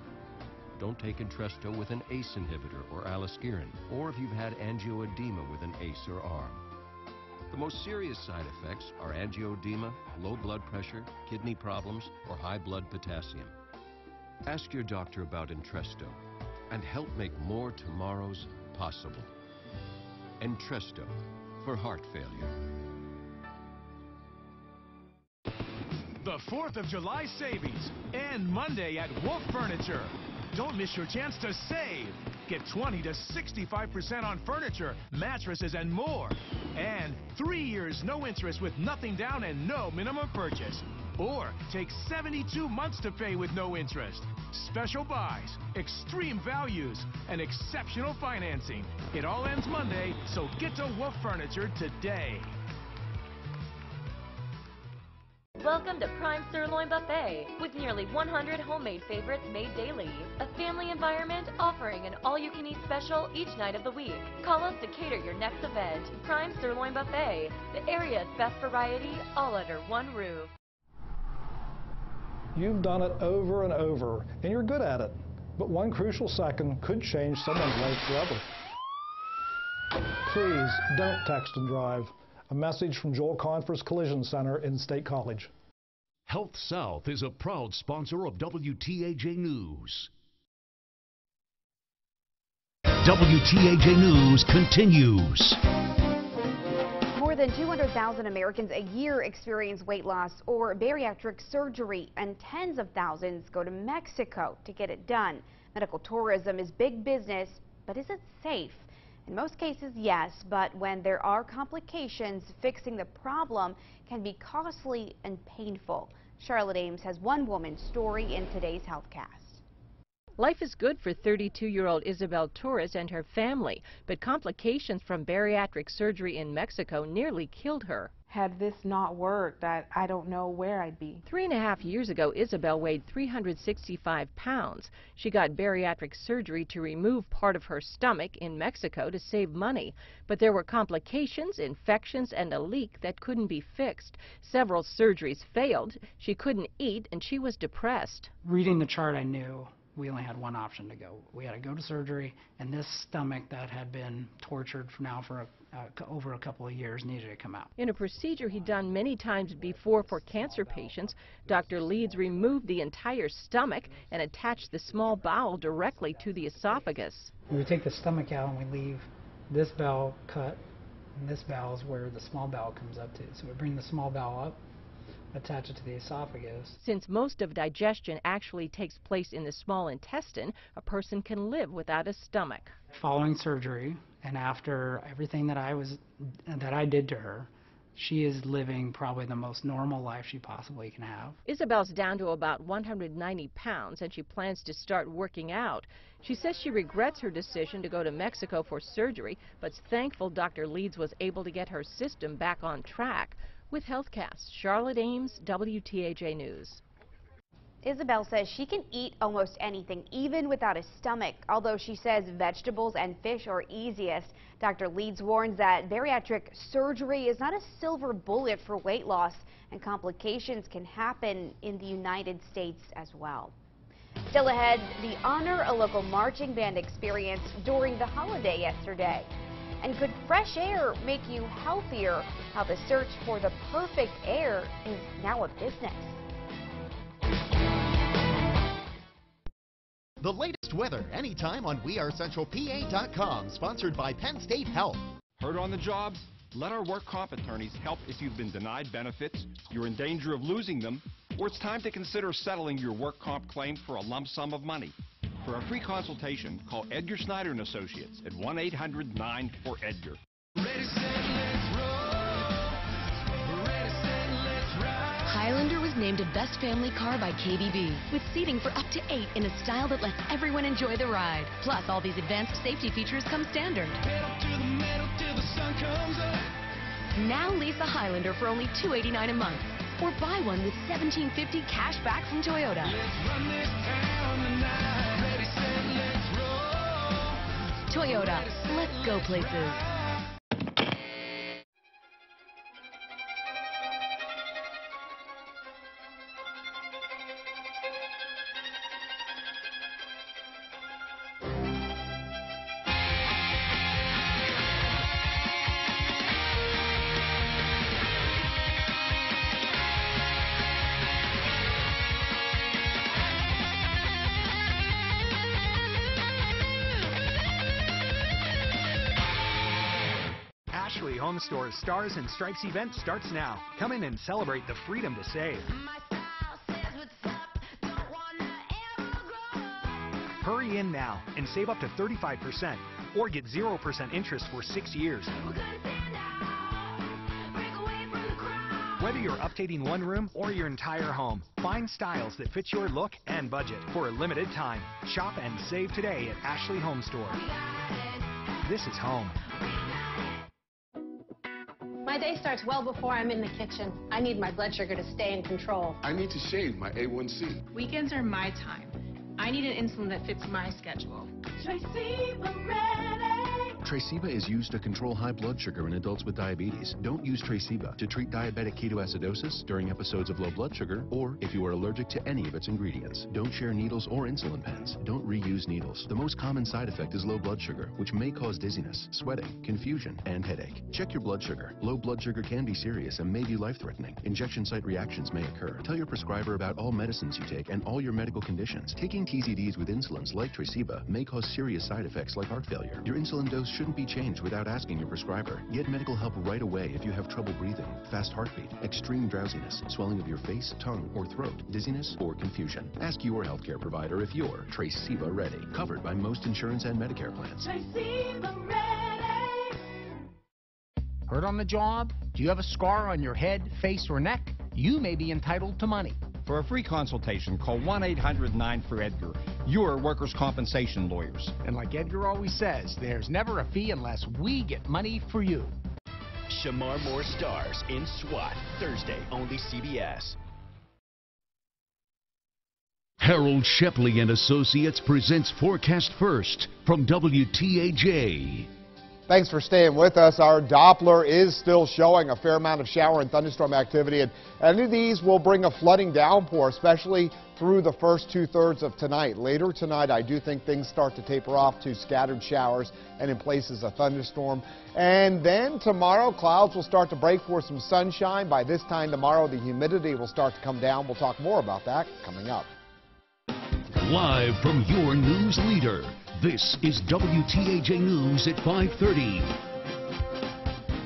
Don't take Entresto with an ACE inhibitor or aliskiren, or if you've had angioedema with an ACE or ARM. The most serious side effects are angioedema, low blood pressure, kidney problems, or high blood potassium. Ask your doctor about Entresto and help make more tomorrows possible. Entresto for heart failure. The 4th of July savings and Monday at Wolf Furniture. Don't miss your chance to save. Get 20 to 65% on furniture, mattresses, and more. And 3 years no interest with nothing down and no minimum purchase. Or take 72 months to pay with no interest. Special buys, extreme values, and exceptional financing. It all ends Monday, so get to Wolf Furniture today. Welcome to Prime Sirloin Buffet, with nearly 100 homemade favorites made daily. A family environment offering an all-you-can-eat special each night of the week. Call us to cater your next event. Prime Sirloin Buffet, the area's best variety, all under one roof. You've done it over and over, and you're good at it. But one crucial second could change someone's life forever. Please don't text and drive. A message from Joel Confer's Collision Center in State College. Health South is a proud sponsor of WTAJ News. WTAJ News continues. More than 200,000 Americans a year experience weight loss or bariatric surgery, and tens of thousands go to Mexico to get it done. Medical tourism is big business, but is it safe? In most cases, yes, but when there are complications, fixing the problem can be costly and painful. Charlotte Ames has one woman's story in today's HealthCast. Life is good for 32-year-old Isabel Torres and her family, but complications from bariatric surgery in Mexico nearly killed her. Had this not worked, I don't know where I'd be. 3.5 years ago, Isabel weighed 365 pounds. She got bariatric surgery to remove part of her stomach in Mexico to save money. But there were complications, infections, and a leak that couldn't be fixed. Several surgeries failed. She couldn't eat, and she was depressed. Reading the chart, I knew we only had one option to go. We had to go to surgery, and this stomach that had been tortured for over a couple of years needed to come out. In a procedure he'd done many times before for cancer patients, Dr. Leeds removed the entire stomach and attached the small bowel directly to the esophagus. We take the stomach out and we leave this bowel cut, and this bowel is where the small bowel comes up to. So we bring the small bowel up, attach it to the esophagus. Since most of digestion actually takes place in the small intestine, a person can live without a stomach. Following surgery and after everything that I did to her, she is living probably the most normal life she possibly can have. Isabel's down to about 190 pounds and she plans to start working out. She says she regrets her decision to go to Mexico for surgery, but's thankful Dr. Leeds was able to get her system back on track. With HealthCast, Charlotte Ames, WTAJ News. Isabel says she can eat almost anything, even without a stomach. Although she says vegetables and fish are easiest, Dr. Leeds warns that bariatric surgery is not a silver bullet for weight loss, and complications can happen in the United States as well. Still ahead, the Honor a Local Marching Band experience during the holiday yesterday. And could fresh air make you healthier? How the search for the perfect air is now a business. The latest weather anytime on WeAreCentralPA.com, sponsored by Penn State Health. Hurt on the job? Let our work comp attorneys help if you've been denied benefits, you're in danger of losing them, or it's time to consider settling your work comp claim for a lump sum of money. For a free consultation, call Edgar Snyder & Associates at 1-800-9-4-EDGAR. Highlander was named a best family car by KBB, with seating for up to 8 in a style that lets everyone enjoy the ride. Plus, all these advanced safety features come standard. Now lease a Highlander for only $289 a month, or buy one with $1,750 cash back from Toyota. Toyota, let's go places. Ashley Home Store's Stars and Stripes event starts now. Come in and celebrate the freedom to save. Hurry in now and save up to 35% or get 0% interest for 6 years. Whether you're updating one room or your entire home, find styles that fit your look and budget for a limited time. Shop and save today at Ashley Home Store. This is home. My day starts well before I'm in the kitchen. I need my blood sugar to stay in control. I need to shave my A1C. Weekends are my time. I need an insulin that fits my schedule. Tracy Moretti. Traceba is used to control high blood sugar in adults with diabetes. Don't use Traceba to treat diabetic ketoacidosis during episodes of low blood sugar or if you are allergic to any of its ingredients. Don't share needles or insulin pens. Don't reuse needles. The most common side effect is low blood sugar, which may cause dizziness, sweating, confusion, and headache. Check your blood sugar. Low blood sugar can be serious and may be life-threatening. Injection site reactions may occur. Tell your prescriber about all medicines you take and all your medical conditions. Taking TZDs with insulins like Traceba may cause serious side effects like heart failure. Your insulin dose shouldn't be changed without asking your prescriber. Get medical help right away if you have trouble breathing, fast heartbeat, extreme drowsiness, swelling of your face, tongue, or throat, dizziness, or confusion. Ask your healthcare provider if you're Traceba ready. Covered by most insurance and Medicare plans. Traceba ready. Hurt on the job? Do you have a scar on your head, face, or neck? You may be entitled to money. For a free consultation, call 1-800-9-FOR-EDGAR. Your workers' compensation lawyers. And like Edgar always says, there's never a fee unless we get money for you. Shamar Moore stars in SWAT, Thursday, only CBS. Harold Shepley and Associates presents Forecast First from WTAJ. Thanks for staying with us. Our Doppler is still showing a fair amount of shower and thunderstorm activity, and any of these will bring a flooding downpour, especially through the first two-thirds of tonight. Later tonight, I do think things start to taper off to scattered showers and in places a thunderstorm. And then tomorrow, clouds will start to break for some sunshine. By this time tomorrow, the humidity will start to come down. We'll talk more about that coming up. Live from your news leader, this is WTAJ News at 5:30.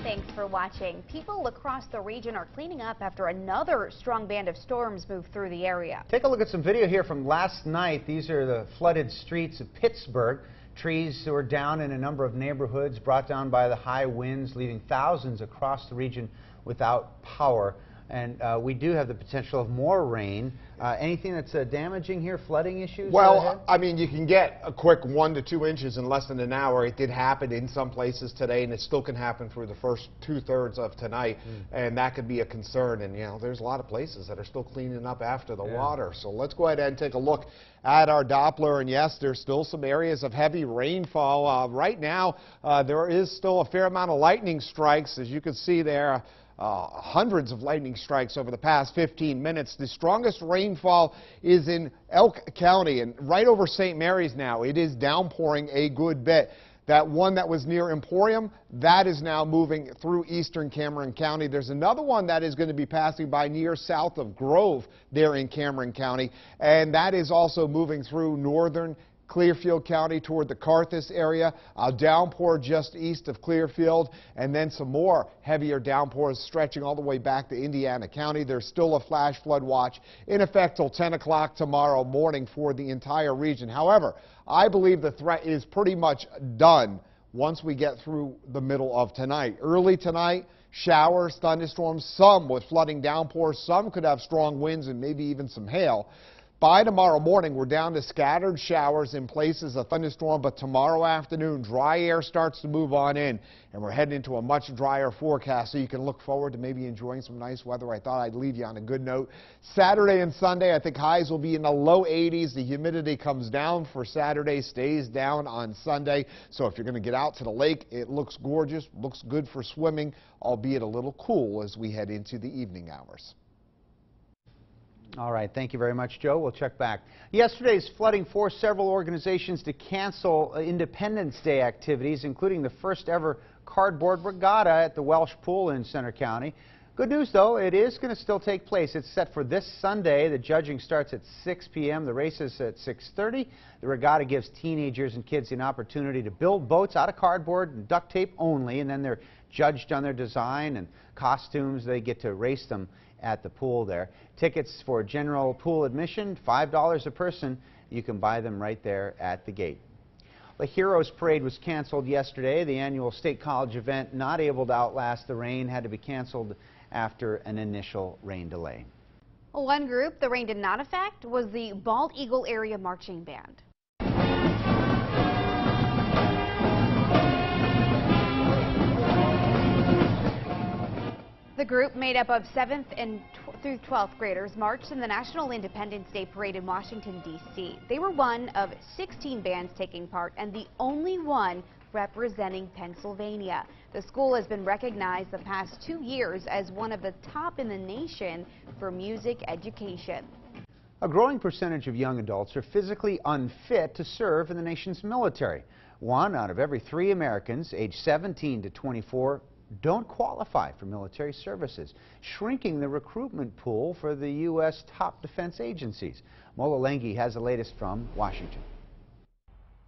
Thanks for watching. People across the region are cleaning up after another strong band of storms moved through the area. Take a look at some video here from last night. These are the flooded streets of Pittsburgh. Trees were down in a number of neighborhoods, brought down by the high winds, leaving thousands across the region without power. And we do have the potential of more rain. Anything that's damaging here, flooding issues? Well, I mean, you can get a quick 1 to 2 inches in less than an hour. It did happen in some places today, and it still can happen through the first two-thirds of tonight, and that could be a concern. And, you know, there's a lot of places that are still cleaning up after the water. So let's go ahead and take a look at our Doppler, and yes, there's still some areas of heavy rainfall. Right now, there is still a fair amount of lightning strikes, as you can see there. Hundreds of lightning strikes over the past 15 minutes. The strongest rainfall is in Elk County and right over St. Mary's now. It is downpouring a good bit. That one that was near Emporium, that is now moving through eastern Cameron County. There's another one that is going to be passing by near south of Grove there in Cameron County, and that is also moving through northern Clearfield County toward the Carthus area, a downpour just east of Clearfield, and then some more heavier downpours stretching all the way back to Indiana County. There's still a flash flood watch in effect till 10 o'clock tomorrow morning for the entire region. However, I believe the threat is pretty much done once we get through the middle of tonight. Early tonight, showers, thunderstorms, some with flooding downpours, some could have strong winds and maybe even some hail. By tomorrow morning, we're down to scattered showers in places, a thunderstorm, but tomorrow afternoon, dry air starts to move on in, and we're heading into a much drier forecast, so you can look forward to maybe enjoying some nice weather. I thought I'd leave you on a good note. Saturday and Sunday, I think highs will be in the low 80s. The humidity comes down for Saturday, stays down on Sunday, so if you're going to get out to the lake, it looks gorgeous, looks good for swimming, albeit a little cool as we head into the evening hours. All right, thank you very much, Joe. We'll check back. Yesterday's flooding forced several organizations to cancel Independence Day activities, including the first ever cardboard regatta at the Welsh Pool in Center County. Good news, though, it is going to still take place. It's set for this Sunday. The judging starts at 6 p.m. The race is at 6:30. The regatta gives teenagers and kids an opportunity to build boats out of cardboard and duct tape only, and then they're judged on their design and costumes. They get to race them at the pool there. Tickets for general pool admission, $5 a person. You can buy them right there at the gate. The Heroes Parade was canceled yesterday. The annual State College event, not able to outlast the rain, had to be canceled after an initial rain delay. One group the rain did not affect was the Bald Eagle Area Marching Band. The group, made up of 7th through 12th graders, marched in the National Independence Day Parade in Washington, D.C. They were one of 16 bands taking part and the only one representing Pennsylvania. The school has been recognized the past 2 years as one of the top in the nation for music education. A growing percentage of young adults are physically unfit to serve in the nation's military. 1 out of every 3 Americans aged 17 to 24 don't qualify for military services, shrinking the recruitment pool for the U.S. top defense agencies. Mola Lenghi has the latest from Washington.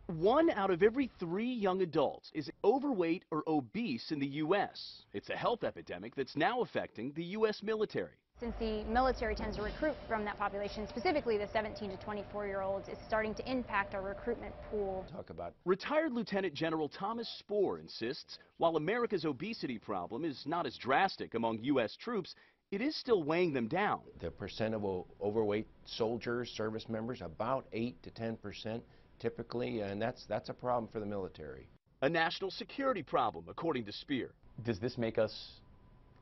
1 out of every 3 young adults is overweight or obese in the U.S. It's a health epidemic that's now affecting the U.S. military. Since the military tends to recruit from that population, specifically the 17 to 24-year-olds, it's starting to impact our recruitment pool. Talk about Retired Lieutenant General Thomas Spohr insists while America's obesity problem is not as drastic among U.S. troops, it is still weighing them down. The percent of overweight soldiers, service members, about 8 to 10% typically, and that's a problem for the military. A national security problem, according to Speer. Does this make us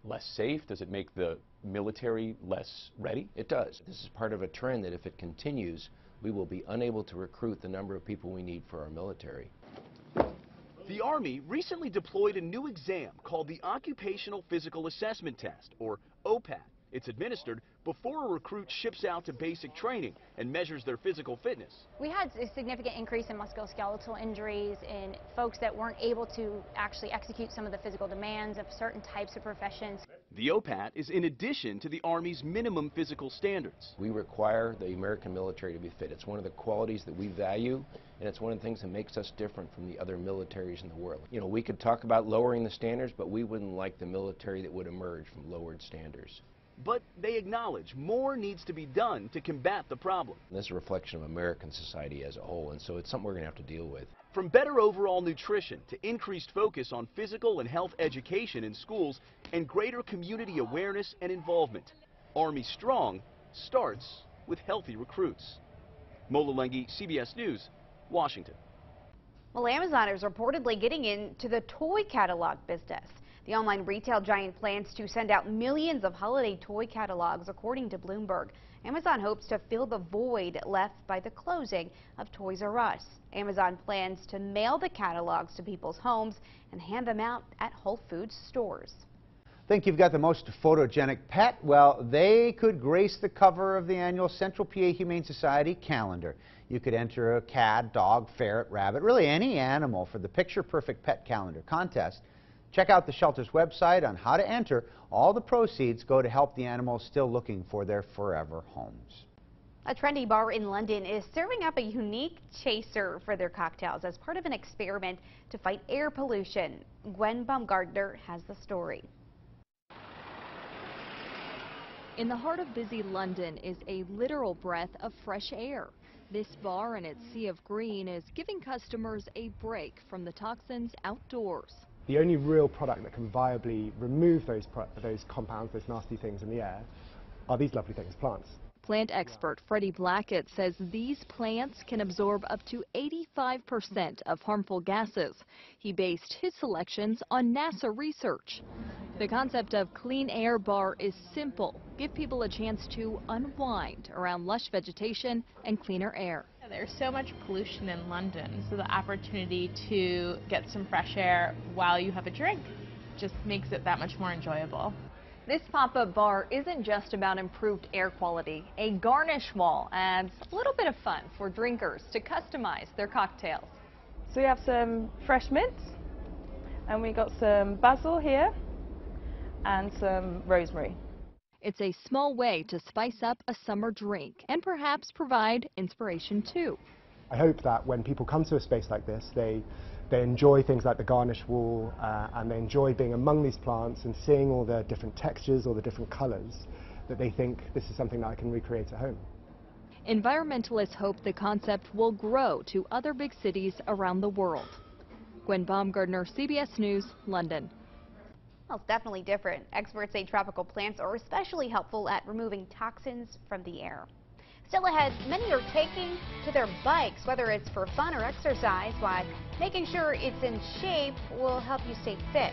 less safe? Does it make the military less ready? It does. This is part of a trend that if it continues, we will be unable to recruit the number of people we need for our military. The Army recently deployed a new exam called the Occupational Physical Assessment Test, or OPAT. It's administered before a recruit ships out to basic training and measures their physical fitness. We had a significant increase in musculoskeletal injuries in folks that weren't able to actually execute some of the physical demands of certain types of professions. The OPAT is in addition to the Army's minimum physical standards. We require the American military to be fit. It's one of the qualities that we value, and it's one of the things that makes us different from the other militaries in the world. You know, we could talk about lowering the standards, but we wouldn't like the military that would emerge from lowered standards. But they acknowledge more needs to be done to combat the problem. This is a reflection of American society as a whole, and so it's something we're going to have to deal with. From better overall nutrition to increased focus on physical and health education in schools and greater community awareness and involvement, Army Strong starts with healthy recruits. Mola Lenghi, CBS News, Washington. Well, Amazon is reportedly getting into the toy catalog business. The online retail giant plans to send out millions of holiday toy catalogs, according to Bloomberg. Amazon hopes to fill the void left by the closing of Toys R Us. Amazon plans to mail the catalogs to people's homes and hand them out at Whole Foods stores. Think you've got the most photogenic pet? Well, they could grace the cover of the annual Central PA Humane Society calendar. You could enter a cat, dog, ferret, rabbit, really any animal for the Picture Perfect Pet Calendar contest. Check out the shelter's website on how to enter. All the proceeds go to help the animals still looking for their forever homes. A trendy bar in London is serving up a unique chaser for their cocktails as part of an experiment to fight air pollution. Gwen Baumgartner has the story. In the heart of busy London is a literal breath of fresh air. This bar and its sea of green is giving customers a break from the toxins outdoors. The only real product that can viably remove those compounds, those nasty things in the air, are these lovely things, plants. Plant expert Freddie Blackett says these plants can absorb up to 85% of harmful gases. He based his selections on NASA research. The concept of Clean Air Bar is simple. Give people a chance to unwind around lush vegetation and cleaner air. There's so much pollution in London, so the opportunity to get some fresh air while you have a drink just makes it that much more enjoyable. This pop-up bar isn't just about improved air quality. A garnish wall adds a little bit of fun for drinkers to customize their cocktails. So we have some fresh mint, and we got some basil here, and some rosemary. It's a small way to spice up a summer drink and perhaps provide inspiration too. I hope that when people come to a space like this, they enjoy things like the garnish wall and they enjoy being among these plants and seeing all the different textures or the different colors, that they think this is something that I can recreate at home. Environmentalists hope the concept will grow to other big cities around the world. Gwen Baumgartner, CBS News, London. Well, it's definitely different. Experts say tropical plants are especially helpful at removing toxins from the air. Still ahead, many are taking to their bikes, whether it's for fun or exercise, why making sure it's in shape will help you stay fit.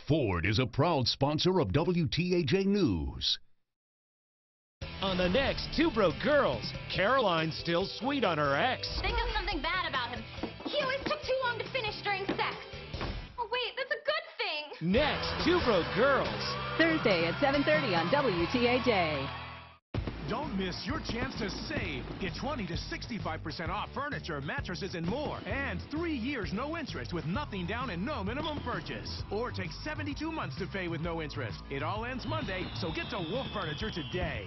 Ford is a proud sponsor of WTAJ News. On the next Two Broke Girls, Caroline's still sweet on her ex. Think of something bad about him. He always took too long to finish during sex. Oh, wait, that's a good thing. Next, Two Broke Girls. Thursday at 7:30 on WTAJ. Don't miss your chance to save. Get 20 to 65% off furniture, mattresses, and more. And 3 years no interest with nothing down and no minimum purchase. Or take 72 months to pay with no interest. It all ends Monday, so get to Wolf Furniture today.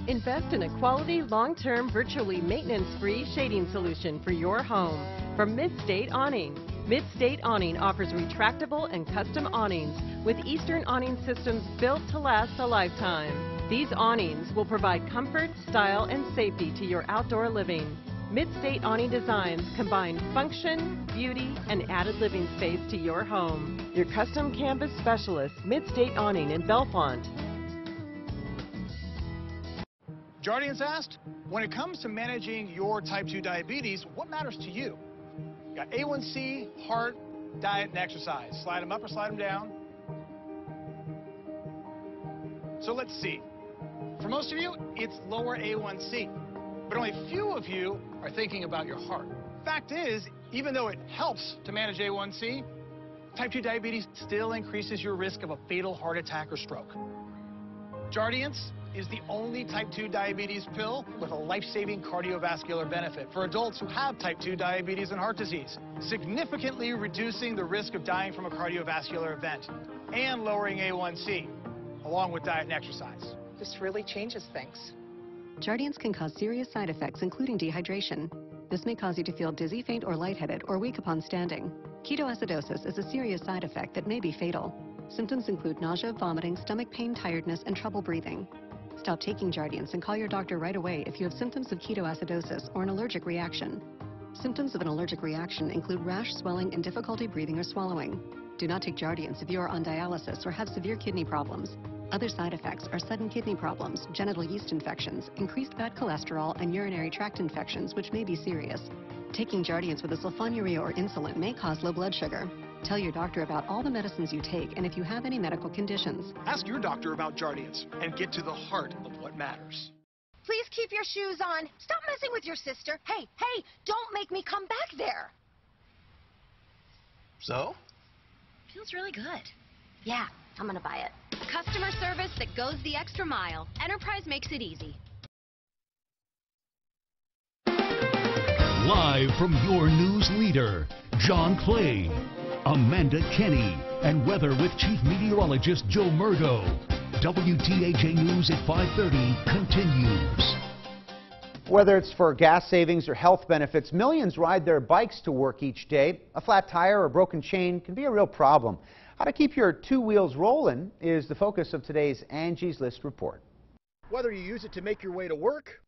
Invest in a quality, long-term, virtually maintenance-free shading solution for your home from Mid-State Awning. Mid-State Awning offers retractable and custom awnings with Eastern awning systems built to last a lifetime. These awnings will provide comfort, style, and safety to your outdoor living. Mid-State Awning designs combine function, beauty, and added living space to your home. Your custom canvas specialist, Mid-State Awning in Bellefonte. Jardiance asked, when it comes to managing your type 2 diabetes, what matters to you? You got A1C, heart, diet, and exercise. Slide them up or slide them down. So let's see. For most of you, it's lower A1C, but only a few of you are thinking about your heart. Fact is, even though it helps to manage A1C, type 2 diabetes still increases your risk of a fatal heart attack or stroke. Jardiance is the only type 2 diabetes pill with a life-saving cardiovascular benefit for adults who have type 2 diabetes and heart disease, significantly reducing the risk of dying from a cardiovascular event and lowering A1C, along with diet and exercise. This really changes things. Jardiance can cause serious side effects, including dehydration. This may cause you to feel dizzy, faint, or lightheaded, or weak upon standing. Ketoacidosis is a serious side effect that may be fatal. Symptoms include nausea, vomiting, stomach pain, tiredness, and trouble breathing. Stop taking Jardiance and call your doctor right away if you have symptoms of ketoacidosis or an allergic reaction. Symptoms of an allergic reaction include rash, swelling, and difficulty breathing or swallowing. Do not take Jardiance if you are on dialysis or have severe kidney problems. Other side effects are sudden kidney problems, genital yeast infections, increased bad cholesterol, and urinary tract infections, which may be serious. Taking Jardiance with a sulfonylurea or insulin may cause low blood sugar. Tell your doctor about all the medicines you take and if you have any medical conditions. Ask your doctor about Jardiance and get to the heart of what matters. Please keep your shoes on. Stop messing with your sister. Hey, don't make me come back there. So? Feels really good. Yeah, I'm gonna buy it. Customer service that goes the extra mile. Enterprise makes it easy. Live from your news leader, John Clay, Amanda Kenny, and weather with Chief Meteorologist Joe Murgo. WTAJ News at 5:30 continues. Whether it's for gas savings or health benefits, millions ride their bikes to work each day. A flat tire or broken chain can be a real problem. How to keep your two wheels rolling is the focus of today's Angie's List report. Whether you use it to make your way to work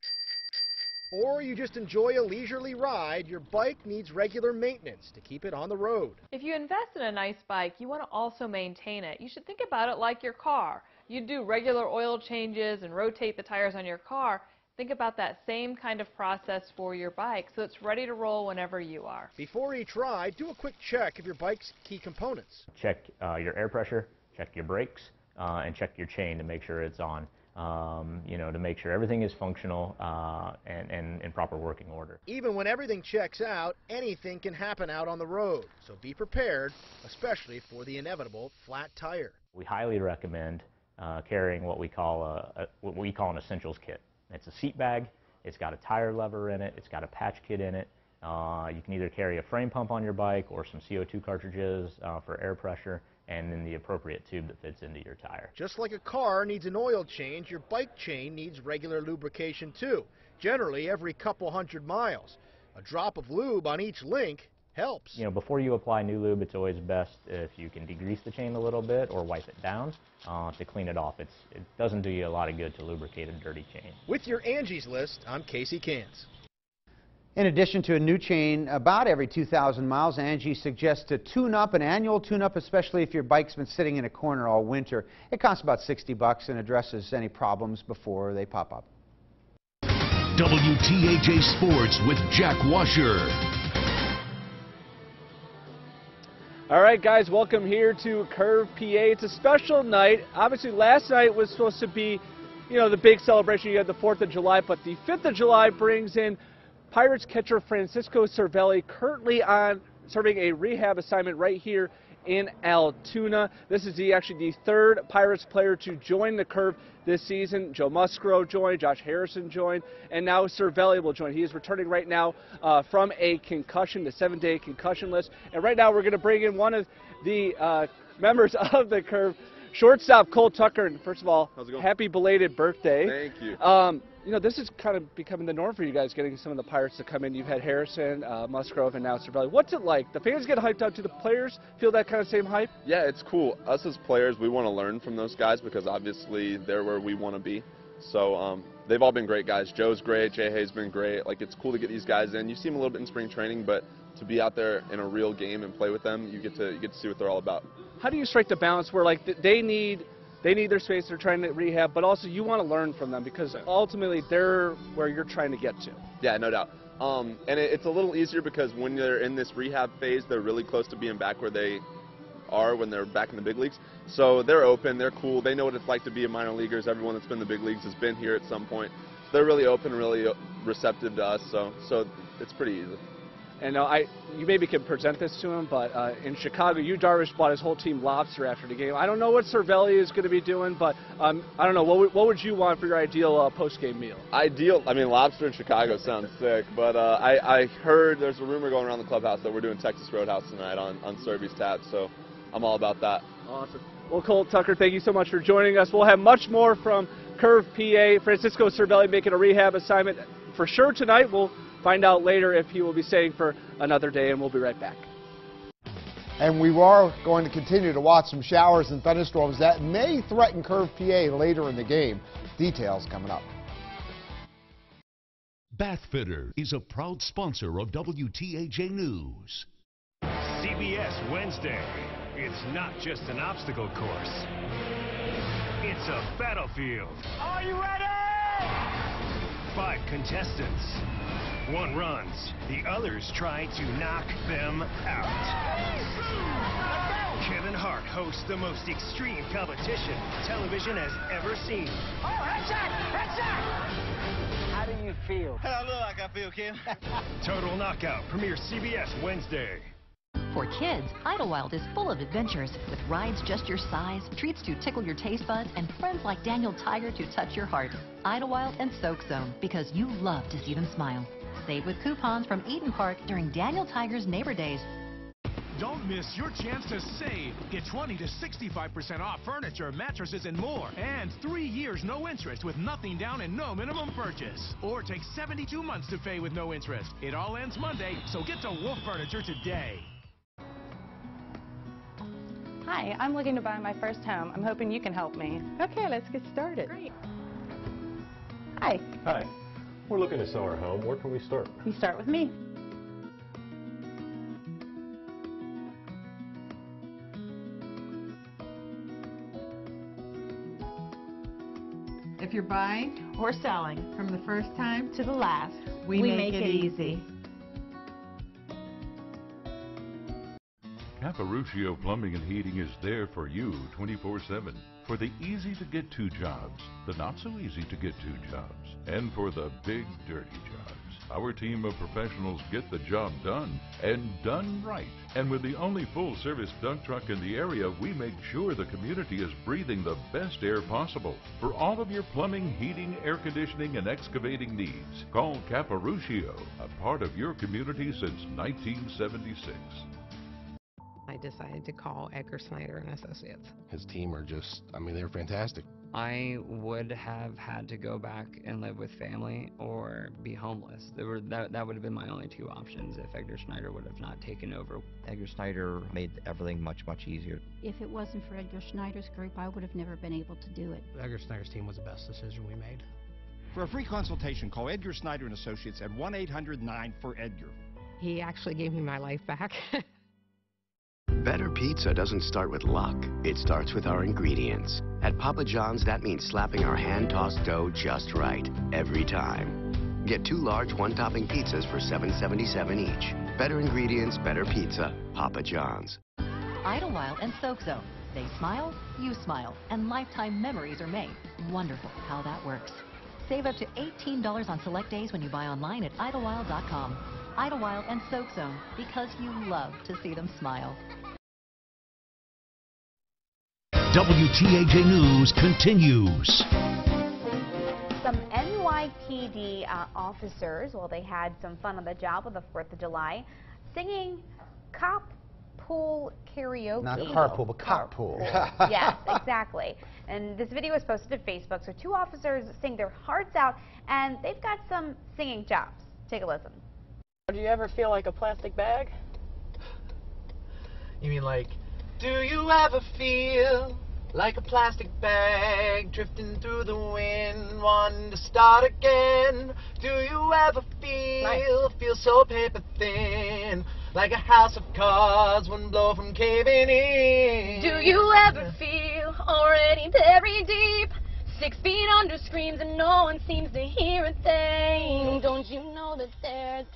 or you just enjoy a leisurely ride, your bike needs regular maintenance to keep it on the road. If you invest in a nice bike, you want to also maintain it. You should think about it like your car. You do regular oil changes and rotate the tires on your car. Think about that same kind of process for your bike so it's ready to roll whenever you are. Before each ride, do a quick check of your bike's key components. Check your air pressure, check your brakes, and check your chain to make sure it's on. To make sure everything is functional and in proper working order. Even when everything checks out, anything can happen out on the road. So be prepared, especially for the inevitable flat tire. We highly recommend carrying what we call an essentials kit. It's a seat bag, it's got a tire lever in it, it's got a patch kit in it. You can either carry a frame pump on your bike or some CO2 cartridges for air pressure, and then the appropriate tube that fits into your tire. Just like a car needs an oil change, your bike chain needs regular lubrication too, generally every couple hundred miles. A drop of lube on each link helps. Before you apply new lube, it's always best if you can degrease the chain a little bit or wipe it down to clean it off. It doesn't do you a lot of good to lubricate a dirty chain. With your Angie's List, I'm Casey Cants. In addition to a new chain about every 2,000 miles, Angie suggests an annual tune-up, especially if your bike's been sitting in a corner all winter. It costs about $60 and addresses any problems before they pop up. WTAJ Sports with Jack Washer. All right, guys, welcome here to Curve, PA. It's a special night. Obviously, last night was supposed to be you know, the big celebration. You had the 4th of July, but the 5th of July brings in Pirates catcher Francisco Cervelli, currently on serving a rehab assignment right here in Altoona. This is actually the 3rd Pirates player to join the curve this season. Joe Musgrove joined, Josh Harrison joined, and now Cervelli will join. He is returning right now from a concussion, the 7-day concussion list. And right now we're going to bring in one of the members of the curve, shortstop Cole Tucker. And first of all, happy belated birthday. Thank you. You know, this is kind of becoming the norm for you guys, getting some of the Pirates to come in. You've had Harrison, Musgrove, and now Cervelli. What's it like? The fans get hyped up. Do the players feel that kind of same hype? Yeah, it's cool. Us as players, we want to learn from those guys because obviously they're where we want to be. So they've all been great guys. Joe's great. Jay Hay's been great. Like, it's cool to get these guys in. You see them a little bit in spring training, but to be out there in a real game and play with them, you get to see what they're all about. How do you strike the balance where, like, they need their space, they're trying to rehab, but also you want to learn from them because ultimately they're where you're trying to get to? Yeah, no doubt. And it's a little easier because when they're in this rehab phase, they're really close to being back where they are when they're back in the big leagues. So they're open, they're cool, they know what it's like to be a minor leaguers. Everyone that's been in the big leagues has been here at some point. So they're really open, really receptive to us, so it's pretty easy. And you maybe can present this to him, but in Chicago, Yu Darvish bought his whole team lobster after the game. I don't know what Cervelli is going to be doing, but I don't know. What would you want for your ideal post-game meal? Ideal? I mean, lobster in Chicago sounds sick, but I heard there's a rumor going around the clubhouse that we're doing Texas Roadhouse tonight on Servy's Tab, so I'm all about that. Awesome. Well, Cole Tucker, thank you so much for joining us. We'll have much more from Curve PA. Francisco Cervelli making a rehab assignment for sure tonight. We'll find out later if he will be staying for another day, and we'll be right back. And we are going to continue to watch some showers and thunderstorms that may threaten Curve PA later in the game. Details coming up. Bathfitter is a proud sponsor of WTAJ News. CBS Wednesday. It's not just an obstacle course. It's a battlefield. Are you ready? 5 contestants. 1 runs, the others try to knock them out. Kevin Hart hosts the most extreme competition television has ever seen. Oh, headshot! Headshot! How do you feel? I look like I feel, Kim. Total Knockout premieres CBS Wednesday. For kids, Idlewild is full of adventures with rides just your size, treats to tickle your taste buds, and friends like Daniel Tiger to touch your heart. Idlewild and Soak Zone, because you love to see them smile. Save with coupons from Eden Park during Daniel Tiger's Neighbor Days. Don't miss your chance to save. Get 20 to 65% off furniture, mattresses, and more. And 3 years no interest with nothing down and no minimum purchase. Or take 72 months to pay with no interest. It all ends Monday, so get to Wolf Furniture today. Hi, I'm looking to buy my first home. I'm hoping you can help me. Okay, let's get started. Great. Hi. Hi. We're looking to sell our home. Where can we start? You start with me. If you're buying or selling from the first time to the last, we make it easy. Caparuccio Plumbing and Heating is there for you 24/7. For the easy-to-get-to jobs, the not-so-easy-to-get-to jobs, and for the big, dirty jobs. Our team of professionals get the job done, and done right. And with the only full-service dump truck in the area, we make sure the community is breathing the best air possible. For all of your plumbing, heating, air conditioning, and excavating needs, call Caparuccio, a part of your community since 1976. I decided to call Edgar Snyder and Associates. His team are just, I mean, they're fantastic. I would have had to go back and live with family or be homeless. That would have been my only 2 options if Edgar Snyder would have not taken over. Edgar Snyder made everything much easier. If it wasn't for Edgar Snyder's group, I would have never been able to do it. Edgar Snyder's team was the best decision we made. For a free consultation, call Edgar Snyder and Associates at 1-800-9-4-EDGAR. He actually gave me my life back. Better pizza doesn't start with luck. It starts with our ingredients. At Papa John's, that means slapping our hand-tossed dough just right, every time. Get 2 large one-topping pizzas for $7.77 each. Better ingredients, better pizza. Papa John's. Idlewild and Soak Zone. They smile, you smile, and lifetime memories are made. Wonderful how that works. Save up to $18 on select days when you buy online at Idlewild.com. Idlewild and Soak Zone, because you love to see them smile. WTAJ News continues. Some NYPD officers, well, they had some fun on the job with the 4th of July, singing cop pool karaoke. Not carpool, but cop pool. Yes, exactly. And this video was posted to Facebook, so 2 officers sing their hearts out, and they've got some singing chops. Take a listen. Do you ever feel like a plastic bag? You mean like, do you ever feel like a plastic bag drifting through the wind, wanting to start again? Do you ever feel so paper thin, like a house of cards, one blow from caving in? Do you ever feel already buried deep, 6 feet under screams and no one seems to hear a thing? Don't you know that there's...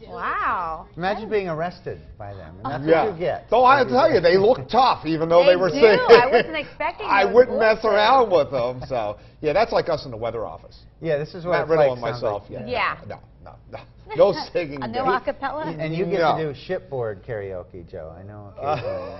Wow. Imagine being arrested by them. And that's what you get. So I tell you, they look tough, even though they were singing. I wasn't expecting I wouldn't mess around with them. So, yeah, that's like us in the weather office. Yeah, this is what Matt it's Riddle like. and myself. Like, yeah. No singing. No acapella? And you get to do shipboard karaoke, Joe. I know occasionally.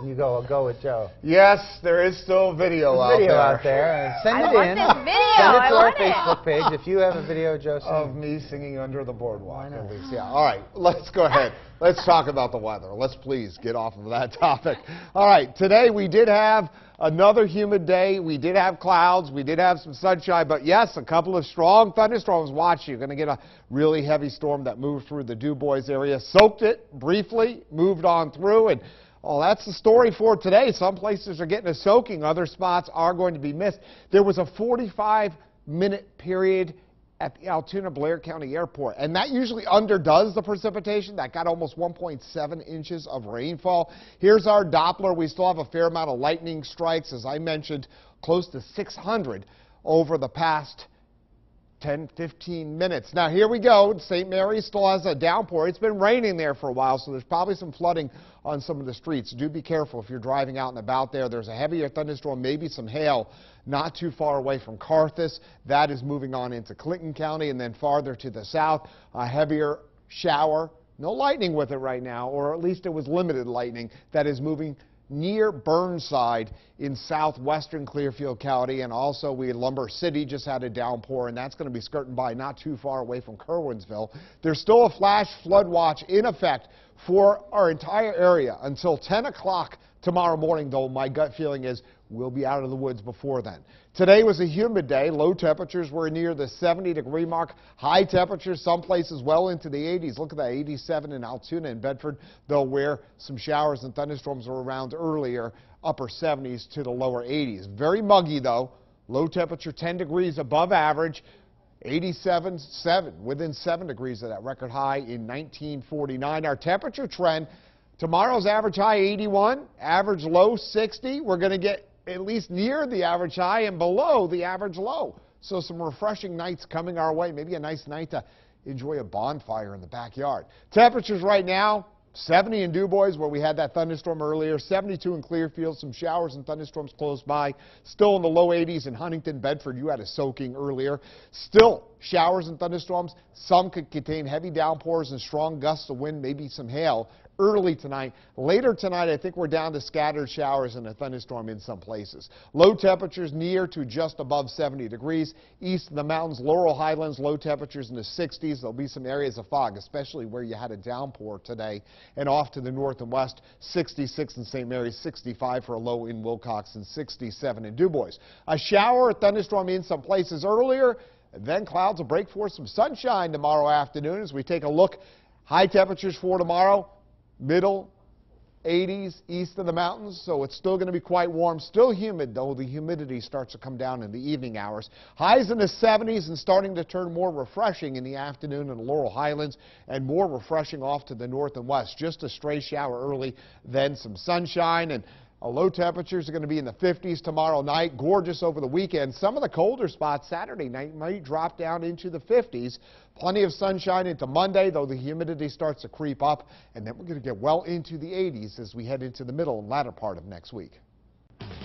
You go with Joe. Yes, there is still video out there. Send it in. This video. Send it to our Facebook page. If you have a video, Joe, of me singing Under the Boardwalk. At least, yeah. All right, let's go ahead. Let's talk about the weather. Let's please get off of that topic. All right, today we did have another humid day. We did have clouds. We did have some sunshine. But, yes, a couple of strong thunderstorms. Watch, you're going to get a really heavy storm that moved through the Du Bois area. Soaked it briefly, moved on through, and oh, that's the story for today. Some places are getting a soaking. Other spots are going to be missed. There was a 45-minute period at the Altoona-Blair County Airport, and that usually underdoes the precipitation. That got almost 1.7 inches of rainfall. Here's our Doppler. We still have a fair amount of lightning strikes. As I mentioned, close to 600 over the past 10-15 minutes. Now here we go. St. Mary's still has a downpour. It's been raining there for a while, so there's probably some flooding on some of the streets. Do be careful if you're driving out and about there. There's a heavier thunderstorm, maybe some hail not too far away from Carthus. That is moving on into Clinton County, and then farther to the south, a heavier shower. No lightning with it right now, or at least it was limited lightning that is moving near Burnside in southwestern Clearfield County, and also Lumber City just had a downpour, and that's going to be skirting by not too far away from Kerwinsville. There's still a flash flood watch in effect for our entire area until 10 o'clock tomorrow morning, though my gut feeling is we'll be out of the woods before then. Today was a humid day. Low temperatures were near the 70-degree mark. High temperatures some places well into the 80s. Look at that, 87 in Altoona and Bedford, though where some showers and thunderstorms were around earlier, upper 70s to the lower 80s. Very muggy, though. Low temperature 10 degrees above average. 87.7, within 7 degrees of that record high in 1949. Our temperature trend, tomorrow's average high 81, average low 60. We're going to get at least near the average high and below the average low. So some refreshing nights coming our way. Maybe a nice night to enjoy a bonfire in the backyard. Temperatures right now, 70 in Du Bois, where we had that thunderstorm earlier, 72 in Clearfield, some showers and thunderstorms close by. Still in the low 80s in Huntington, Bedford. You had a soaking earlier. Still showers and thunderstorms. Some could contain heavy downpours and strong gusts of wind, maybe some hail early tonight. Later tonight, I think we're down to scattered showers and a thunderstorm in some places. Low temperatures near to just above 70 degrees. East of the mountains, Laurel Highlands, low temperatures in the 60s. There'll be some areas of fog, especially where you had a downpour today. And off to the north and west, 66 in St. Mary's, 65 for a low in Wilcox, and 67 in Du Bois. A shower or thunderstorm in some places earlier, and then clouds will break for some sunshine tomorrow afternoon as we take a look. High temperatures for tomorrow. Middle 80s east of the mountains, so it's still going to be quite warm. Still humid, though the humidity starts to come down in the evening hours. Highs in the 70s and starting to turn more refreshing in the afternoon in the Laurel Highlands, and more refreshing off to the north and west. Just a stray shower early, then some sunshine, and low temperatures are going to be in the 50s tomorrow night. Gorgeous over the weekend. Some of the colder spots Saturday night might drop down into the 50s. Plenty of sunshine into Monday, though the humidity starts to creep up. And then we're going to get well into the 80s as we head into the middle and latter part of next week.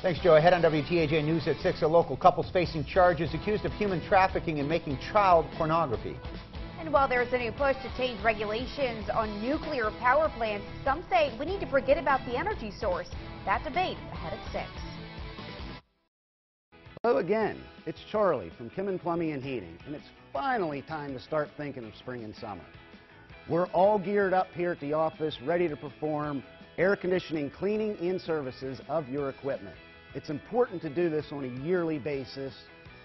Thanks, Joe. Ahead on WTAJ News at 6, a local couple's facing charges accused of human trafficking and making child pornography. And while there's a new push to change regulations on nuclear power plants, some say we need to forget about the energy source. That debate ahead at 6. Hello again, it's Charlie from Kim and Plumbing and Heating, and it's finally time to start thinking of spring and summer. We're all geared up here at the office, ready to perform air conditioning, cleaning, and services of your equipment. It's important to do this on a yearly basis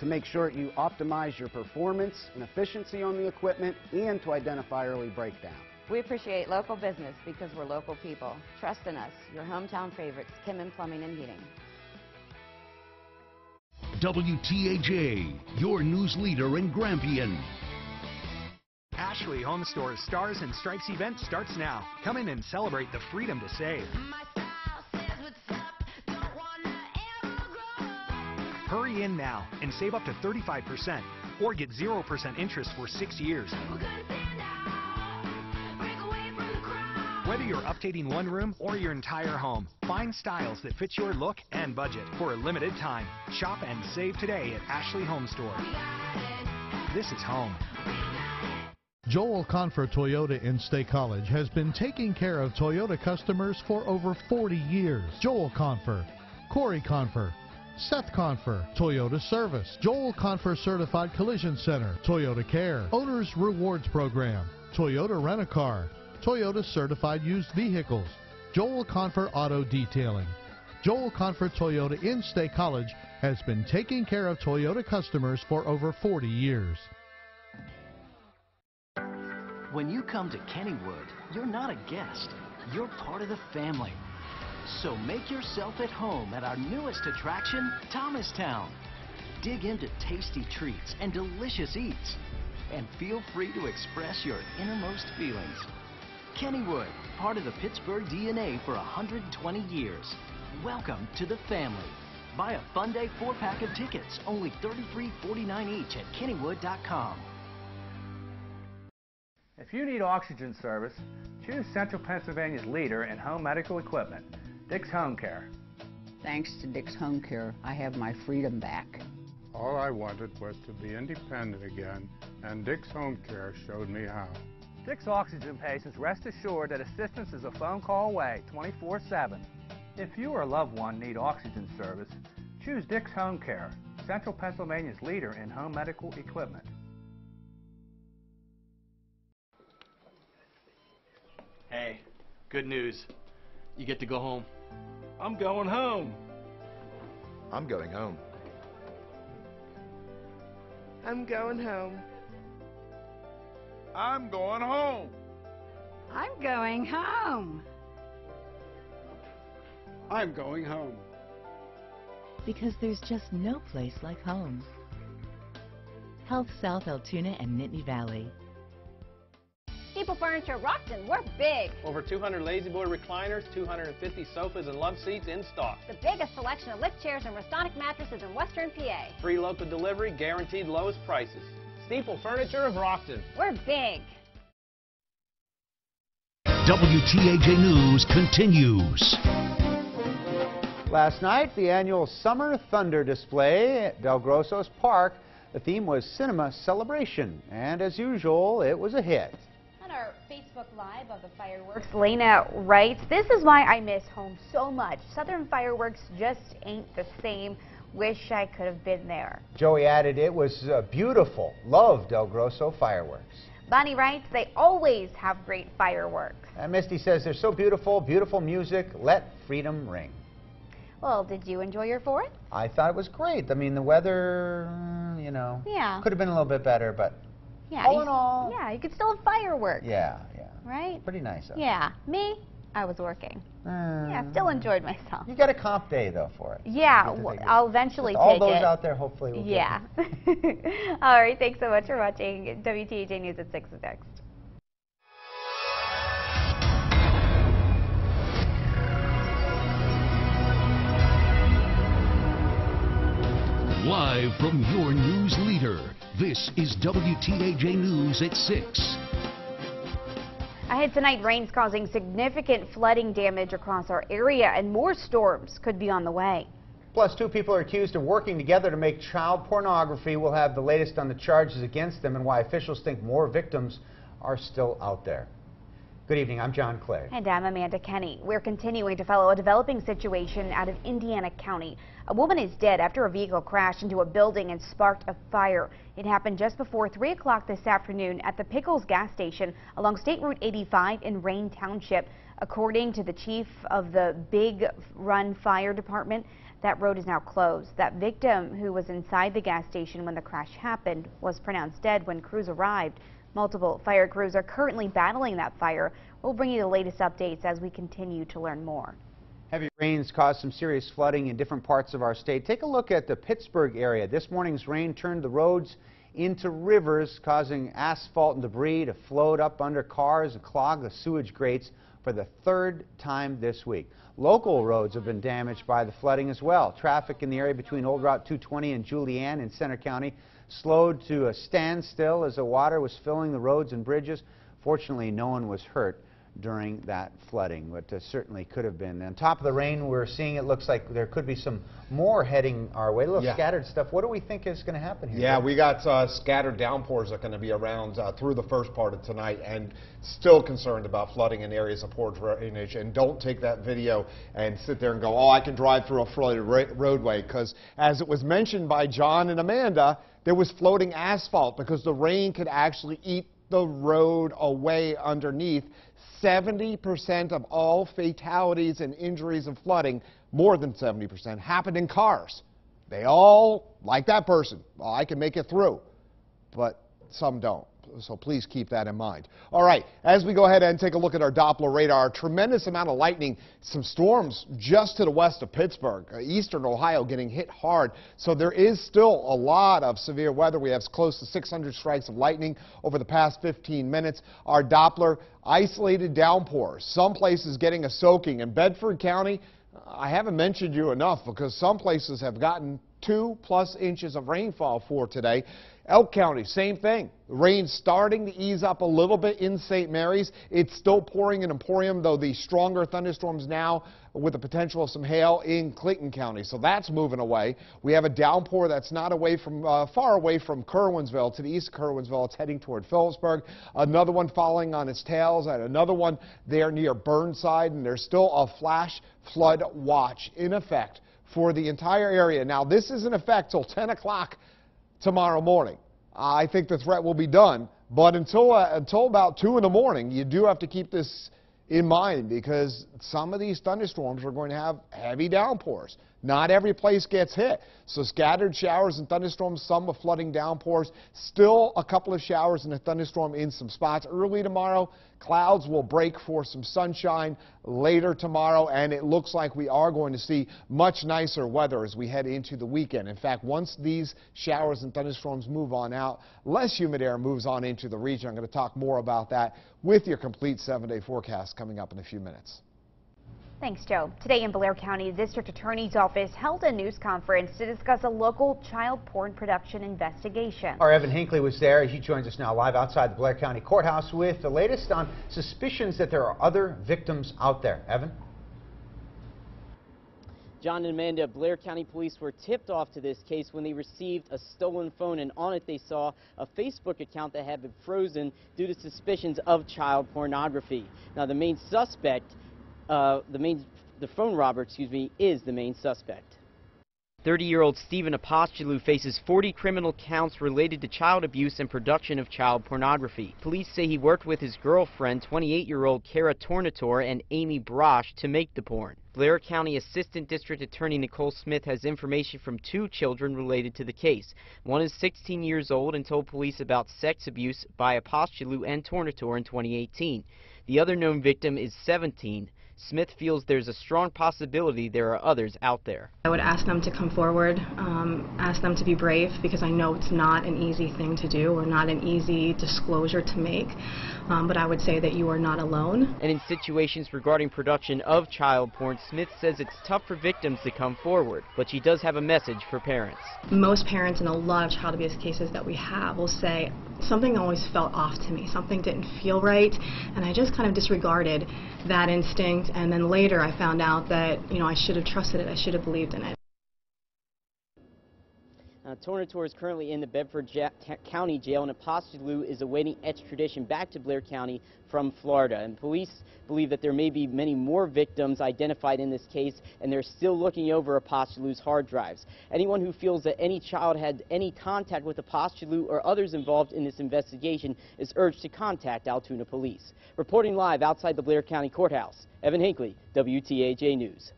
to make sure you optimize your performance and efficiency on the equipment and to identify early breakdown. We appreciate local business because we're local people. Trust in us, your hometown favorites, Kim and Plumbing and Heating. WTAJ, your news leader in Grampian. Ashley Home Store's Stars and Stripes event starts now. Come in and celebrate the freedom to save. Hurry in now and save up to 35% or get 0% interest for 6 years. Whether you're updating one room or your entire home, find styles that fit your look and budget for a limited time. Shop and save today at Ashley Home Store. This is home. Joel Confer Toyota in State College has been taking care of Toyota customers for over 40 years. Joel Confer, Corey Confer, Seth Confer, Toyota Service, Joel Confer Certified Collision Center, Toyota Care, Owners Rewards Program, Toyota Rent-A-Car, Toyota Certified Used Vehicles, Joel Confer Auto Detailing. Joel Confer Toyota in State College has been taking care of Toyota customers for over 40 years. When you come to Kennywood, you're not a guest, you're part of the family. So make yourself at home at our newest attraction, Thomastown. Dig into tasty treats and delicious eats, and feel free to express your innermost feelings. Kennywood, part of the Pittsburgh DNA for 120 years. Welcome to the family. Buy a Fun Day 4-pack of tickets, only $33.49 each at Kennywood.com. If you need oxygen service, choose Central Pennsylvania's leader in home medical equipment, Dick's Home Care. Thanks to Dick's Home Care, I have my freedom back. All I wanted was to be independent again, and Dick's Home Care showed me how. Dick's Oxygen patients rest assured that assistance is a phone call away 24/7. If you or a loved one need oxygen service, choose Dick's Home Care, Central Pennsylvania's leader in home medical equipment. Hey, good news. You get to go home. I'm going home. I'm going home. I'm going home. I'm going home. I'm going home. I'm going home. Because there's just no place like home. Health South Altoona and Nittany Valley. People Furniture Rockton, we're big. Over 200 Lazy Boy recliners, 250 sofas and love seats in stock. The biggest selection of lift chairs and Restonic mattresses in Western PA. Free local delivery, guaranteed lowest prices. Steeple Furniture of Rockton. We're big. WTAJ News continues. Last night, the annual Summer Thunder display at Del Grosso's Park. The theme was Cinema Celebration, and as usual, it was a hit. On our Facebook Live of the fireworks, Lena writes, "This is why I miss home so much. Southern fireworks just ain't the same. Wish I could have been there." Joey added, it was beautiful. Love Del Grosso fireworks. Bonnie writes, "They always have great fireworks." And Misty says, they're so beautiful, beautiful music. Let freedom ring. Well, did you enjoy your 4th? I thought it was great. I mean, the weather, you know, yeah, could have been a little bit better, but yeah, all in all, yeah, you could still have fireworks. Yeah, right? Pretty nice. Yeah, me, I was working. Yeah, still enjoyed myself. You got a comp day though for it. Yeah, well, I'll eventually all take it. those out there hopefully will yeah. All right, thanks so much for watching WTAJ News at 6 is next. Live from your news leader, this is WTAJ News at 6. Ahead tonight, rains causing significant flooding damage across our area, and more storms could be on the way. Plus, 2 people are accused of working together to make child pornography. We'll have the latest on the charges against them and why officials think more victims are still out there. Good evening, I'm John Clay. And I'm Amanda Kenny. We're continuing to follow a developing situation out of Indiana County. A woman is dead after a vehicle crashed into a building and sparked a fire. It happened just before 3 o'clock this afternoon at the Pickles gas station along State Route 85 in Rain Township. According to the chief of the Big Run Fire Department, that road is now closed. That victim, who was inside the gas station when the crash happened, was pronounced dead when crews arrived. Multiple fire crews are currently battling that fire. We'll bring you the latest updates as we continue to learn more. Heavy rains caused some serious flooding in different parts of our state. Take a look at the Pittsburgh area. This morning's rain turned the roads into rivers, causing asphalt and debris to float up under cars and clog the sewage grates for the 3rd time this week. Local roads have been damaged by the flooding as well. Traffic in the area between Old Route 220 and Julianne in Center County slowed to a standstill as the water was filling the roads and bridges. Fortunately, no one was hurt during that flooding, but certainly could have been. On top of the rain we're seeing, it looks like there could be some more heading our way, a little scattered stuff. What do we think is going to happen here? Yeah, we got scattered downpours that are going to be around through the first part of tonight, and still concerned about flooding in areas of poor drainage. And don't take that video and sit there and go, oh, I can drive through a flooded roadway, because as it was mentioned by John and Amanda, there was floating asphalt because the rain could actually eat the road away underneath. 70% of all fatalities and injuries of flooding, more than 70%, happened in cars. They all, like that person, well, I can make it through, but some don't. So please keep that in mind. All right, as we go ahead and take a look at our Doppler radar, a tremendous amount of lightning, some storms just to the west of Pittsburgh, eastern Ohio getting hit hard. So there is still a lot of severe weather. We have close to 600 strikes of lightning over the past 15 minutes. Our Doppler, isolated downpours, some places getting a soaking. In Bedford County, I haven't mentioned you enough because some places have gotten 2+ inches of rainfall for today. Elk County, same thing. The rain's starting to ease up a little bit in St. Mary's. It's still pouring in Emporium, though the stronger thunderstorms now with the potential of some hail in Clinton County. So that's moving away. We have a downpour that's not away from far away from Kerwinsville. To the east of Kerwinsville, it's heading toward Phillipsburg. Another one following on its tails, and another one there near Burnside, and there's still a flash flood watch in effect for the entire area. Now, this is in effect till 10 o'clock tomorrow morning. I think the threat will be done, but until about 2 in the morning, you do have to keep this in mind because some of these thunderstorms are going to have heavy downpours. Not every place gets hit. So scattered showers and thunderstorms, some with flooding downpours. Still a couple of showers and a thunderstorm in some spots. Early tomorrow, clouds will break for some sunshine later tomorrow, and it looks like we are going to see much nicer weather as we head into the weekend. In fact, once these showers and thunderstorms move on out, less humid air moves on into the region. I'm going to talk more about that with your complete 7-day forecast coming up in a few minutes. Thanks, Joe. Today in Blair County, the District Attorney's Office held a news conference to discuss a local child porn production investigation. Our Evan Hinckley was there. He joins us now live outside the Blair County Courthouse with the latest on suspicions that there are other victims out there. Evan? John and Amanda, Blair County Police were tipped off to this case when they received a stolen phone, and on it they saw a Facebook account that had been frozen due to suspicions of child pornography. Now, the main suspect the phone robber, is the main suspect. 30-year-old Stephen Apostolou faces 40 criminal counts related to child abuse and production of child pornography. Police say he worked with his girlfriend, 28-year-old Kara Tornator, and Amy Brosh to make the porn. Blair County Assistant District Attorney Nicole Smith has information from 2 children related to the case. One is 16 years old and told police about sex abuse by Apostolou and Tornator in 2018. The other known victim is 17. Smith feels there's a strong possibility there are others out there. I would ask them to come forward, ask them to be brave, because I know it's not an easy thing to do or not an easy disclosure to make, but I would say that you are not alone. And in situations regarding production of child porn, Smith says it's tough for victims to come forward, but she does have a message for parents. Most parents in a lot of child abuse cases that we have will say, something always felt off to me, something didn't feel right, and I just kind of disregarded that instinct, and then later I found out that, I should have trusted it, I should have believed in it. Tornator is currently in the Bedford County Jail, and Apostolou is awaiting extradition back to Blair County from Florida. And police believe that there may be many more victims identified in this case, and they're still looking over Apostolou's hard drives. Anyone who feels that any child had any contact with Apostolou or others involved in this investigation is urged to contact Altoona Police. Reporting live outside the Blair County Courthouse, Evan Hinckley, WTAJ News.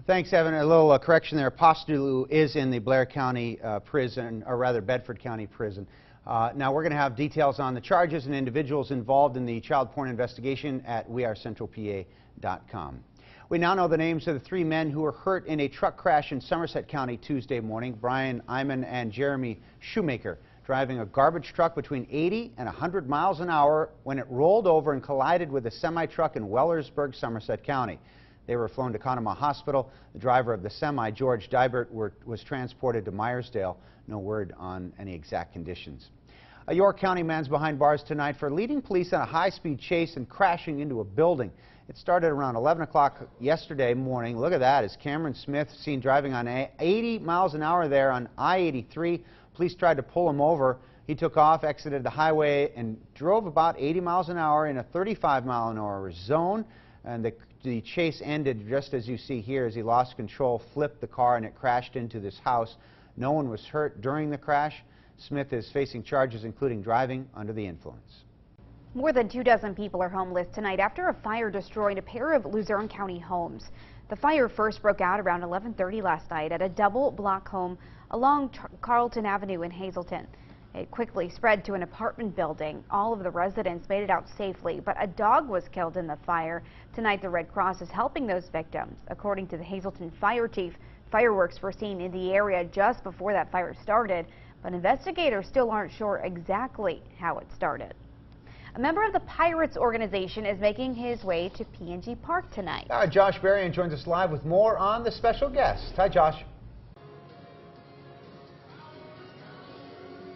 Thanks, Evan. A little correction there. Apostolou is in the Blair County prison, or rather Bedford County prison. Now we're going to have details on the charges and individuals involved in the child porn investigation at wearecentralpa.com. We now know the names of the 3 men who were hurt in a truck crash in Somerset County Tuesday morning. Brian Iman and Jeremy Shoemaker, driving a garbage truck between 80 and 100 miles an hour when it rolled over and collided with a semi-truck in Wellersburg, Somerset County. They were flown to Conemaugh Hospital. The driver of the semi, George Dybert, was transported to Meyersdale. No word on any exact conditions. A York County man's behind bars tonight for leading police on a high-speed chase and crashing into a building. It started around 11 o'clock yesterday morning. Look at that, as Cameron Smith seen driving on 80 miles an hour there on I-83. Police tried to pull him over. He took off, exited the highway, and drove about 80 miles an hour in a 35-mile-an-hour zone. And the chase ended just as you see here, as he lost control, flipped the car, and it crashed into this house. No one was hurt during the crash. Smith is facing charges including driving under the influence. More than 24 people are homeless tonight after a fire destroyed a pair of Luzerne County homes. The fire first broke out around 11:30 last night at a double-block home along Carlton Avenue in Hazleton. It quickly spread to an apartment building. All of the residents made it out safely, but a dog was killed in the fire. Tonight, the Red Cross is helping those victims. According to the Hazleton fire chief, fireworks were seen in the area just before that fire started, but investigators still aren't sure exactly how it started. A member of the Pirates organization is making his way to P&G Park tonight. Josh Berrien joins us live with more on the special guest. Hi, Josh.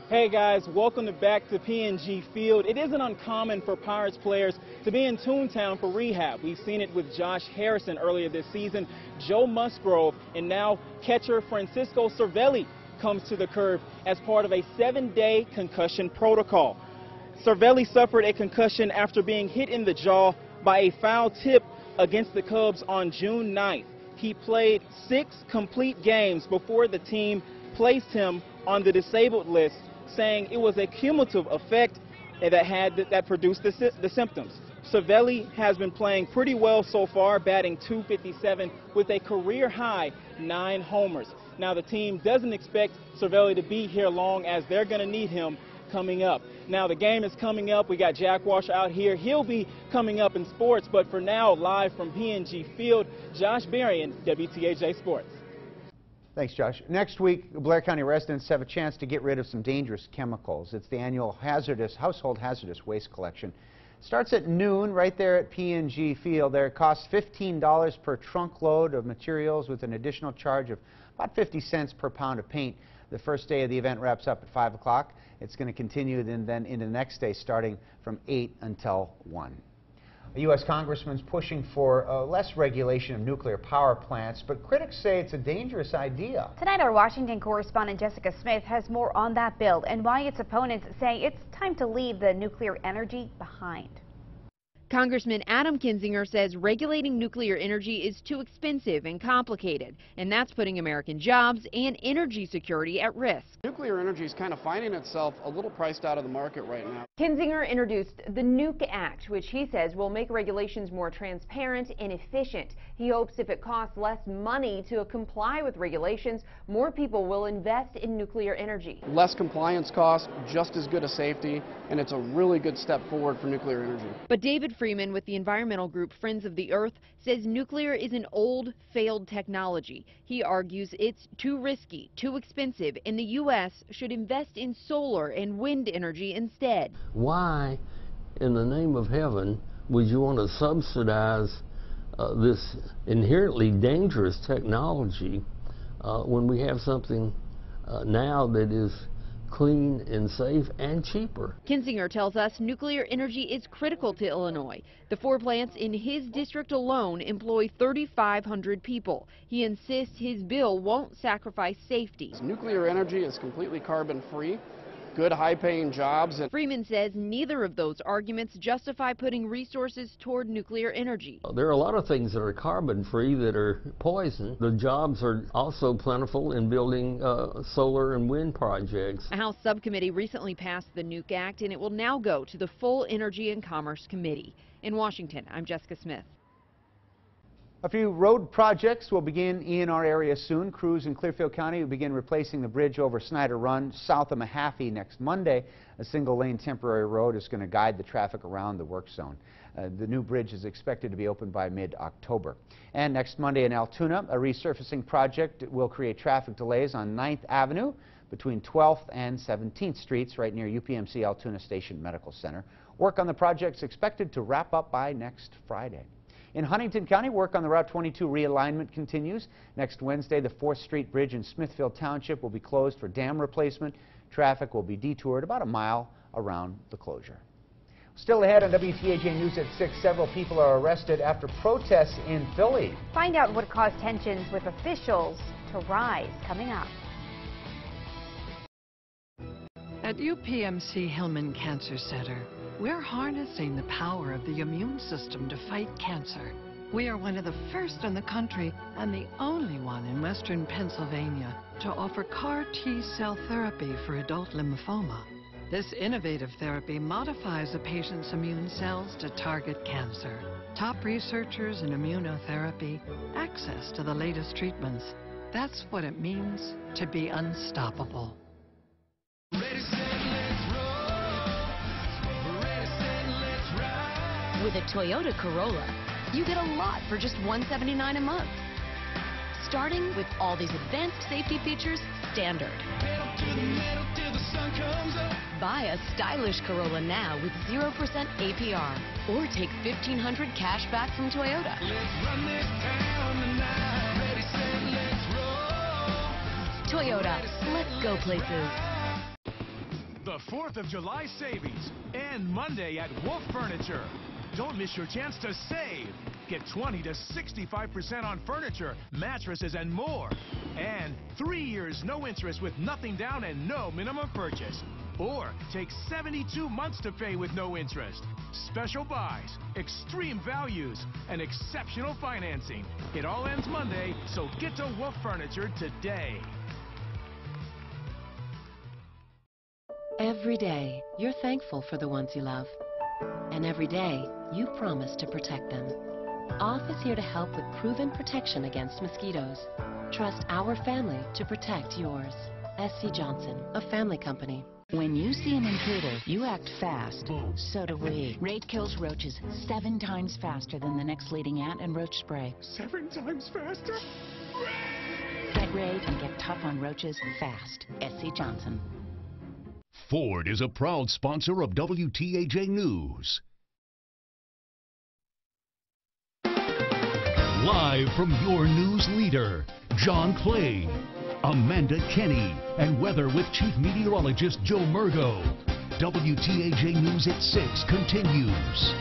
Hey guys, welcome back to P&G Field. It isn't uncommon for Pirates players to be in Toontown for rehab. We've seen it with Josh Harrison earlier this season, Joe Musgrove, and now catcher Francisco Cervelli comes to the curb as part of a 7-day concussion protocol. Cervelli suffered a concussion after being hit in the jaw by a foul tip against the Cubs on June 9th. He played 6 complete games before the team placed him on the disabled list, saying it was a cumulative effect that produced the symptoms. Cervelli has been playing pretty well so far, batting .257 with a career-high 9 homers. Now, the team doesn't expect Cervelli to be here long, as they're going to need him coming up. Now, the game is coming up. We got Jack Walsh out here. He'll be coming up in sports, but for now, live from P&G Field, Josh Berrien, WTAJ Sports. Thanks, Josh. Next week, Blair County residents have a chance to get rid of some dangerous chemicals. It's the annual household hazardous waste collection. Starts at noon right there at P&G Field. There it costs $15 per trunk load of materials, with an additional charge of about 50 cents per pound of paint. The first day of the event wraps up at 5 o'clock. It's going to continue then into the next day, starting from 8 until 1. A U.S. congressman's pushing for less regulation of nuclear power plants, but critics say it's a dangerous idea. Tonight, our Washington correspondent Jessica Smith has more on that bill and why its opponents say it's time to leave the nuclear energy behind. Congressman Adam Kinzinger says regulating nuclear energy is too expensive and complicated, and that's putting American jobs and energy security at risk. Nuclear energy is kind of finding itself a little priced out of the market right now. Kinzinger introduced the Nuke Act, which he says will make regulations more transparent and efficient. He hopes if it costs less money to comply with regulations, more people will invest in nuclear energy. Less compliance costs, just as good a safety, and it's a really good step forward for nuclear energy. But David Freeman with the environmental group Friends of the Earth says nuclear is an old, failed technology. He argues it's too risky, too expensive, and the U.S. should invest in solar and wind energy instead. Why, in the name of heaven, would you want to subsidize this inherently dangerous technology when we have something now that is clean and safe and cheaper. Kinzinger tells us nuclear energy is critical to Illinois. The 4 plants in his district alone employ 3,500 people. He insists his bill won't sacrifice safety. Nuclear energy is completely carbon-free, good high-paying jobs. Freeman says neither of those arguments justify putting resources toward nuclear energy. There are a lot of things that are carbon-free that are poison. The jobs are also plentiful in building solar and wind projects. A House subcommittee recently passed the Nuke Act, and it will now go to the full Energy and Commerce Committee. In Washington, I'm Jessica Smith. A few road projects will begin in our area soon. Crews in Clearfield County will begin replacing the bridge over Snyder Run south of Mahaffey next Monday. A single-lane temporary road is going to guide the traffic around the work zone. The new bridge is expected to be open by mid-October. And next Monday in Altoona, a resurfacing project will create traffic delays on 9th Avenue between 12th and 17th Streets right near UPMC Altoona Station Medical Center. Work on the project is expected to wrap up by next Friday. In Huntington County, work on the Route 22 realignment continues. Next Wednesday, the 4th Street Bridge in Smithfield Township will be closed for dam replacement. Traffic will be detoured about a mile around the closure. Still ahead on WTAJ News at 6, several people are arrested after protests in Philly. Find out what caused tensions with officials to rise coming up. At UPMC Hillman Cancer Center, we're harnessing the power of the immune system to fight cancer. We are one of the first in the country and the only one in Western Pennsylvania to offer CAR T-cell therapy for adult lymphoma. This innovative therapy modifies a patient's immune cells to target cancer. Top researchers in immunotherapy, access to the latest treatments. That's what it means to be unstoppable. With a Toyota Corolla, you get a lot for just $179 a month. Starting with all these advanced safety features, standard. Buy a stylish Corolla now with 0% APR, or take $1,500 cash back from Toyota. Toyota, let's go places. The 4th of July savings and Monday at Wolf Furniture. Don't miss your chance to save. Get 20 to 65% on furniture, mattresses, and more. And 3 years no interest with nothing down and no minimum purchase. Or take 72 months to pay with no interest. Special buys, extreme values, and exceptional financing. It all ends Monday, so get to Wolf Furniture today. Every day, you're thankful for the ones you love. And every day, you promise to protect them. OFF is here to help with proven protection against mosquitoes. Trust our family to protect yours. SC Johnson, a family company. When you see an intruder, you act fast. So do we. Raid kills roaches 7 times faster than the next leading ant and roach spray. 7 times faster? Get Raid and get tough on roaches fast. SC Johnson. Ford is a proud sponsor of WTAJ News. Live from your news leader, John Clay, Amanda Kenny, and weather with Chief Meteorologist Joe Murgo. WTAJ News at 6 continues.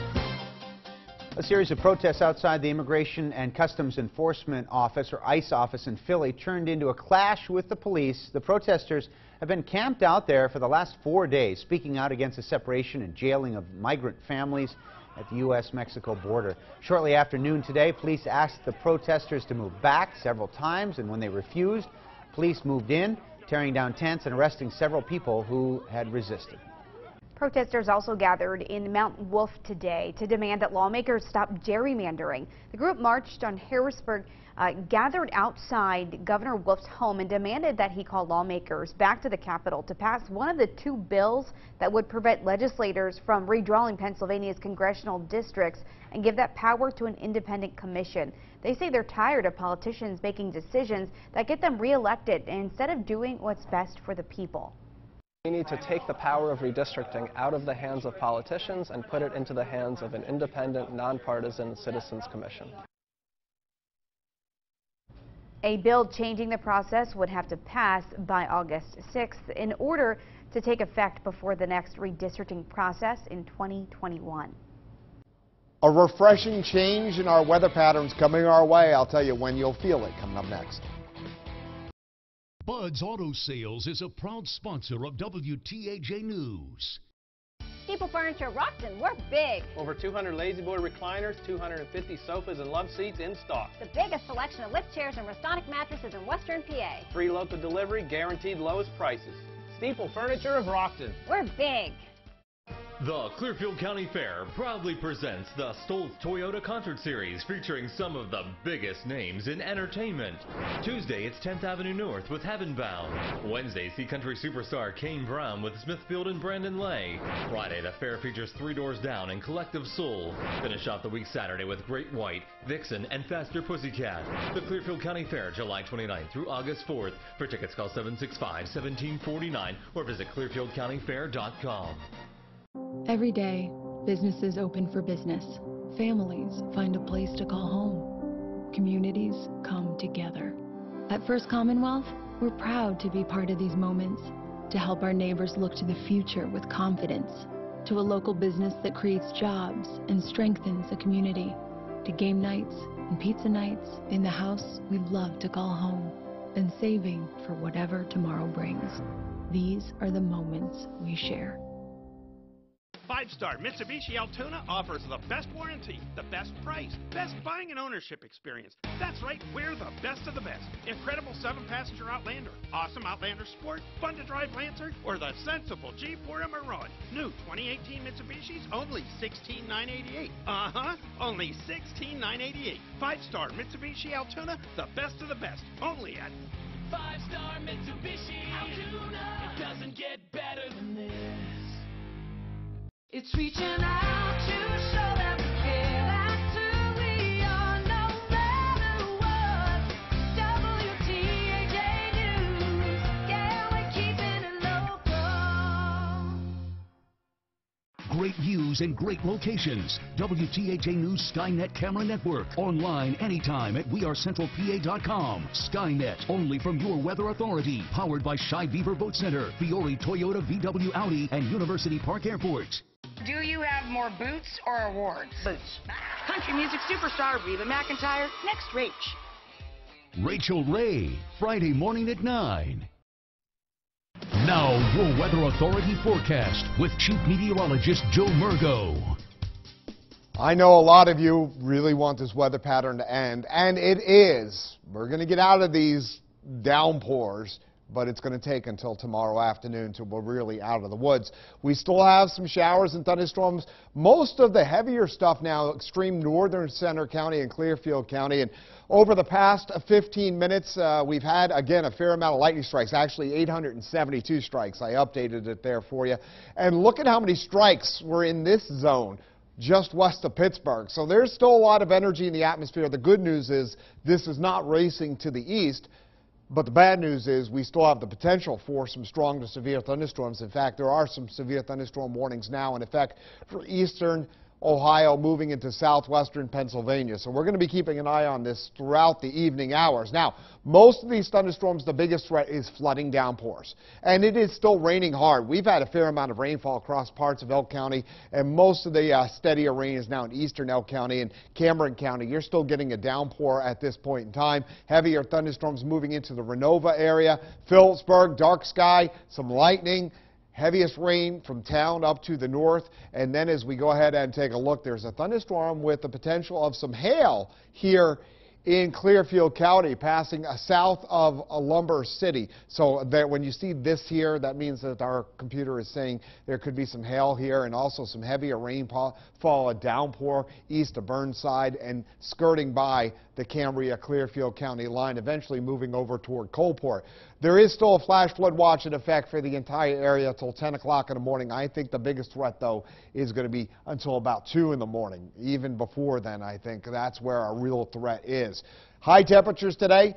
A series of protests outside the Immigration and Customs Enforcement Office, or ICE office in Philly, turned into a clash with the police. The protesters have been camped out there for the last 4 days, speaking out against the separation and jailing of migrant families at the U.S.-Mexico border. Shortly after noon today, police asked the protesters to move back several times, and when they refused, police moved in, tearing down tents and arresting several people who had resisted. Protesters also gathered in Mount Wolf today to demand that lawmakers stop gerrymandering. The group marched on Harrisburg, gathered outside Governor Wolf's home and demanded that he call lawmakers back to the Capitol to pass one of the 2 bills that would prevent legislators from redrawing Pennsylvania's congressional districts and give that power to an independent commission. They say they're tired of politicians making decisions that get them reelected instead of doing what's best for the people. We need to take the power of redistricting out of the hands of politicians and put it into the hands of an independent, nonpartisan Citizens Commission. A bill changing the process would have to pass by August 6th in order to take effect before the next redistricting process in 2021. A refreshing change in our weather patterns coming our way. I'll tell you when you'll feel it coming up next. Bud's Auto Sales is a proud sponsor of WTAJ News. CPAL Furniture Rockton, we're big. Over 200 Lazy Boy recliners, 250 sofas and love seats in stock. The biggest selection of lift chairs and Restonic mattresses in Western PA. Free local delivery, guaranteed lowest prices. CPAL Furniture of Rockton. We're big. The Clearfield County Fair proudly presents the Stoltz Toyota Concert Series featuring some of the biggest names in entertainment. Tuesday, it's 10th Avenue North with Heaven Bound. Wednesday, see country superstar Kane Brown with Smithfield and Brandon Lay. Friday, the fair features Three Doors Down and Collective Soul. Finish off the week Saturday with Great White, Vixen, and Faster Pussycat. The Clearfield County Fair, July 29th through August 4th. For tickets, call 765-1749 or visit clearfieldcountyfair.com. Every day, businesses open for business. Families find a place to call home. Communities come together. At First Commonwealth, we're proud to be part of these moments, to help our neighbors look to the future with confidence, to a local business that creates jobs and strengthens a community, to game nights and pizza nights in the house we love to call home, and saving for whatever tomorrow brings. These are the moments we share. 5-star Mitsubishi Altoona offers the best warranty, the best price, best buying and ownership experience. That's right, we're the best of the best. Incredible 7-passenger Outlander, awesome Outlander Sport, fun to drive Lancer, or the sensible G4 Maraude. New 2018 Mitsubishis, only $16,988. Only $16,988. 5-star Mitsubishi Altoona, the best of the best. Only at 5-star Mitsubishi Altoona. It doesn't get better than this. It's reaching out to show them we care. That's who we are, no matter what. WTAJ News, yeah, we're keeping it local. Great views and great locations. WTAJ News Skynet Camera Network. Online anytime at wearecentralpa.com. Skynet, only from your weather authority. Powered by Shy Beaver Boat Center, Fiore Toyota, VW Audi, and University Park Airport. Do you have more boots or awards? Boots. Country music superstar Reba McEntire, next Rach. Rachel Ray, Friday morning at 9. Now, your Weather Authority forecast with Chief Meteorologist Joe Murgo. I know a lot of you really want this weather pattern to end, and it is. We're going to get out of these downpours, but it's going to take until tomorrow afternoon until we're really out of the woods. We still have some showers and thunderstorms. Most of the heavier stuff now, extreme northern Center County and Clearfield County. And over the past 15 minutes, we've had, again, a fair amount of lightning strikes, actually 872 strikes. I updated it there for you. And look at how many strikes were in this zone just west of Pittsburgh. So there's still a lot of energy in the atmosphere. The good news is this is not racing to the east. But the bad news is we still have the potential for some strong to severe thunderstorms. In fact, there are some severe thunderstorm warnings now in effect for eastern Ohio moving into southwestern Pennsylvania. So we're going to be keeping an eye on this throughout the evening hours. Now, most of these thunderstorms, the biggest threat is flooding downpours. And it is still raining hard. We've had a fair amount of rainfall across parts of Elk County, and most of the steadier rain is now in eastern Elk County and Cameron County. You're still getting a downpour at this point in time. Heavier thunderstorms moving into the Renova area, Phillipsburg, dark sky, some lightning. Heaviest rain from town up to the north, and then as we go ahead and take a look, there's a thunderstorm with the potential of some hail here in Clearfield County, passing south of Lumber City. So that when you see this here, that means that our computer is saying there could be some hail here and also some heavier rainfall, a downpour east of Burnside and skirting by the Cambria-Clearfield County line, eventually moving over toward Coalport. There is still a flash flood watch in effect for the entire area until 10 o'clock in the morning. I think the biggest threat, though, is going to be until about 2 in the morning. Even before then, I think that's where our real threat is. High temperatures today,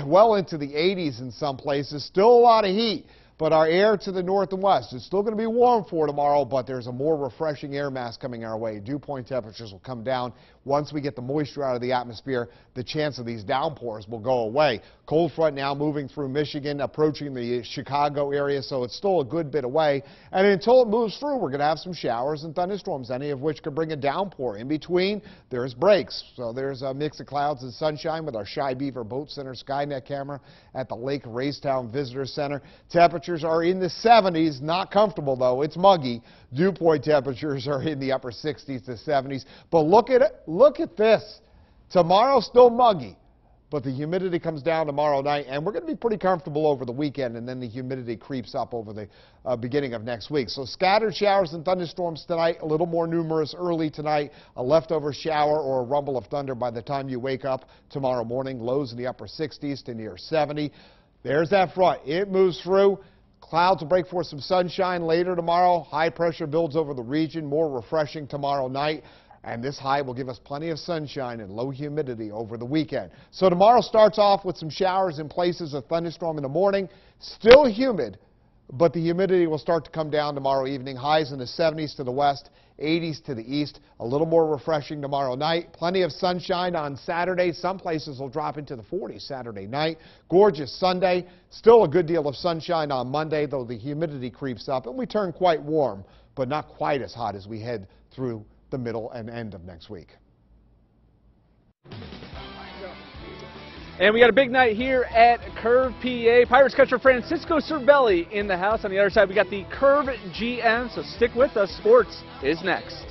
well into the 80s in some places. Still a lot of heat. but our air to the north and west. It's still going to be warm for tomorrow, but there's a more refreshing air mass coming our way. Dew point temperatures will come down. Once we get the moisture out of the atmosphere, the chance of these downpours will go away. Cold front now moving through Michigan, approaching the Chicago area, so it's still a good bit away. And until it moves through, we're going to have some showers and thunderstorms, any of which could bring a downpour. In between, there's breaks. So there's a mix of clouds and sunshine with our Shy Beaver Boat Center Skynet camera at the Lake Racetown Visitor Center. Temperatures are in the 70s, not comfortable though. It's muggy. Dew point temperatures are in the upper 60s to 70s. But look at this. Tomorrow still muggy, but the humidity comes down tomorrow night, and we're going to be pretty comfortable over the weekend, and then the humidity creeps up over the beginning of next week. So scattered showers and thunderstorms tonight, a little more numerous early tonight, a leftover shower or a rumble of thunder by the time you wake up tomorrow morning. Lows in the upper 60s to near 70. There's that front. It moves through. Clouds will break for some sunshine later tomorrow. High pressure builds over the region, more refreshing tomorrow night. And this high will give us plenty of sunshine and low humidity over the weekend. So tomorrow starts off with some showers in places, a thunderstorm in the morning. Still humid, but the humidity will start to come down tomorrow evening. Highs in the 70s to the west, 80s to the east. A little more refreshing tomorrow night. Plenty of sunshine on Saturday. Some places will drop into the 40s Saturday night. Gorgeous Sunday. Still a good deal of sunshine on Monday, though the humidity creeps up. And we turn quite warm, but not quite as hot as we head through the middle and end of next week. And we got a big night here at Curve, PA. Pirates catcher Francisco Cervelli in the house. On the other side, we got the Curve GM, so stick with us. Sports is next.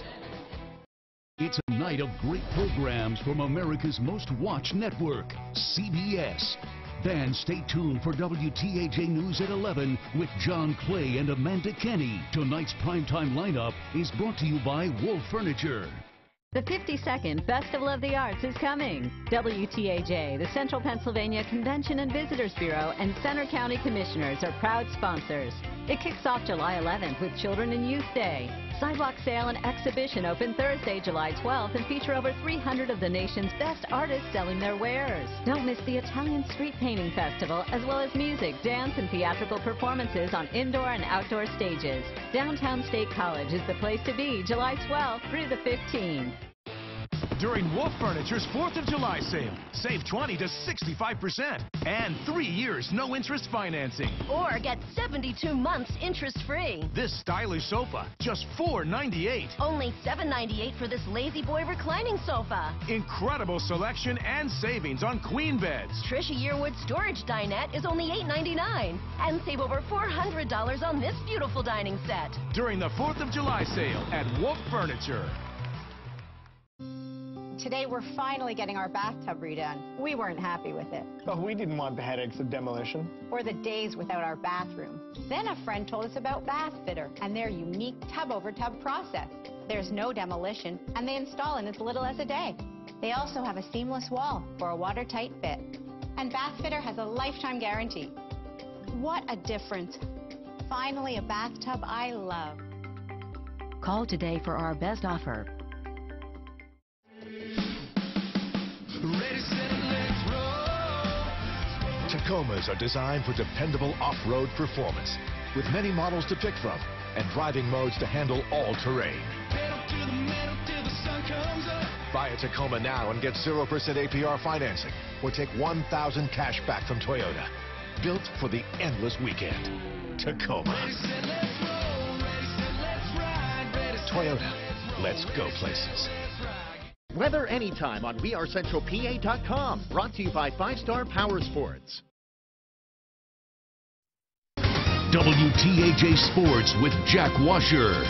It's a night of great programs from America's most watched network, CBS. Then stay tuned for WTAJ News at 11 with John Clay and Amanda Kenny. Tonight's primetime lineup is brought to you by Wolf Furniture. The 52nd Festival of the Arts is coming. WTAJ, the Central Pennsylvania Convention and Visitors Bureau, and Center County Commissioners are proud sponsors. It kicks off July 11th with Children and Youth Day. Sidewalk sale and exhibition open Thursday, July 12th, and feature over 300 of the nation's best artists selling their wares. Don't miss the Italian Street Painting Festival, as well as music, dance, and theatrical performances on indoor and outdoor stages. Downtown State College is the place to be July 12th through the 15th. During Wolf Furniture's 4th of July sale, save 20 to 65% and 3 years no interest financing. Or get 72 months interest-free. This stylish sofa, just $4.98. Only $7.98 for this Lazy Boy reclining sofa. Incredible selection and savings on queen beds. Trisha Yearwood storage dinette is only $8.99. And save over $400 on this beautiful dining set. During the 4th of July sale at Wolf Furniture. Today we're finally getting our bathtub redone. We weren't happy with it. Oh, we didn't want the headaches of demolition. Or the days without our bathroom. Then a friend told us about Bath Fitter and their unique tub-over-tub process. There's no demolition, and they install in as little as a day. They also have a seamless wall for a watertight fit. And Bath Fitter has a lifetime guarantee. What a difference. Finally, a bathtub I love. Call today for our best offer. Ready, set, let's roll. Tacomas are designed for dependable off-road performance, with many models to pick from and driving modes to handle all terrain. Buy a Tacoma now and get 0% APR financing, or take $1,000 cash back from Toyota. Built for the endless weekend. Tacoma. Toyota. Let's go places. Weather anytime on WeAreCentralPA.com. Brought to you by 5-Star Power Sports. WTAJ Sports with Jack Washer.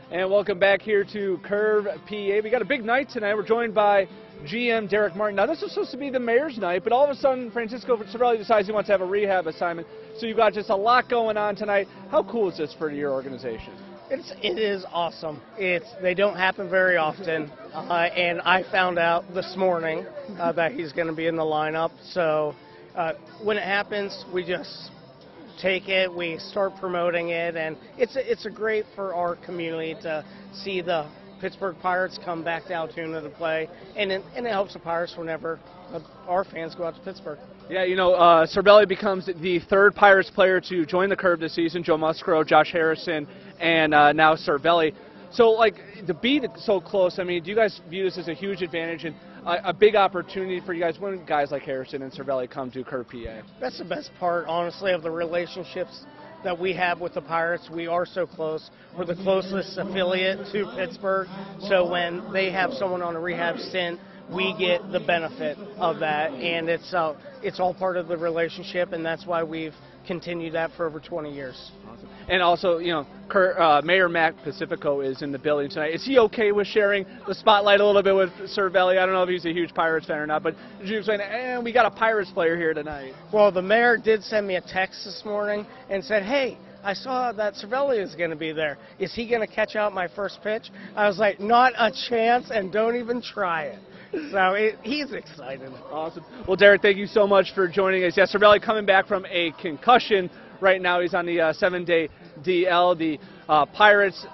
And welcome back here to Curve, PA. We got a big night tonight. We're joined by GM Derek Martin. Now, this was supposed to be the mayor's night, but all of a sudden, Francisco Cervelli decides he wants to have a rehab assignment. So you've got just a lot going on tonight. How cool is this for your organization? It is awesome. They don't happen very often, and I found out this morning that he's going to be in the lineup. So when it happens, we just take it, we start promoting it, and it's a great for our community to see the Pittsburgh Pirates come back to Altoona to play, and it helps the Pirates whenever our fans go out to Pittsburgh. Yeah, you know, Cervelli becomes the third Pirates player to join the Curve this season. Joe Musgrove, Josh Harrison, and now Cervelli. So, like, to be so close, I mean, do you guys view this as a huge advantage and a big opportunity for you guys when guys like Harrison and Cervelli come to Curve, PA? That's the best part, honestly, of the relationships that we have with the Pirates. We are so close. We're the closest affiliate to Pittsburgh, so when they have someone on a rehab stint, we get the benefit of that, and it's all part of the relationship, and that's why we've continued that for over 20 years. Awesome. And also, you know, Mayor Mac Pacifico is in the building tonight. Is he okay with sharing the spotlight a little bit with Cervelli? I don't know if he's a huge Pirates fan or not, but did you explain, we got a Pirates player here tonight? Well, the mayor did send me a text this morning and said, hey, I saw that Cervelli is going to be there. Is he going to catch out my first pitch? I was like, not a chance, and don't even try it. So he's excited. Awesome. Well, Derek, thank you so much for joining us. Yeah, Cervelli coming back from a concussion. Right now he's on the 7-day DL. The Pirates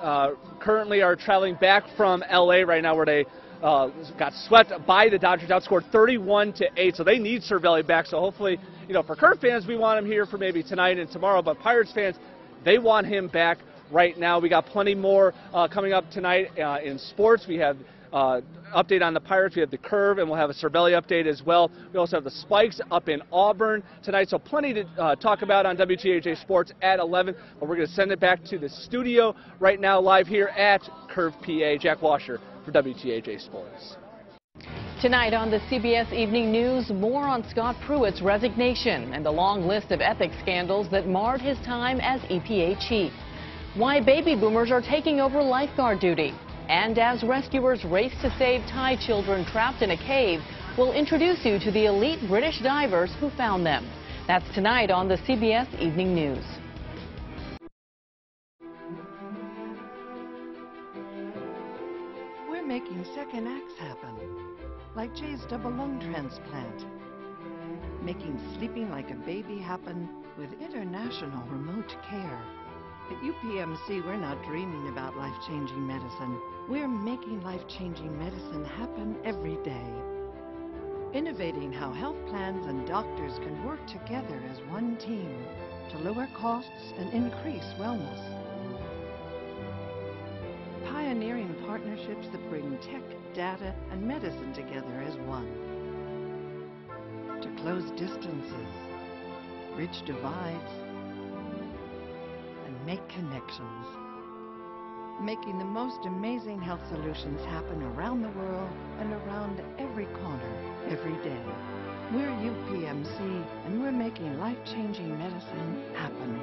currently are traveling back from L.A. right now, where they got swept by the Dodgers, outscored 31-8. So they need Cervelli back. So hopefully, you know, for Curve fans, we want him here for maybe tonight and tomorrow. But Pirates fans, they want him back right now. We got plenty more coming up tonight in sports. We have update on the Pirates. We have the Curve, and we'll have a Cervelli update as well. We also have the Spikes up in Auburn tonight, so plenty to talk about on WTAJ Sports at 11. But we're going to send it back to the studio right now, live here at Curve, PA. Jack Washer for WTAJ Sports. Tonight on the CBS Evening News, more on Scott Pruitt's resignation and the long list of ethics scandals that marred his time as EPA chief. Why baby boomers are taking over lifeguard duty. And as rescuers race to save Thai children trapped in a cave, we'll introduce you to the elite British divers who found them. That's tonight on the CBS Evening News. We're making second acts happen, like Jay's double lung transplant. Making sleeping like a baby happen with international remote care. At UPMC, we're not dreaming about life-changing medicine. We're making life-changing medicine happen every day. Innovating how health plans and doctors can work together as one team to lower costs and increase wellness. Pioneering partnerships that bring tech, data, and medicine together as one. To close distances, bridge divides, make connections. Making the most amazing health solutions happen around the world and around every corner, every day. We're UPMC, and we're making life-changing medicine happen.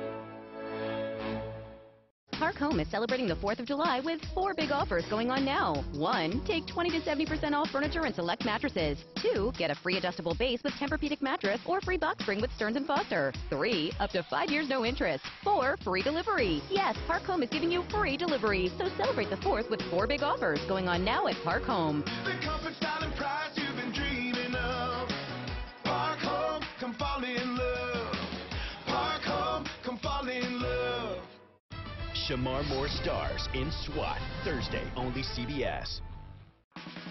Park Home is celebrating the 4th of July with 4 big offers going on now. 1, take 20 to 70% off furniture and select mattresses. 2, get a free adjustable base with Tempur-Pedic mattress or free box spring with Stearns & Foster. 3, up to 5 years no interest. 4, free delivery. Yes, Park Home is giving you free delivery. So celebrate the 4th with 4 big offers going on now at Park Home. The comfort, style, and price you've been dreaming of. Park Home, come fall in love. Park Home, come fall in love. Shamar Moore stars in SWAT, Thursday, only CBS.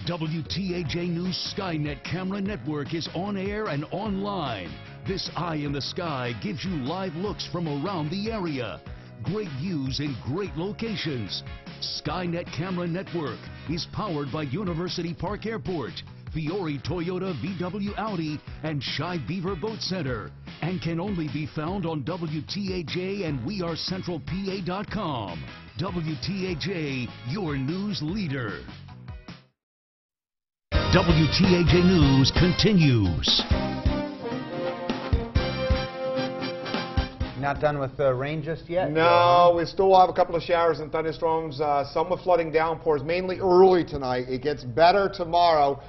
WTAJ News Skynet camera network is on air and online. This Eye in the Sky gives you live looks from around the area. Great views in great locations. Skynet Camera Network is powered by University Park Airport, Fiore Toyota VW Audi, and Shy Beaver Boat Center, and can only be found on WTAJ and WeAreCentralPA.com. WTAJ, your news leader. WTAJ News continues. Not done with the rain just yet? No, we still have a couple of showers and thunderstorms. Some with flooding downpours, mainly early tonight. It gets better tomorrow.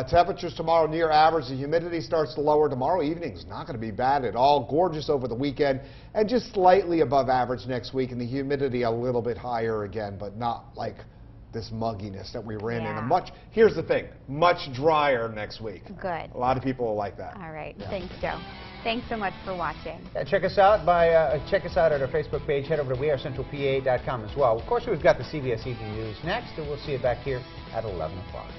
Temperatures tomorrow near average. The humidity starts to lower. Tomorrow evening's not going to be bad at all. Gorgeous over the weekend, and just slightly above average next week. And the humidity a little bit higher again, but not like this mugginess that we ran Yeah. in. Here's the thing, much drier next week. Good. A lot of people will like that. All right. Yeah. Thanks, Joe. Thanks so much for watching. Check us out at our Facebook page. Head over to wearecentralpa.com as well. Of course, we've got the CBS Evening News next, and we'll see you back here at 11 o'clock.